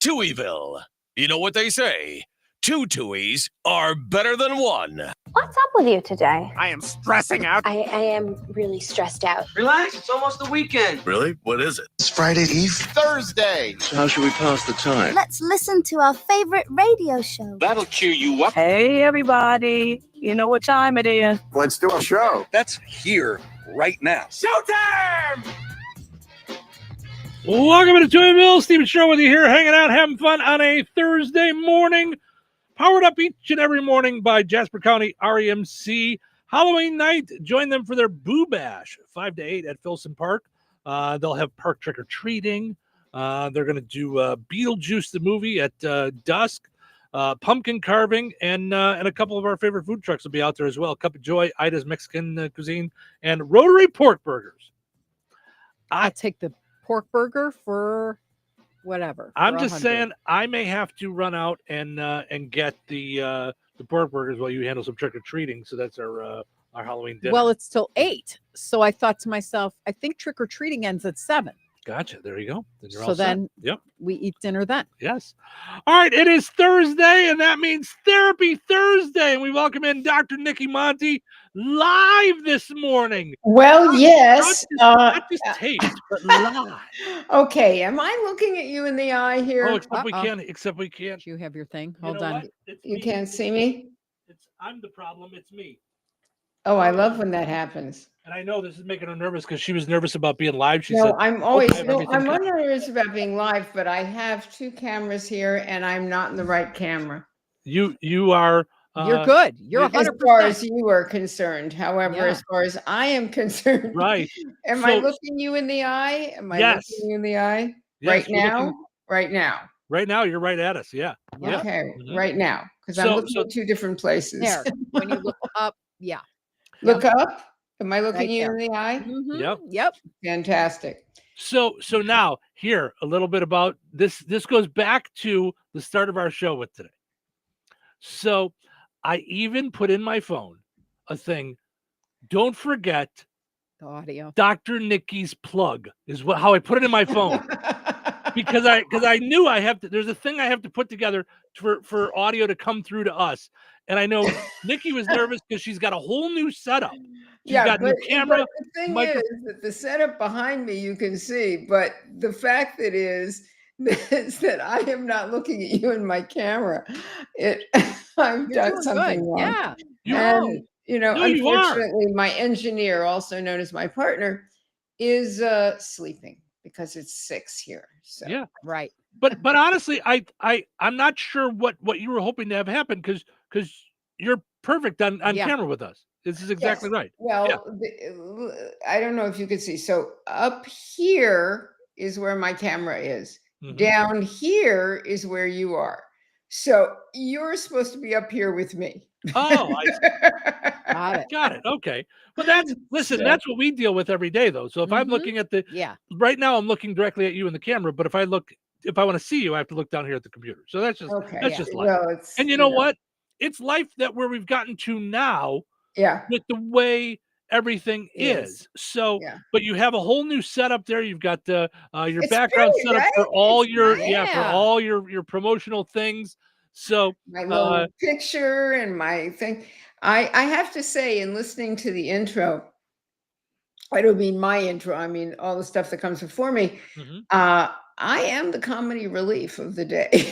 Touhyville. You know what they say? 2 Touhies are better than 1. What's up with you today? I am stressing out. I am really stressed out. Relax, it's almost the weekend. Really? What is it? It's Friday Eve. Thursday. So how should we pass the time? Let's listen to our favorite radio show. That'll cheer you up. Hey, everybody. You know what time it is. Let's do a show. That's here, right now. Showtime! Welcome to Touhyville. Steven Show with you here, hanging out, having fun on a Thursday morning. Powered up each and every morning by Jasper County REMC. Halloween night, join them for their Boo Bash, 5 to 8 at Filson Park. They'll have park trick-or-treating. They're going to do Beetlejuice the movie at dusk, pumpkin carving, and a couple of our favorite food trucks will be out there as well. Cup of Joy, Ida's Mexican Cuisine, and Rotary Pork Burgers. I'll take the pork burger for whatever. I'm just saying I may have to run out and get the pork burgers while you handle some trick or treating. So that's our Halloween dinner. Well, it's till 8. So I thought to myself, I think trick or treating ends at 7. Gotcha. There you go. Then you're So all set. then Yep. we eat dinner then. Yes. All right. It is Thursday, and that means Therapy Thursday. And we welcome in Dr. Nikki Monty live this morning. Well, yes. Not just taped, but live. Okay. Am I looking at you in the eye here? Oh, except we can't. You have your thing. You Hold know on. what? It's You me. can't see me? I'm the problem. It's me. Oh, I love when that happens. And I know this is making her nervous because she was nervous about being live. She No, said, I'm always, "Okay, no, everything's I'm good." nervous about being live, but I have 2 cameras here and I'm not in the right camera. You are. You're good. You're As 100%. far as you are concerned. However, Yeah. as far as I am concerned, Right. am I So- looking you in the eye? Am I Yes. looking you in the eye? Yes, Right you're now? looking- Right now. Right now, you're right at us. Yeah. Yeah. Okay. Mhm. Right now. Because I'm So- looking so- at 2 different places. There. When you look up, yeah. Look up. Am I looking Right you there. in the eye? Mhm. Yep. Yep. Fantastic. So now here a little bit about this. This goes back to the start of our show with today. So I even put in my phone a thing. Don't forget The audio. Dr. Nikki's plug is how I put it in my phone. because I knew I have to. There's a thing I have to put together for audio to come through to us, and I know Nikki was nervous because she's got a whole new setup. She's got new camera. But the thing is that the setup behind me you can see, but the fact that is that I am not looking at you in my camera. I've done doing something good. wrong. Yeah. And No, you are. unfortunately, my engineer, also known as my partner, is sleeping because it's 6 here. So Yeah. Right. But honestly, I'm not sure what you were hoping to have happen because you're perfect on Yeah. camera with us. This is exactly Yes. right. Well, Yeah. I don't know if you could see. So up here is where my camera is. Mhm. Down here is where you are. So you're supposed to be up here with me. Oh, I see. Got it. Got it. Okay. But listen, So- that's what we deal with every day though. So if I'm Mhm. looking at Yeah. right now, I'm looking directly at you in the camera, but if I want to see you, I have to look down here at the computer. So that's just Okay. that's Yeah. just life. Well, it's And you know what? It's life that where we've gotten to now Yeah. with the way everything is. So, Yeah. but you have a whole new setup there. You've got the your It's background pretty, set up for right? all It's your for yeah. all your promotional things. So, My little picture and my thing. I have to say, in listening to the intro, I don't mean my intro, I mean all the stuff that comes before me. Mhm. I am the comedy relief of the day.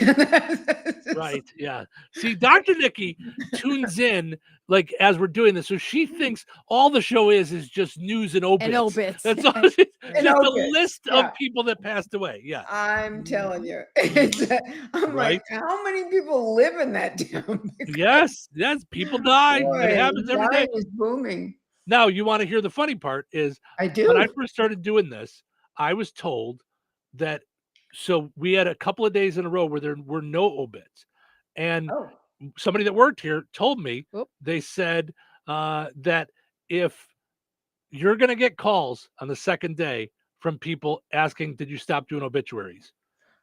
Right. Yeah. See, Dr. Nikki tunes in like as we're doing this, so she thinks all the show is just news and obits. And obits. That's all. It's And just a obits, list yeah. of people that passed away. Yeah. I'm telling you. I'm Right. like, how many people live in that town? Yes. Yes. People die. It Boy, happens every day. crime is booming. Now, you want to hear the funny part is I when I do. first started doing this, I was told that so we had a couple of days in a row where there were no obits. And Oh. somebody that worked here told me, they said that if you're going to get calls on the second day from people asking, did you stop doing obituaries?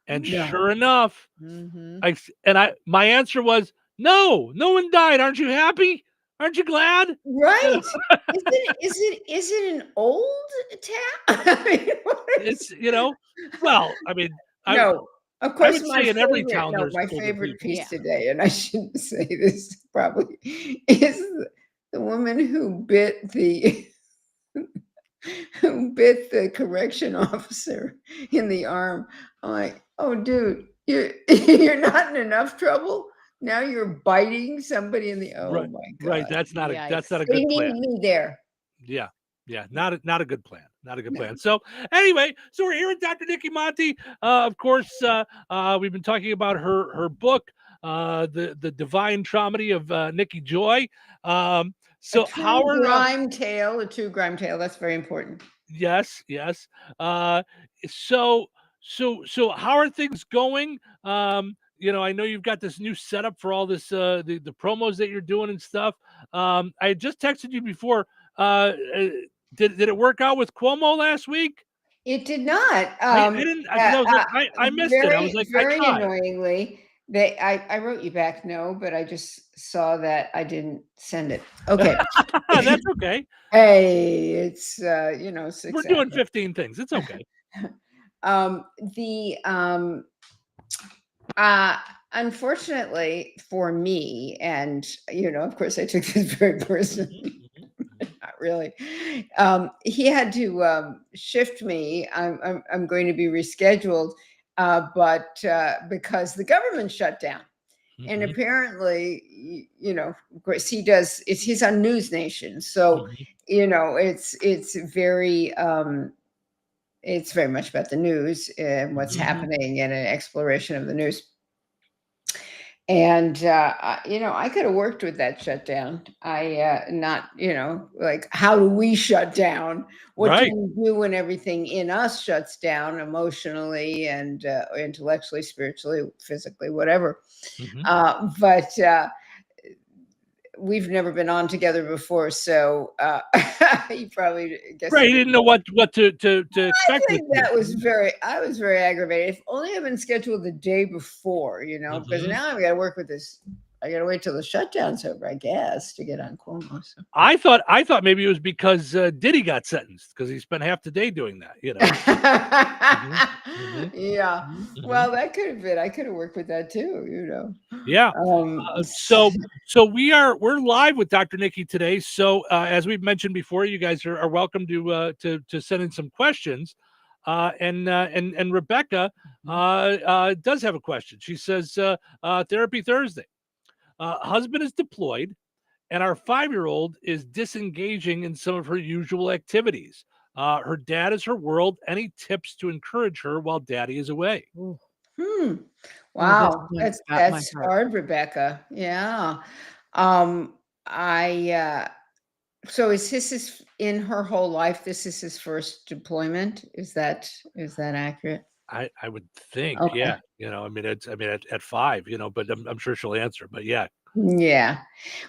And No. sure enough, Mhm. my answer was, no one died. Aren't you happy? Aren't you glad? Right. Is it an old town? I mean, what is It's, well, I mean, No. Of I course, would my say in every favorite town no, there's my older favorite people. piece today, and I shouldn't say this probably, is the woman who bit the who bit the correction officer in the arm. I'm like, "Oh, dude, you're not in enough trouble. Now you're biting somebody in the oh Right. my Right. god." That's not a They good needed plan. me there. Yeah. Yeah. Not a good plan. Not a good plan. So anyway, so we're here with Dr. Nikki Monty. Of course, we've been talking about her book, the Divine Traumedy of Nikki Joy. So A true how are grime tale, a true grime tale. That's very important. yes, yes. So how are things going? I know you've got this new setup for all this the promos that you're doing and stuff. I had just texted you before. Did it work out with Cuomo last week? It did not. I didn't because I was like I missed it. I was like I very tried. annoyingly, I wrote you back no, but I just saw that I didn't send it. Okay. That's okay. Hey, it's 6 We're doing hours. 15 things. It's okay. Unfortunately for me, and of course I took this very personally. Not really. He had to shift me. I'm going to be rescheduled, but because the government shut down, and apparently, of course he does. He's on News Nation, so it's very much about the news and what's happening and an exploration of the news. And I could have worked with that shutdown. Not like how do we shut down? What Right. do we do when everything in us shuts down emotionally and intellectually, spiritually, physically, whatever? But we've never been on together before, so he probably guess Right. He didn't know what to expect. I think that was I was very aggravated. If only I'd been scheduled the day before, because now I've got to work with this. I got to wait till the shutdown's over, I guess, to get on Cuomo. So. I thought maybe it was because Diddy got sentenced because he spent half the day doing that. Yeah. Well, that could have been. I could have worked with that too. Yeah. So we're live with Dr. Nikki today. So as we've mentioned before, you guys are welcome to send in some questions. And Rebecca does have a question. She says, Therapy Thursday. Husband is deployed, and our 5-year-old is disengaging in some of her usual activities. Her dad is her world. Any tips to encourage her while daddy is away? Wow, that's that's hard, Rebecca. Yeah. So is this in her whole life? This is his first deployment. Is that accurate? I would think, Okay. yeah. At 5, but I'm sure she'll answer. But yeah. Yeah.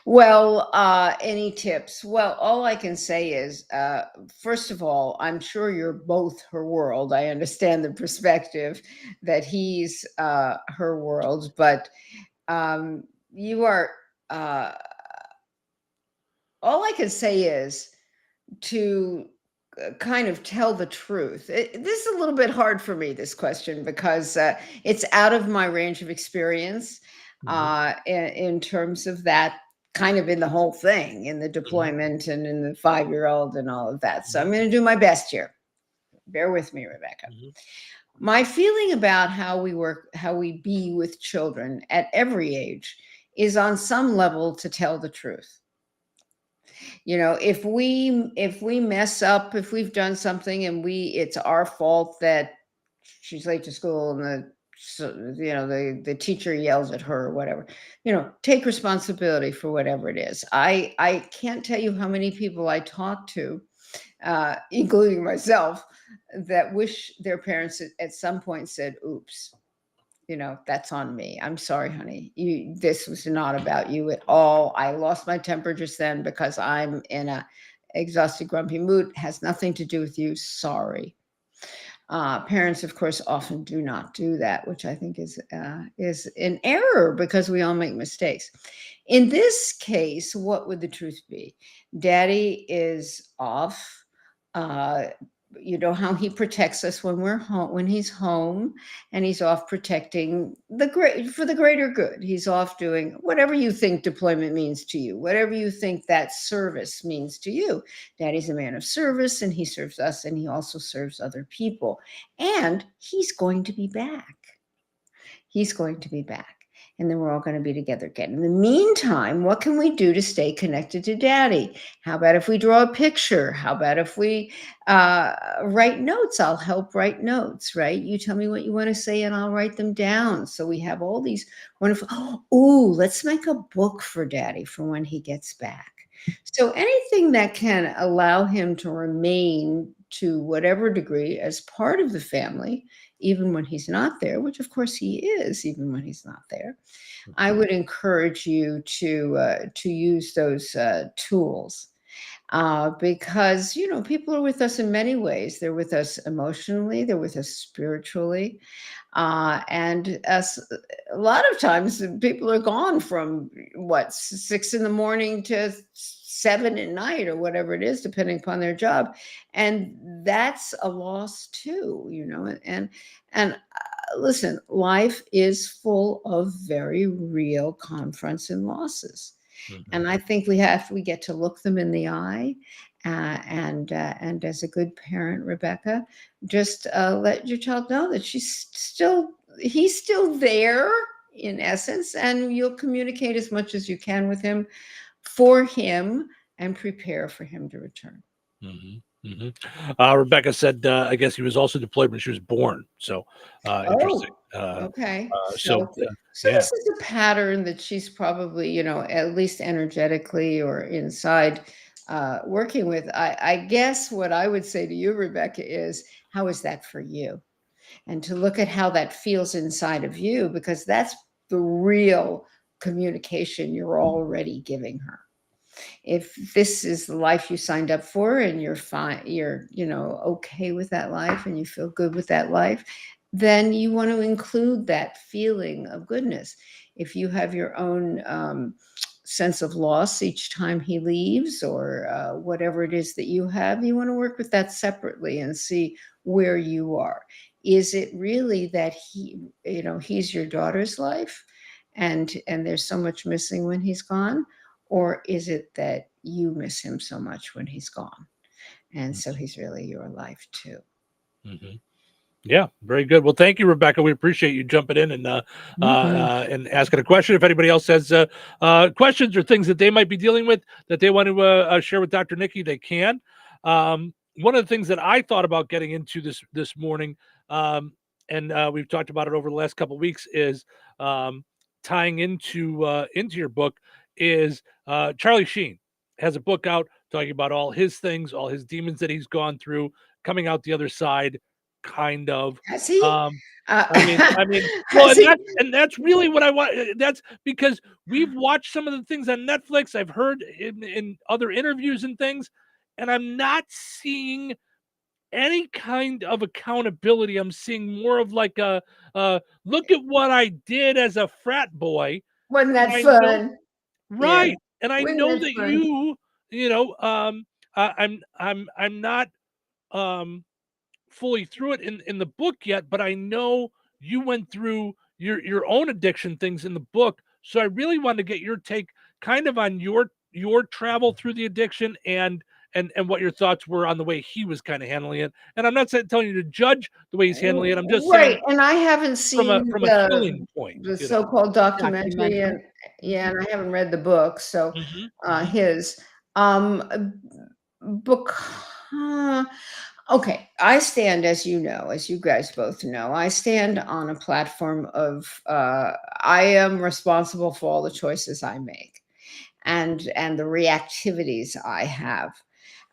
Well, any tips? Well, all I can say is, first of all, I'm sure you're both her world. I understand the perspective that he's her world, but you are. All I can say is, to kind of tell the truth. This is a little bit hard for me, this question, because it's out of my range of experience in terms of that, kind of in the whole thing, in the deployment and in the 5-year-old and all of that. So I'm going to do my best here. Bear with me, Rebecca. My feeling about how we be with children at every age is on some level to tell the truth. You know, if we mess up, if we've done something and it's our fault that she's late to school and the teacher yells at her or whatever, take responsibility for whatever it is. I can't tell you how many people I talk to, including myself, that wish their parents at some point said, oops, that's on me. I'm sorry, honey. This was not about you at all. I lost my temper just then because I'm in a exhausted, grumpy mood. It has nothing to do with you. Sorry. Parents, of course, often do not do that, which I think is an error because we all make mistakes. In this case, what would the truth be? Daddy is off. You know how he protects us when we're home, when he's home, and he's off protecting for the greater good. He's off doing whatever you think deployment means to you, whatever you think that service means to you. Daddy's a man of service, and he serves us, and he also serves other people. And he's going to be back. He's going to be back. And then we're all going to be together again. In the meantime, what can we do to stay connected to Daddy? How about if we draw a picture? How about if we write notes? I'll help write notes, right? You tell me what you want to say and I'll write them down. So we have all these wonderful, let's make a book for Daddy for when he gets back. So anything that can allow him to remain to whatever degree as part of the family, even when he's not there, which of course he is, even when he's not there, I would encourage you to use those tools because, people are with us in many ways. They're with us emotionally, they're with us spiritually. And a lot of times people are gone from 6 in the morning to 7 at night or whatever it is, depending upon their job. And that's a loss too, and listen, life is full of very real confronts and losses. And I think we get to look them in the eye. And as a good parent, Rebecca, just let your child know that he's still there in essence, and you'll communicate as much as you can with him, for him, and prepare for him to return. Rebecca said, I guess he was also deployed when she was born. So interesting. Okay. So this is a pattern that she's probably, at least energetically or inside working with. I guess what I would say to you, Rebecca, is how is that for you? And to look at how that feels inside of you, because that's the real communication you're already giving her. If this is the life you signed up for and you're fine, you're, okay with that life and you feel good with that life, then you want to include that feeling of goodness. If you have your own sense of loss each time he leaves or whatever it is that you have, you want to work with that separately and see where you are. Is it really that he's your daughter's life and there's so much missing when he's gone? Or is it that you miss him so much when he's gone? And so he's really your life too. Yeah, very good. Well, thank you, Rebecca. We appreciate you jumping in and asking a question. If anybody else has questions or things that they might be dealing with that they want to share with Dr. Nikki, they can. One of the things that I thought about getting into this morning, and we've talked about it over the last couple of weeks, is tying into your book. Is Charlie Sheen has a book out talking about all his things, all his demons that he's gone through, coming out the other side, kind of. Has he? I mean, well, and that's really what I want. That's because we've watched some of the things on Netflix. I've heard in other interviews and things, and I'm not seeing any kind of accountability. I'm seeing more of like a look at what I did as a frat boy. Wasn't that fun? Right. Yeah. And I know that I'm not fully through it in the book yet, but I know you went through your own addiction things in the book. So I really wanted to get your take kind of on your travel through the addiction and what your thoughts were on the way he was kind of handling it. And I'm not telling you to judge the way he's handling it. I'm just saying, and I haven't seen from a healing point, the so-called documentary, and and I haven't read the book. So his book. Okay, I stand, as you know, as you guys both know, I stand on a platform of I am responsible for all the choices I make, and the reactivities I have.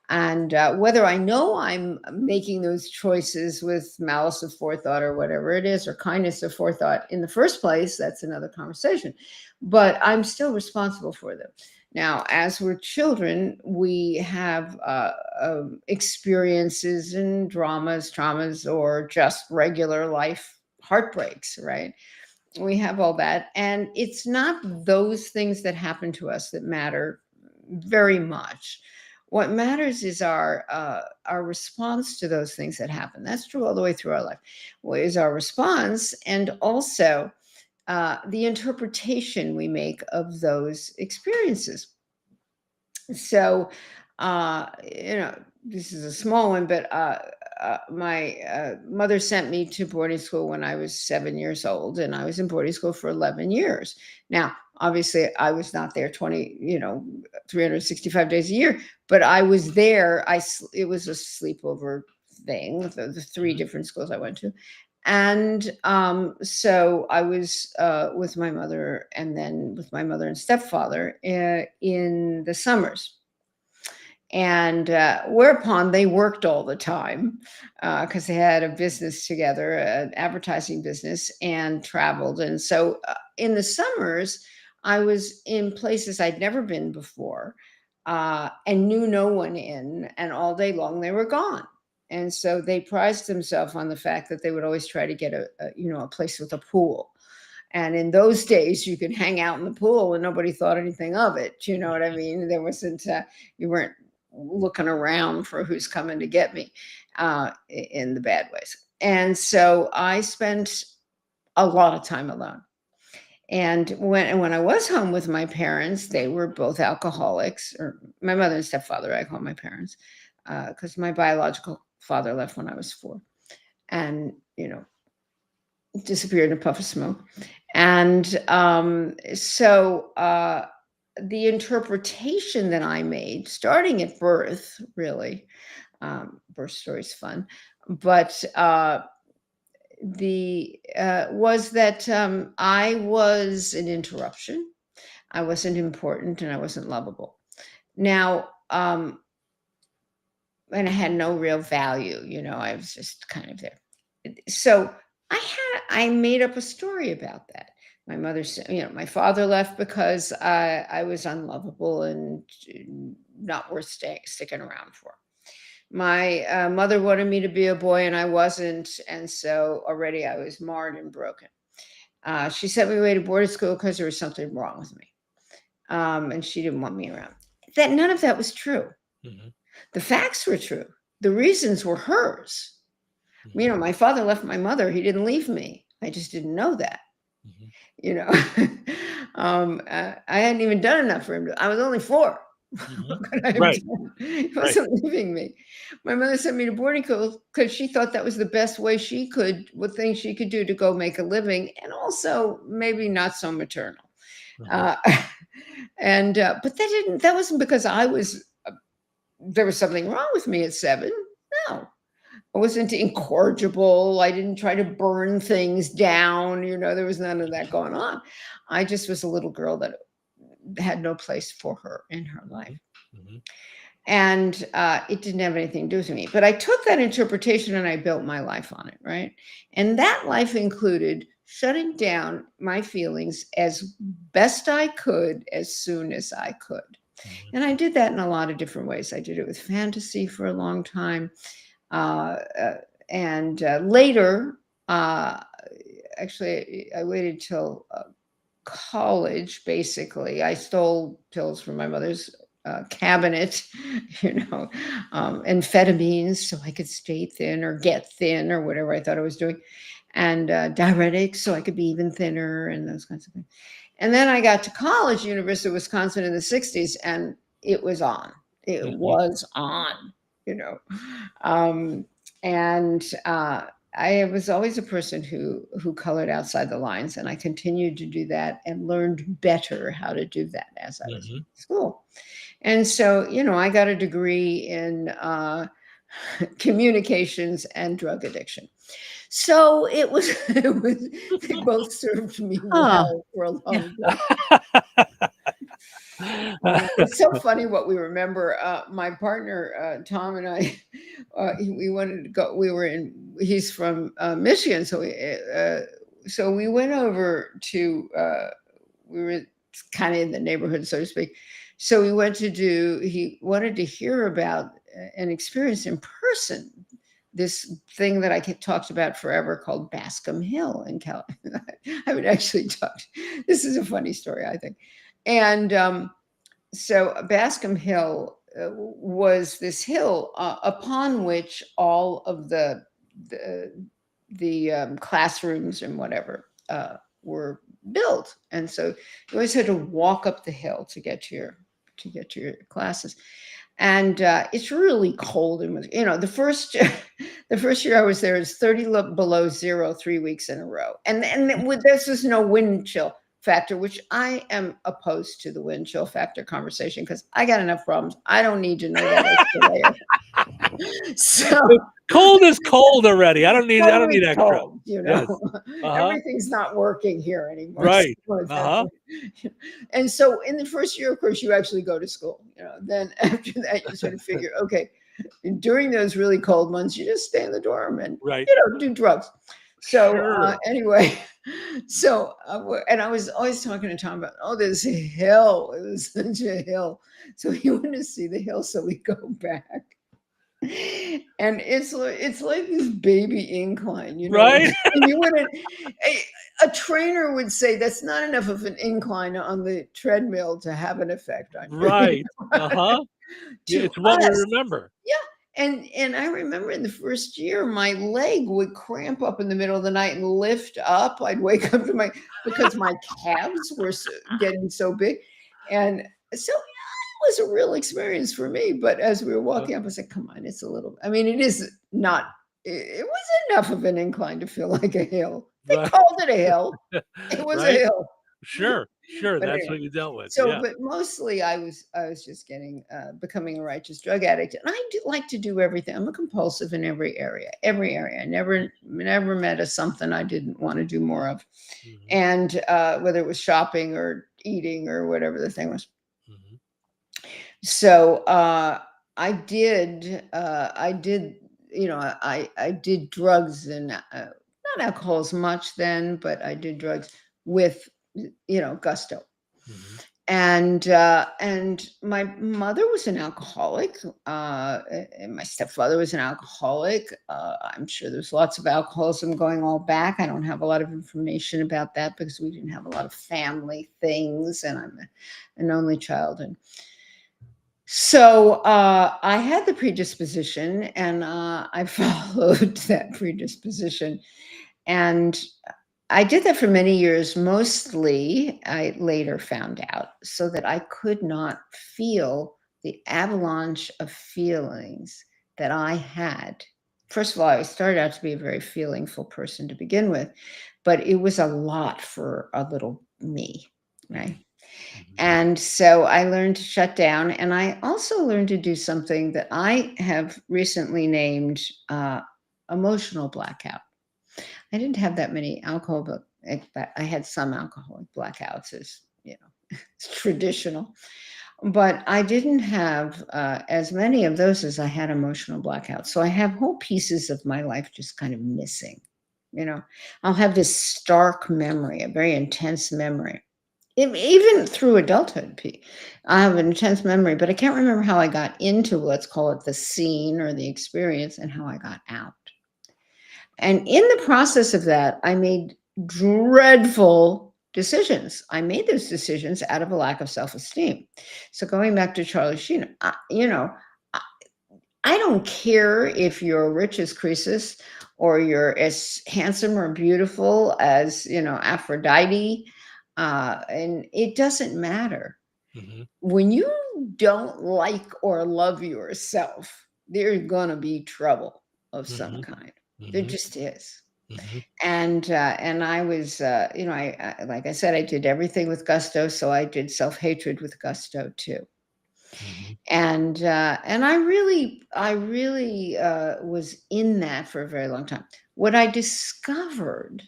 And whether I know I'm making those choices with malice of forethought or whatever it is, or kindness of forethought in the first place, that's another conversation. But I'm still responsible for them. Now, as we're children, we have experiences and traumas, or just regular life heartbreaks, right? We have all that. And it's not those things that happen to us that matter very much. What matters is our response to those things that happen. That's true all the way through our life. What is our response, and also the interpretation we make of those experiences. So, this is a small one, but my mother sent me to boarding school when I was 7 years old, and I was in boarding school for 11 years. Now, obviously, I was not there 365 days a year, but I was there. It was a sleepover thing, the three different schools I went to. And so I was with my mother, and then with my mother and stepfather in the summers. And whereupon they worked all the time because they had a business together, an advertising business, and traveled. And so in the summers, I was in places I'd never been before and knew no one in, and all day long they were gone. And so they prized themselves on the fact that they would always try to get a place with a pool. And in those days, you could hang out in the pool and nobody thought anything of it. You know what I mean? There wasn't, you weren't looking around for who's coming to get me in the bad ways. And so I spent a lot of time alone. And when I was home with my parents, they were both alcoholics, or my mother and stepfather, I call my parents, because my biological father left when I was 4 and, disappeared in a puff of smoke. And so the interpretation that I made, starting at birth, really, birth story's fun, but was that I was an interruption. I wasn't important, and I wasn't lovable. Now, and I had no real value, I was just kind of there. So I made up a story about that. My mother said, my father left because I was unlovable and not worth sticking around for. My mother wanted me to be a boy, and I wasn't. And so already I was marred and broken. She sent me away to boarding school because there was something wrong with me. And she didn't want me around. None of that was true. Mm-hmm. The facts were true. The reasons were hers. Mm-hmm. My father left my mother. He didn't leave me. I just didn't know that. Mm-hmm. I hadn't even done enough for him. I was only 4. Mm-hmm. Right. He wasn't leaving me. My mother sent me to boarding school because she thought that was the best way what things she could do to go make a living, and also maybe not so maternal. Mm-hmm. But that wasn't because there was something wrong with me at 7. No. I wasn't incorrigible. I didn't try to burn things down. There was none of that going on. I just was a little girl that had no place for her in her life. Mm-hmm. And it didn't have anything to do with me. But I took that interpretation and I built my life on it, right? And that life included shutting down my feelings as best I could, as soon as I could. Mm-hmm. And I did that in a lot of different ways. I did it with fantasy for a long time. And later, actually, I waited till college, basically. I stole pills from my mother's cabinet, amphetamines so I could stay thin or get thin or whatever I thought I was doing, and diuretics so I could be even thinner and those kinds of things. And then I got to college, University of Wisconsin in the 60s, and it was on. It was on, I was always a person who colored outside the lines, and I continued to do that and learned better how to do that as I was in school. And so, I got a degree in communications and drug addiction. So they both served me well for a long time. It's so funny what we remember. My partner, Tom, and I, we wanted to go, he's from Michigan. So we went over to, we were kind of in the neighborhood, so to speak. So he wanted to hear about an experience in person, this thing that I talked about forever called Bascom Hill in California. I would actually talk. This is a funny story, I think. And so Bascom Hill was this hill upon which all of the classrooms and whatever were built, and so you always had to walk up the hill to get to your classes. And it's really cold, and the first year I was there, it's 30 below zero 3 weeks in a row, and this is no wind chill factor, which I am opposed to the wind chill factor conversation because I got enough problems. I don't need to know that. So cold is cold already. I don't need extra. Cold, Yes. Everything's not working here anymore. Right. And so in the first year, of course, you actually go to school. Then after that, you sort of figure, okay, during those really cold months, you just stay in the dorm and do drugs. So anyway, and I was always talking to Tom about, this hill. It was such a hill. So he wanted to see the hill, so we go back. And it's like this baby incline, right? And you wouldn't. A trainer would say that's not enough of an incline on the treadmill to have an effect on you. Right. It's what we remember. Yeah. And I remember in the first year, my leg would cramp up in the middle of the night and lift up. I'd wake up because my calves were getting so big. And so it was a real experience for me. But as we were walking up, I said, come on, it's a little, it is not, it was enough of an incline to feel like a hill. They called it a hill. It was a hill. Sure. But that's what you dealt with. So, but mostly I was just becoming a righteous drug addict, and I do like to do everything. I'm a compulsive in every area. I never met something I didn't want to do more of, and whether it was shopping or eating or whatever the thing was. So I did drugs and not alcohol as much then, but I did drugs with gusto. And my mother was an alcoholic, and my stepfather was an alcoholic. I'm sure there's lots of alcoholism going all back. I don't have a lot of information about that because we didn't have a lot of family things, and I'm an only child. And so I had the predisposition, and I followed that predisposition. And I did that for many years. Mostly, I later found out, so that I could not feel the avalanche of feelings that I had. First of all, I started out to be a very feelingful person to begin with, but it was a lot for a little me, right? And so I learned to shut down, and I also learned to do something that I have recently named emotional blackout. I didn't have that many alcohol, but I had some alcoholic blackouts, as it's traditional. But I didn't have as many of those as I had emotional blackouts. So I have whole pieces of my life just kind of missing. I'll have this stark memory, a very intense memory. Even through adulthood, I have an intense memory, but I can't remember how I got into, let's call it the scene or the experience, and how I got out. And in the process of that, I made dreadful decisions. I made those decisions out of a lack of self-esteem. So going back to Charlie Sheen, I don't care if you're rich as Croesus or you're as handsome or beautiful as, Aphrodite. And it doesn't matter. When you don't like or love yourself, there's going to be trouble of some kind. There just is. And I was, I like I said, I did everything with gusto. So I did self-hatred with gusto too. And I really was in that for a very long time. What I discovered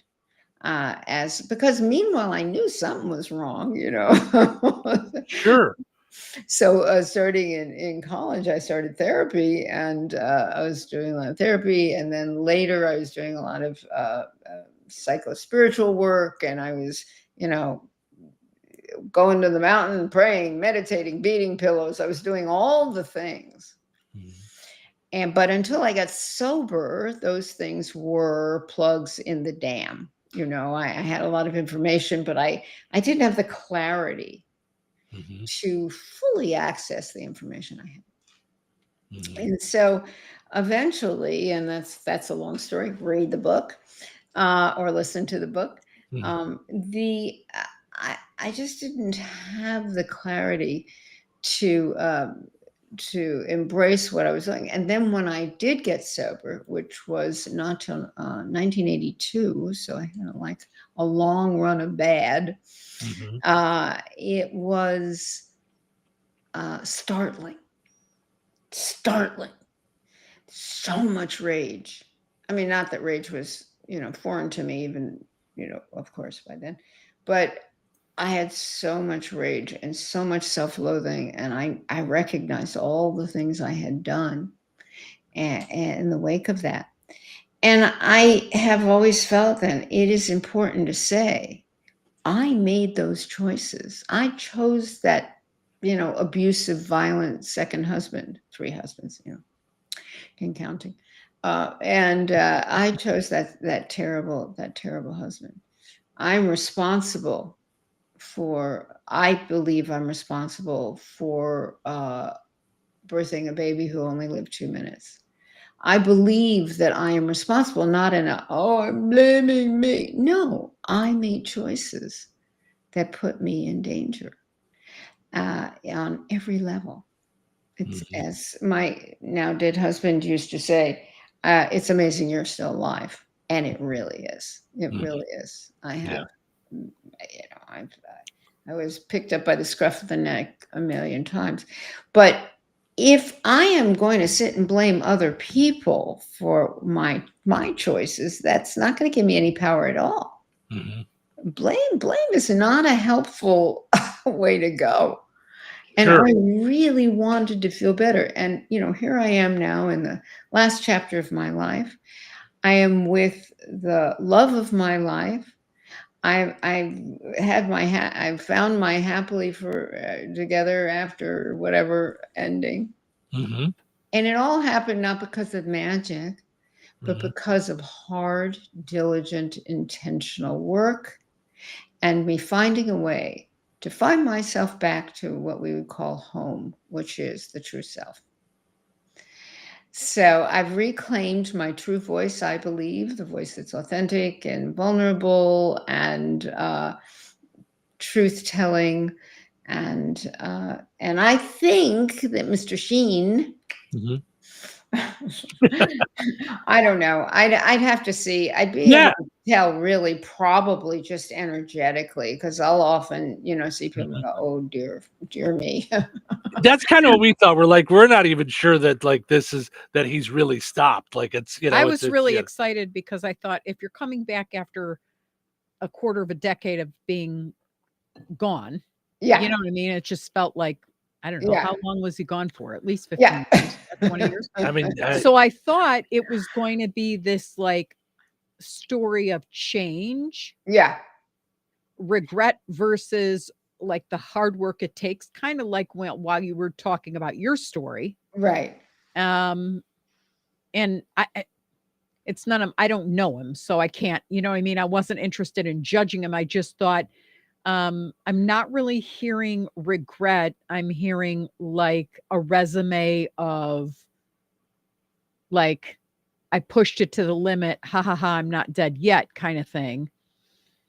because meanwhile I knew something was wrong, Sure. So starting in college, I started therapy, and I was doing a lot of therapy, and then later I was doing a lot of psycho-spiritual work, and I was, going to the mountain, praying, meditating, beating pillows. I was doing all the things. But until I got sober, those things were plugs in the dam. I had a lot of information, but I didn't have the clarity to fully access the information I had. And so eventually, and that's a long story, read the book or listen to the book. I just didn't have the clarity to embrace what I was doing. And then when I did get sober, which was not till 1982, so I had like a long run of bad, it was startling. So much rage. I mean, not that rage was, foreign to me even, of course by then, but I had so much rage and so much self-loathing, and I recognized all the things I had done and in the wake of that. And I have always felt that it is important to say, I made those choices. I chose that, abusive, violent second husband, 3 husbands, and counting. And I chose that terrible husband. I'm responsible I believe I'm responsible for birthing a baby who only lived 2 minutes. I believe that I am responsible, not in I'm blaming me. No, I made choices that put me in danger on every level. It's as my now dead husband used to say, it's amazing you're still alive. And it really is. It really is. I have, I was picked up by the scruff of the neck a million times. But if I am going to sit and blame other people for my choices, that's not going to give me any power at all. Blame is not a helpful way to go. And I really wanted to feel better. And, here I am now in the last chapter of my life. I am with the love of my life. I've found my happily together after whatever ending. And it all happened not because of magic, but because of hard, diligent, intentional work and me finding a way to find myself back to what we would call home, which is the true self. So I've reclaimed my true voice, I believe, the voice that's authentic and vulnerable and truth-telling. And I think that Mr. Sheen, I don't know. I'd have to see. I'd be able to tell really probably just energetically, because I'll often, see people go, oh, dear me. That's kind of what we thought. We're not even sure that that he's really stopped. Like it's, I was really excited because I thought if you're coming back after a quarter of a decade of being gone, you know what I mean? It just felt like, I don't know, how long was he gone for? At least 15 years, 20 years. I mean, so I thought it was going to be this like story of change. Regret versus like the hard work it takes, kind of like while you were talking about your story. Right. And it's none of, I don't know him, so I can't, I wasn't interested in judging him. I just thought I'm not really hearing regret. I'm hearing like a resume of like, I pushed it to the limit. Ha ha ha, I'm not dead yet kind of thing.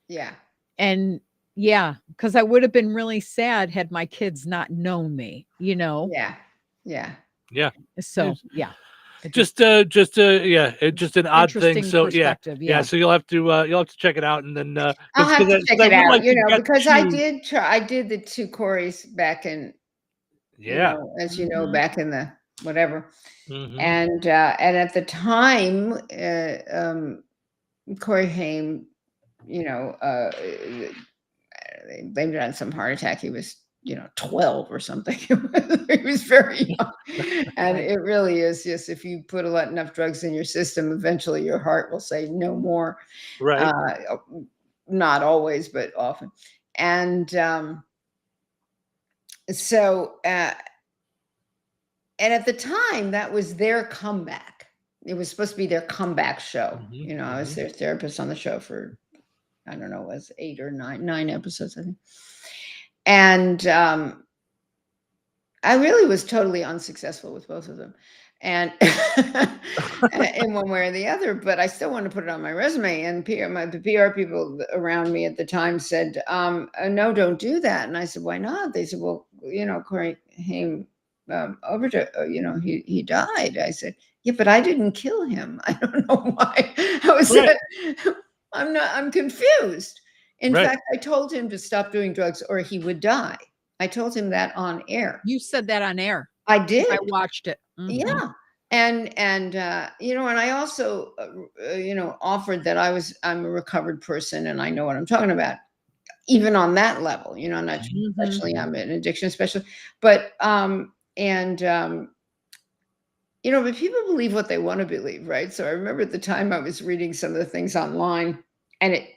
Yeah. And yeah, because I would have been really sad had my kids not known me, Yeah. Yeah. Yeah. So yeah. Just it's just an odd thing. Interesting So perspective, yeah. yeah. So you'll have to check it out, and then I'll have to check it out, because I to- did try. I did the two Corys back in, Yeah. as you know, Mhm. back in the whatever, Mhm. and at the time, Corey Haim, they blamed it on some heart attack. He was 12 or something. He was very young. And it really is just, if you put enough drugs in your system, eventually your heart will say no more. Right. Not always, but often. And so and at the time, that was their comeback. It was supposed to be their comeback show. I was their therapist on the show for, I don't know, it was 8 or 9 episodes, I think. And I really was totally unsuccessful with both of them, and in one way or the other. But I still wanted to put it on my resume. And the PR people around me at the time said, "No, don't do that." And I said, "Why not?" They said, "Well, Corey Haim overdose. He died." I said, "Yeah, but I didn't kill him. I don't know why." I'm confused. In fact, I told him to stop doing drugs or he would die. I told him that on air. You said that on air. I did. I watched it. Mhm. Yeah. And and I also offered that I'm a recovered person and I know what I'm talking about, even on that level. Not especially I'm an addiction specialist, but but people believe what they want to believe, right? So I remember at the time I was reading some of the things online, and it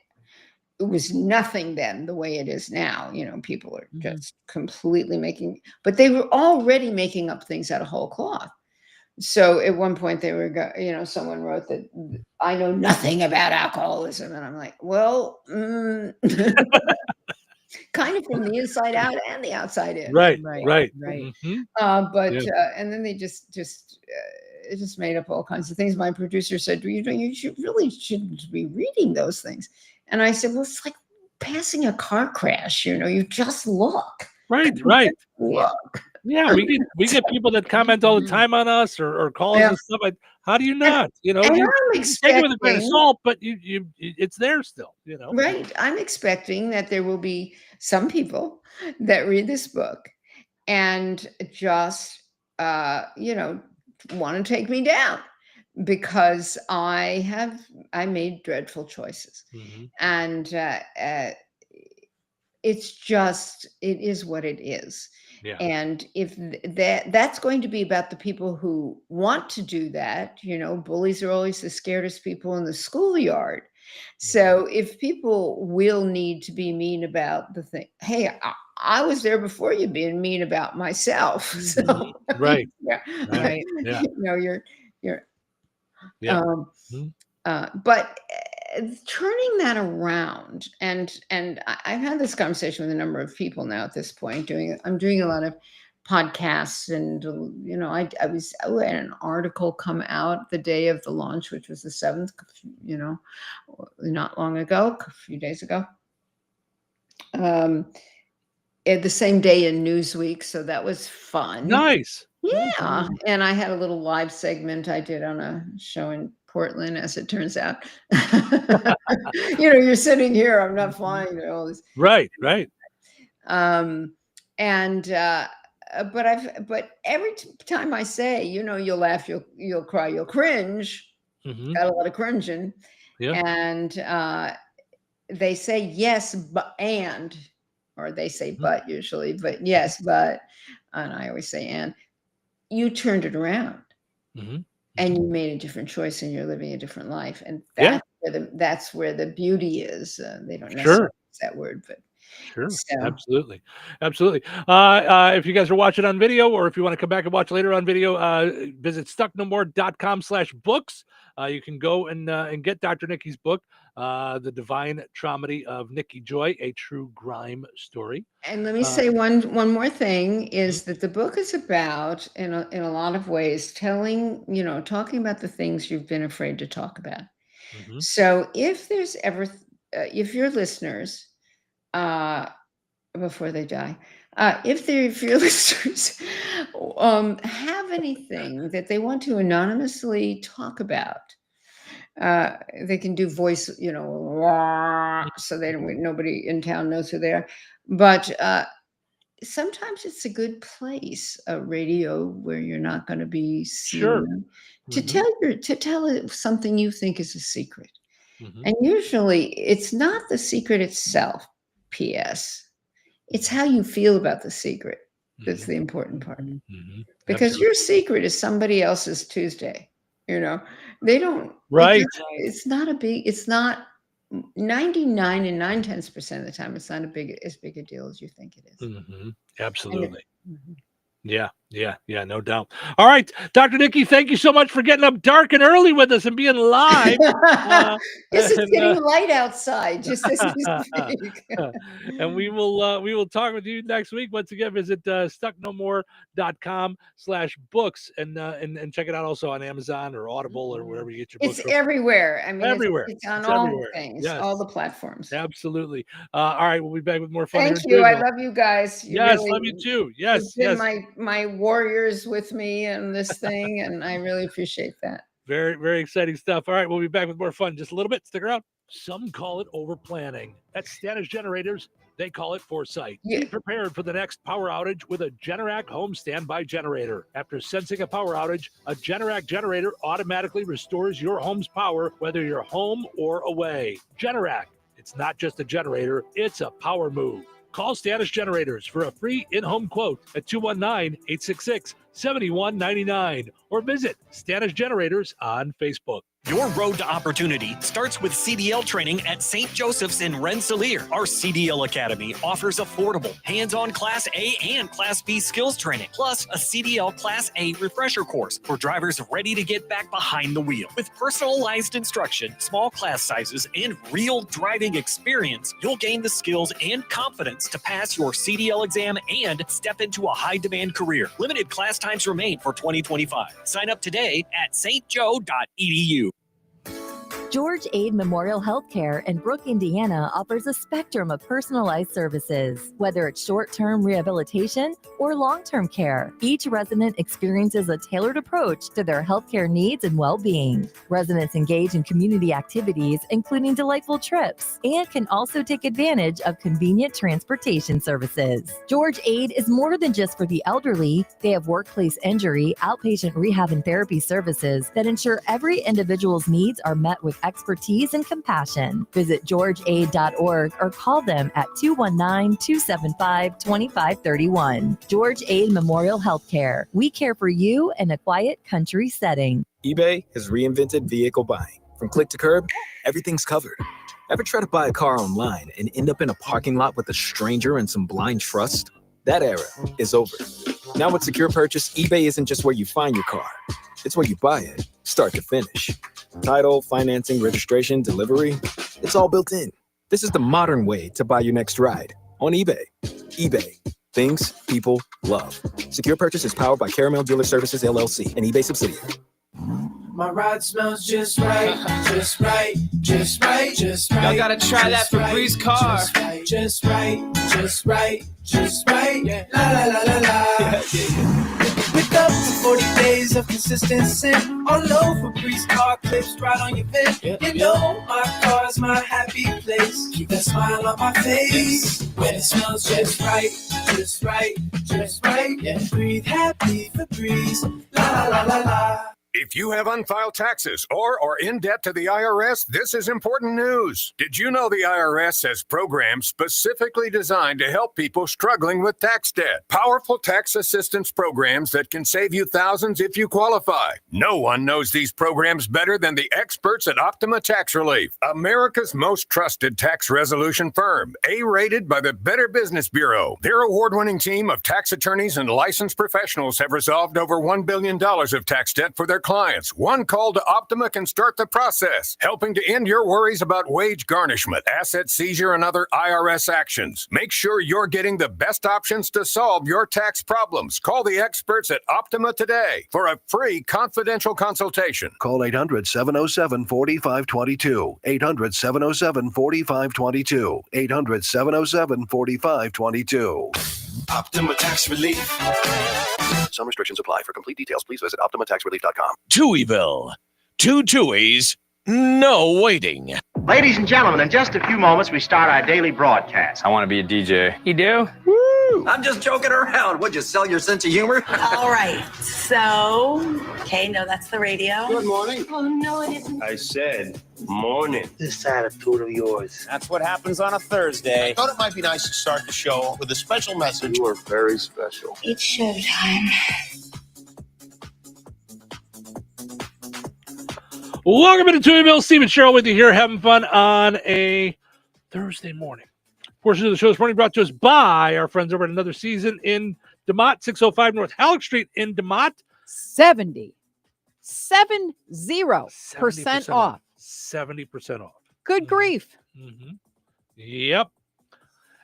was nothing then the way it is now. People are just completely but they were already making up things out of whole cloth. So at one point they were, someone wrote that I know nothing about alcoholism. And I'm like, well, kind of from the inside out and the outside in. Right. Mm-hmm. But and then they just made up all kinds of things. My producer said, you shouldn't be reading those things. And I said, well, it's like passing a car crash. You just look. Right. Look. Yeah, we get people that comment all the time on us or call us and stuff. How do you not? And you I'm take it with a grain of expecting- salt, but it's there still. Right. I'm expecting that there will be some people that read this book and just, want to take me down because I made dreadful choices. And it is what it is. Yeah. And if that's going to be about the people who want to do that, bullies are always the scaredest people in the schoolyard. So if people will need to be mean about the thing, hey, I was there before you being mean about myself. So, Right. Yeah. Right. Yeah. But turning that around, and I've had this conversation with a number of people now at this point. I'm doing a lot of podcasts, and I had an article come out the day of the launch, which was the 7th, not long ago, a few days ago. At the same day in Newsweek, so that was fun. Nice. Yeah, and I had a little live segment I did on a show in Portland, as it turns out. You're sitting here, I'm not flying to all this. Right. But every time I say, you'll laugh, you'll cry, you'll cringe. Got a lot of cringing. Yeah. And they say yes, or they say but usually, but yes, but, and I always say and. You turned it around. And you made a different choice and you're living a different life. And that's where the beauty is. They don't necessarily use that word, but Sure. So, Absolutely. Absolutely. If you guys are watching on video, or if you want to come back and watch later on video, visit stucknomore.com/books. You can go and get Dr. Nikki's book, The Divine Traumedy of Nikki Joy, a true grime story. and let me say one more thing is that the book is about, in a lot of ways, talking about the things you've been afraid to talk about. Mhm. So if there's ever, if your listeners, before they die, if your listeners have anything that they want to anonymously talk about, they can do voice, so nobody in town knows who they are. But sometimes it's a good place, a radio where you're not going to be seen, Sure. to tell something you think is a secret. Mhm. And usually it's not the secret itself, P.S. It's how you feel about the secret that's the important part. Because Absolutely. your secret is somebody else's Tuesday. They don't. Right. It's not 99 and 9/10% of the time. It's not as big a deal as you think it is. Absolutely. Yeah, no doubt. All right, Dr. Nikki, thank you so much for getting up dark and early with us and being live. Yes, it's getting light outside, just as we speak. And we will talk with you next week. Once again, visit stucknomore.com/books and check it out also on Amazon or Audible or wherever you get your books. It's everywhere. I mean, everywhere. It's on It's all everywhere. things, Yes. all the platforms. Absolutely. All right, we'll be back with more fun. Thank here you. in I Touhyville. love you guys. Yes, love you too. Yes, you've been my warriors with me in this thing, and I really appreciate that. Very, very exciting stuff. All right, we'll be back with more fun in just a little bit. Stick around. Some call it over planning. At Standish Generators, they call it foresight. Be prepared for the next power outage with a Generac home standby generator. After sensing a power outage, a Generac generator automatically restores your home's power, whether you're home or away. Generac, it's not just a generator, it's a power move. Call Standish Generators for a free in-home quote at 219-866-7199 or visit Standish Generators on Facebook. Your road to opportunity starts with CDL training at St. Joseph's in Rensselaer. Our CDL Academy offers affordable, hands-on Class A and Class B skills training, plus a CDL Class A refresher course for drivers ready to get back behind the wheel. With personalized instruction, small class sizes, and real driving experience, you'll gain the skills and confidence to pass your CDL exam and step into a high-demand career. Limited class times remain for 2025. Sign up today at stjo.edu. George Aid Memorial Healthcare in Brook, Indiana offers a spectrum of personalized services, whether it's short-term rehabilitation or long-term care. Each resident experiences a tailored approach to their healthcare needs and well-being. Residents engage in community activities, including delightful trips, and can also take advantage of convenient transportation services. George Aid is more than just for the elderly. They have workplace injury, outpatient rehab and therapy services that ensure every individual's needs are met with expertise and compassion. Visit georgeaid.org or call them at 219-275-2531. George Aid Memorial Healthcare. We care for you in a quiet country setting. eBay has reinvented vehicle buying. From click to curb, everything's covered. Ever try to buy a car online and end up in a parking lot with a stranger and some blind trust? That era is over. Now with Secure Purchase, eBay isn't just where you find your car. It's where you buy it, start to finish. Title, financing, registration, delivery, it's all built in. This is the modern way to buy your next ride on eBay. eBay. Things people love. Secure Purchase is powered by Caramel Dealer Services, LLC, an eBay subsidiary. My ride smells just right, just right, just right, just right. Y'all gotta try that Febreze car. Just right, just right, just right. Yeah. La la la la la. Pick up to 40 days of consistency. All over Febreze car clips right on your vent. You know my car's my happy place. Keep that smile on my face when it smells just right, just right, just right. Yeah. Breathe happy Febreze. La la la la la. If you have unfiled taxes or are in debt to the IRS, this is important news. Did you know the IRS has programs specifically designed to help people struggling with tax debt? Powerful tax assistance programs that can save you thousands if you qualify. No one knows these programs better than the experts at Optima Tax Relief, America's most trusted tax resolution firm, A-rated by the Better Business Bureau. Their award-winning team of tax attorneys and licensed professionals have resolved over $1 billion of tax debt for their clients. One call to Optima can start the process, helping to end your worries about wage garnishment, asset seizure, and other IRS actions. Make sure you're getting the best options to solve your tax problems. Call the experts at Optima today for a free confidential consultation. Call 800-707-4522. 800-707-4522. 800-707-4522. Optima Tax Relief. Some restrictions apply. For complete details, please visit OptimaTaxRelief.com. Touhyville. 2 Touhies, no waiting. Ladies and gentlemen, in just a few moments, we start our daily broadcast. I want to be a DJ. You do? I'm just joking around. Would you sell your sense of humor? All right. So, okay, no, that's the radio. Good morning. Oh, no, it isn't. I said morning. This attitude of yours. That's what happens on a Thursday. I thought it might be nice to start the show with a special message. You are very special. It's showtime. Welcome to Touhyville. Steve and Cheryl with you here, having fun on a Thursday morning. Portion of the show is morning brought to us by our friends over at Another Season in DeMott, 605 North Halleck Street in DeMott. 70% off. 70% off. Good grief. Mm-hmm. Yep.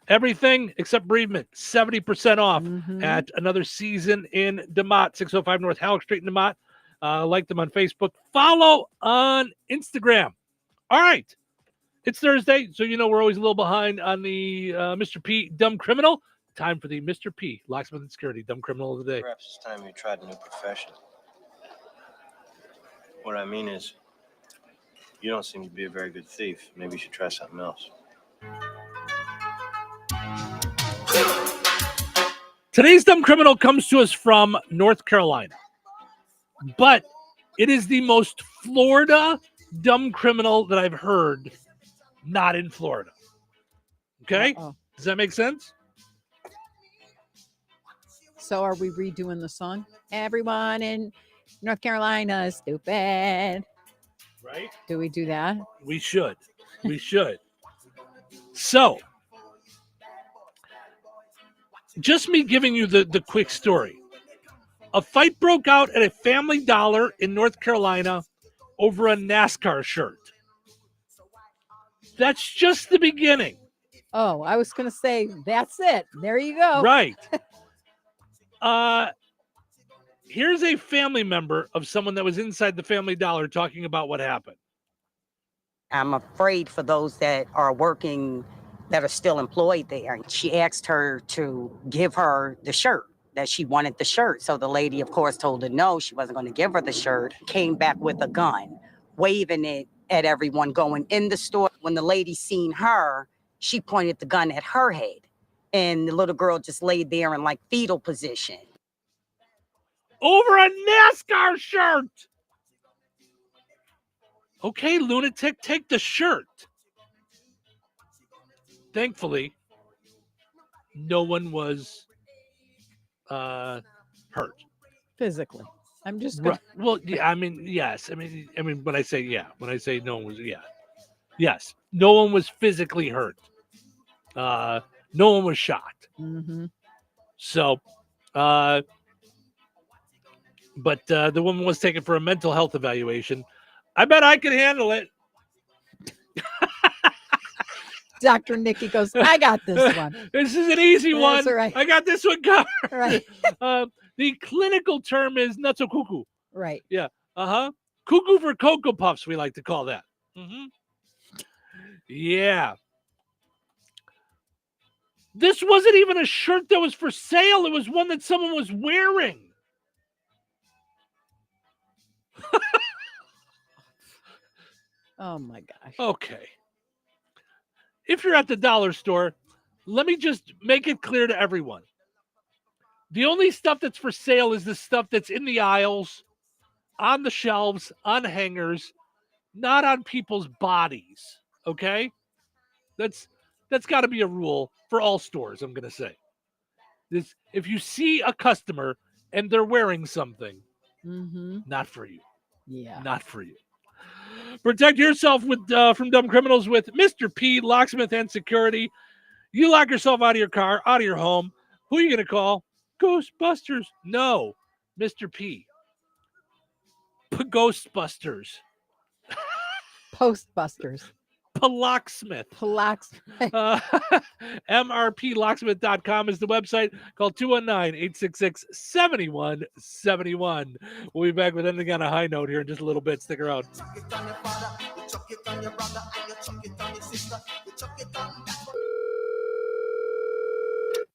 Everything except bereavement, 70% off at Another Season in DeMott, 605 North Halleck Street in DeMott. Like them on Facebook. Follow on Instagram. All right. It's Thursday, so you know we're always a little behind on the Mr. P Dumb Criminal. Time for the Mr. P Locksmith and Security Dumb Criminal of the Day. Perhaps it's time you tried a new profession. What I mean is, you don't seem to be a very good thief. Maybe you should try something else. Today's Dumb Criminal comes to us from North Carolina. But it is the most Florida dumb criminal that I've heard not in Florida. Okay? Uh-oh. Does that make sense? So are we redoing the song? Everyone in North Carolina is stupid. Right? Do we do that? We should. We should. So, just me giving you the quick story. A fight broke out at a Family Dollar in North Carolina over a NASCAR shirt. That's just the beginning. Oh, I was going to say, that's it. There you go. Right. Here's a family member of someone that was inside the Family Dollar talking about what happened. I'm afraid for those that are working, that are still employed there. She asked her to give her the shirt, that she wanted the shirt. So the lady, of course, told her no, she wasn't going to give her the shirt, came back with a gun, waving it at everyone going in the store. When the lady seen her, she pointed the gun at her head. And the little girl just laid there in like fetal position. Over a NASCAR shirt! Okay, lunatic, take the shirt. Thankfully, no one was hurt physically. I'm just right. Well, yeah, I mean, yes. I mean, when I say no one was, yes, no one was physically hurt. No one was shot. Mm-hmm. So, but the woman was taken for a mental health evaluation. I bet I could handle it. Dr. Nikki goes, I got this one. This is an easy one. Right. I got this one covered. Right. The clinical term is not so cuckoo. Right. Yeah. Cuckoo for Cocoa Puffs, we like to call that. Mm-hmm. Yeah. This wasn't even a shirt that was for sale. It was one that someone was wearing. Oh, my gosh. Okay. If you're at the dollar store, let me just make it clear to everyone. The only stuff that's for sale is the stuff that's in the aisles on the shelves, on hangers, not on people's bodies. Okay? That's got to be a rule for all stores, I'm going to say. This, if you see a customer and they're wearing something, not for you. Yeah. Not for you. Protect yourself with from dumb criminals with Mr. P, Locksmith and Security. You lock yourself out of your car, out of your home. Who are you going to call? Ghostbusters. No, Mr. P. Ghostbusters. Postbusters. Locksmith. MRPLocksmith.com is the website. Call 219-866-7171. We'll be back with anything on a high note here in just a little bit. Stick around.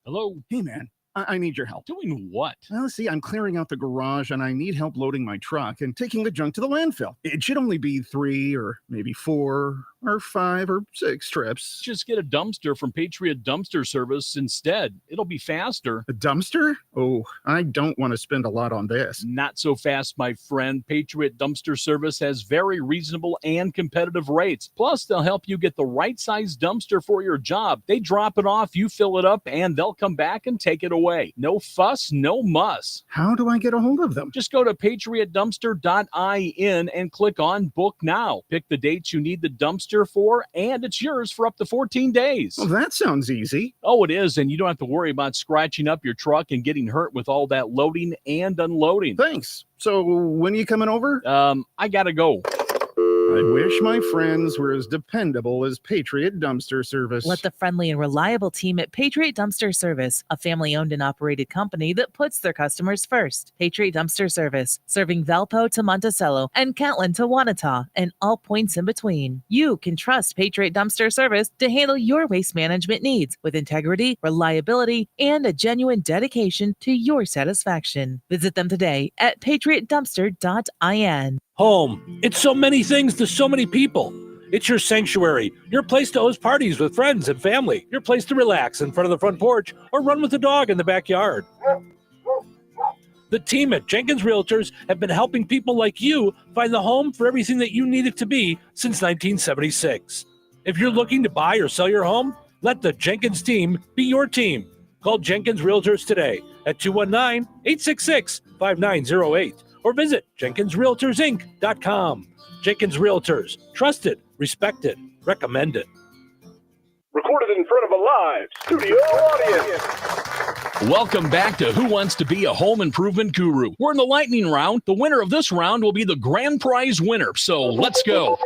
Hello. Hey, man. I need your help. Doing what? Well, see, I'm clearing out the garage and I need help loading my truck and taking the junk to the landfill. It should only be 3 or maybe 4 or 5 or 6 trips. Just get a dumpster from Patriot Dumpster Service instead. It'll be faster. A dumpster? Oh, I don't want to spend a lot on this. Not so fast, my friend. Patriot Dumpster Service has very reasonable and competitive rates. Plus, they'll help you get the right size dumpster for your job. They drop it off, you fill it up, and they'll come back and take it away. No fuss, no muss. How do I get a hold of them? Just go to patriotdumpster.in and click on Book Now. Pick the dates you need the dumpster for, and it's yours for up to 14 days. Well, that sounds easy. Oh, it is, and you don't have to worry about scratching up your truck and getting hurt with all that loading and unloading. Thanks. So when are you coming over? I gotta go. I wish my friends were as dependable as Patriot Dumpster Service. Let the friendly and reliable team at Patriot Dumpster Service, a family-owned and operated company that puts their customers first. Patriot Dumpster Service, serving Valpo to Monticello and Catlin to Wanata and all points in between. You can trust Patriot Dumpster Service to handle your waste management needs with integrity, reliability, and a genuine dedication to your satisfaction. Visit them today at patriotdumpster.in. Home. It's so many things to so many people. It's your sanctuary, your place to host parties with friends and family, your place to relax in front of the front porch or run with the dog in the backyard. The team at Jenkins Realtors have been helping people like you find the home for everything that you need it to be since 1976. If you're looking to buy or sell your home, let the Jenkins team be your team. Call Jenkins Realtors today at 219-866-5908. or visit JenkinsRealtorsInc.com. Jenkins Realtors. Trusted, respected, recommended. Recorded in front of a live studio audience. Welcome back to Who Wants to Be a Home Improvement Guru? We're in the lightning round. The winner of this round will be the grand prize winner. So let's go.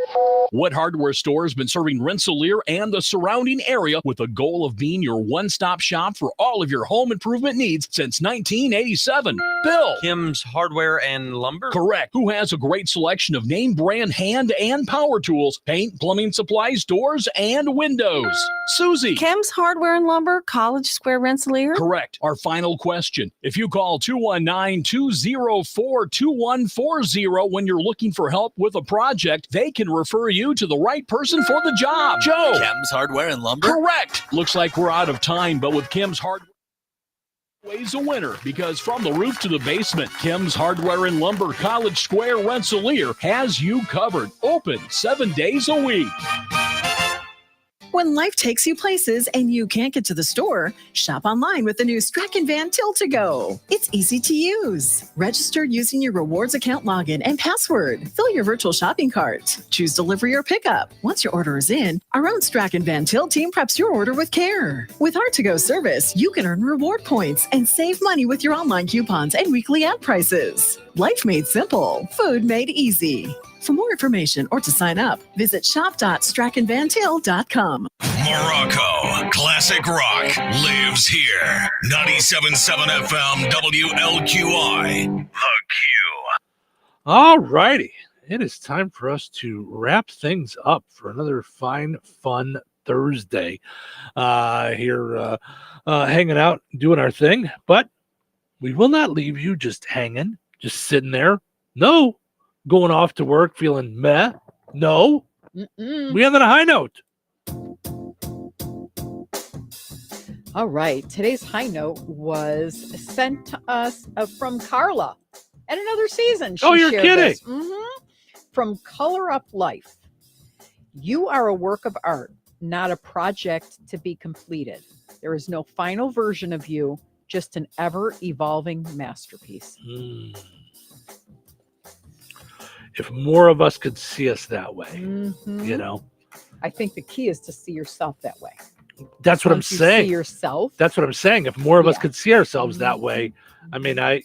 What hardware store has been serving Rensselaer and the surrounding area with the goal of being your one-stop shop for all of your home improvement needs since 1987? Bill. Kim's Hardware and Lumber? Correct. Who has a great selection of name brand hand and power tools, paint, plumbing supplies, doors, and windows? Susie. Kim's Hardware and Lumber, College Square, Rensselaer? Correct. Our final question. If you call 219-204-2140 when you're looking for help with a project, they can refer you to the right person for the job. Joe. Kim's Hardware and Lumber? Correct. Looks like we're out of time, but with Kim's Hardware, always a winner, because from the roof to the basement, Kim's Hardware and Lumber, College Square, Rensselaer has you covered. Open 7 days a week. When life takes you places and you can't get to the store, shop online with the new Strachan Van Til to Go. It's easy to use. Register using your rewards account login and password. Fill your virtual shopping cart. Choose delivery or pickup. Once your order is in, our own Strachan Van Til team preps your order with care. With our to-go service, you can earn reward points and save money with your online coupons and weekly ad prices. Life made simple. Food made easy. For more information or to sign up, visit shop.strachanvantil.com. Morocco Classic Rock lives here. 97.7 FM WLQI. The Q. All righty. It is time for us to wrap things up for another fine, fun Thursday. Here, hanging out, doing our thing. But we will not leave you just hanging, just sitting there. No. Going off to work feeling meh. No. We end on a high note. All right. Today's high note was sent to us from Carla. at another season. Oh, She you're shared kidding. this. From Color Up Life. You are a work of art, not a project to be completed. There is no final version of you, just an ever-evolving masterpiece. If more of us could see us that way, Mhm. you know, I think the key is to see yourself that way. that's what I'm Once you saying. See yourself. That's what I'm saying. If more of us Yeah. could see ourselves that way, I mean, I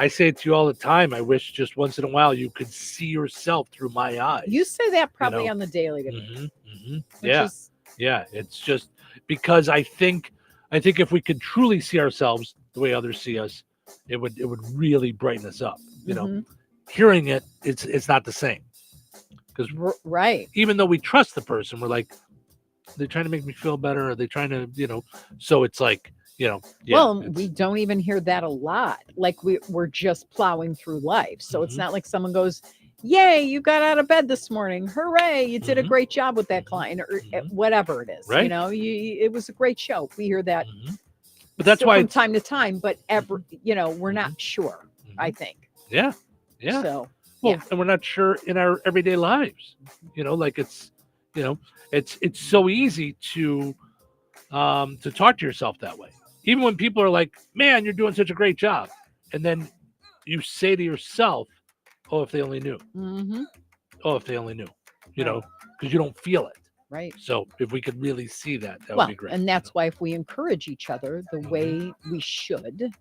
say it to you all the time. I wish just once in a while you could see yourself through my eyes. You say that probably know? on the daily to me. Which Yeah. is- Yeah. It's just because I think if we could truly see ourselves the way others see us, it would really brighten us up. You know, hearing it's not the same. Because right. Even though we trust the person, we're like, they're trying to make me feel better. Are they trying to, so it's like, yeah, well, we don't even hear that a lot. Like we're just plowing through life. So it's not like someone goes, yay, you got out of bed this morning. Hooray, you did a great job with that client or whatever it is. Right. It was a great show. We hear that but that's still why from time to time, but we're not sure, I think. Yeah. Yeah. So well, and we're not sure in our everyday lives, like it's so easy to talk to yourself that way. Even when people are like, man, you're doing such a great job. And then you say to yourself, oh, if they only knew. Oh, if they only knew, because you don't feel it. Right. So if we could really see that would be great. And that's why if we encourage each other the way we should,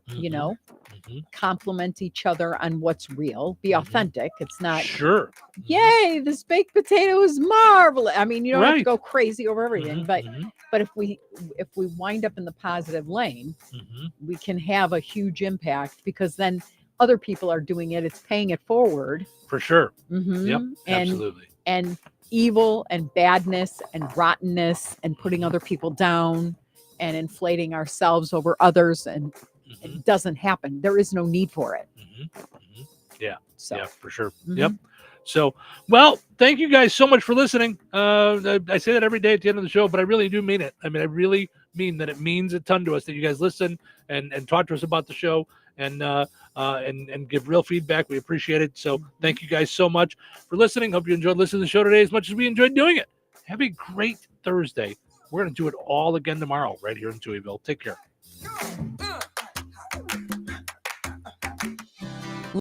compliment each other on what's real, be authentic. It's not sure. Yay, this baked potato is marvelous. I mean, you don't have to Right. go crazy over everything, but if we wind up in the positive lane, we can have a huge impact because then other people are doing it. It's paying it forward. For sure. Mhm. Yep. And- Absolutely. And evil and badness and rottenness and putting other people down and inflating ourselves over others, and it doesn't happen. There is no need for it. Yeah. So. Yeah, for sure. Yep. So, well, thank you guys so much for listening. I say that every day at the end of the show, but I really do mean it. I mean, I really mean that it means a ton to us that you guys listen and talk to us about the show and give real feedback. We appreciate it. So thank you guys so much for listening. Hope you enjoyed listening to the show today as much as we enjoyed doing it. Have a great Thursday. We're going to do it all again tomorrow right here in Touhyville. Take care.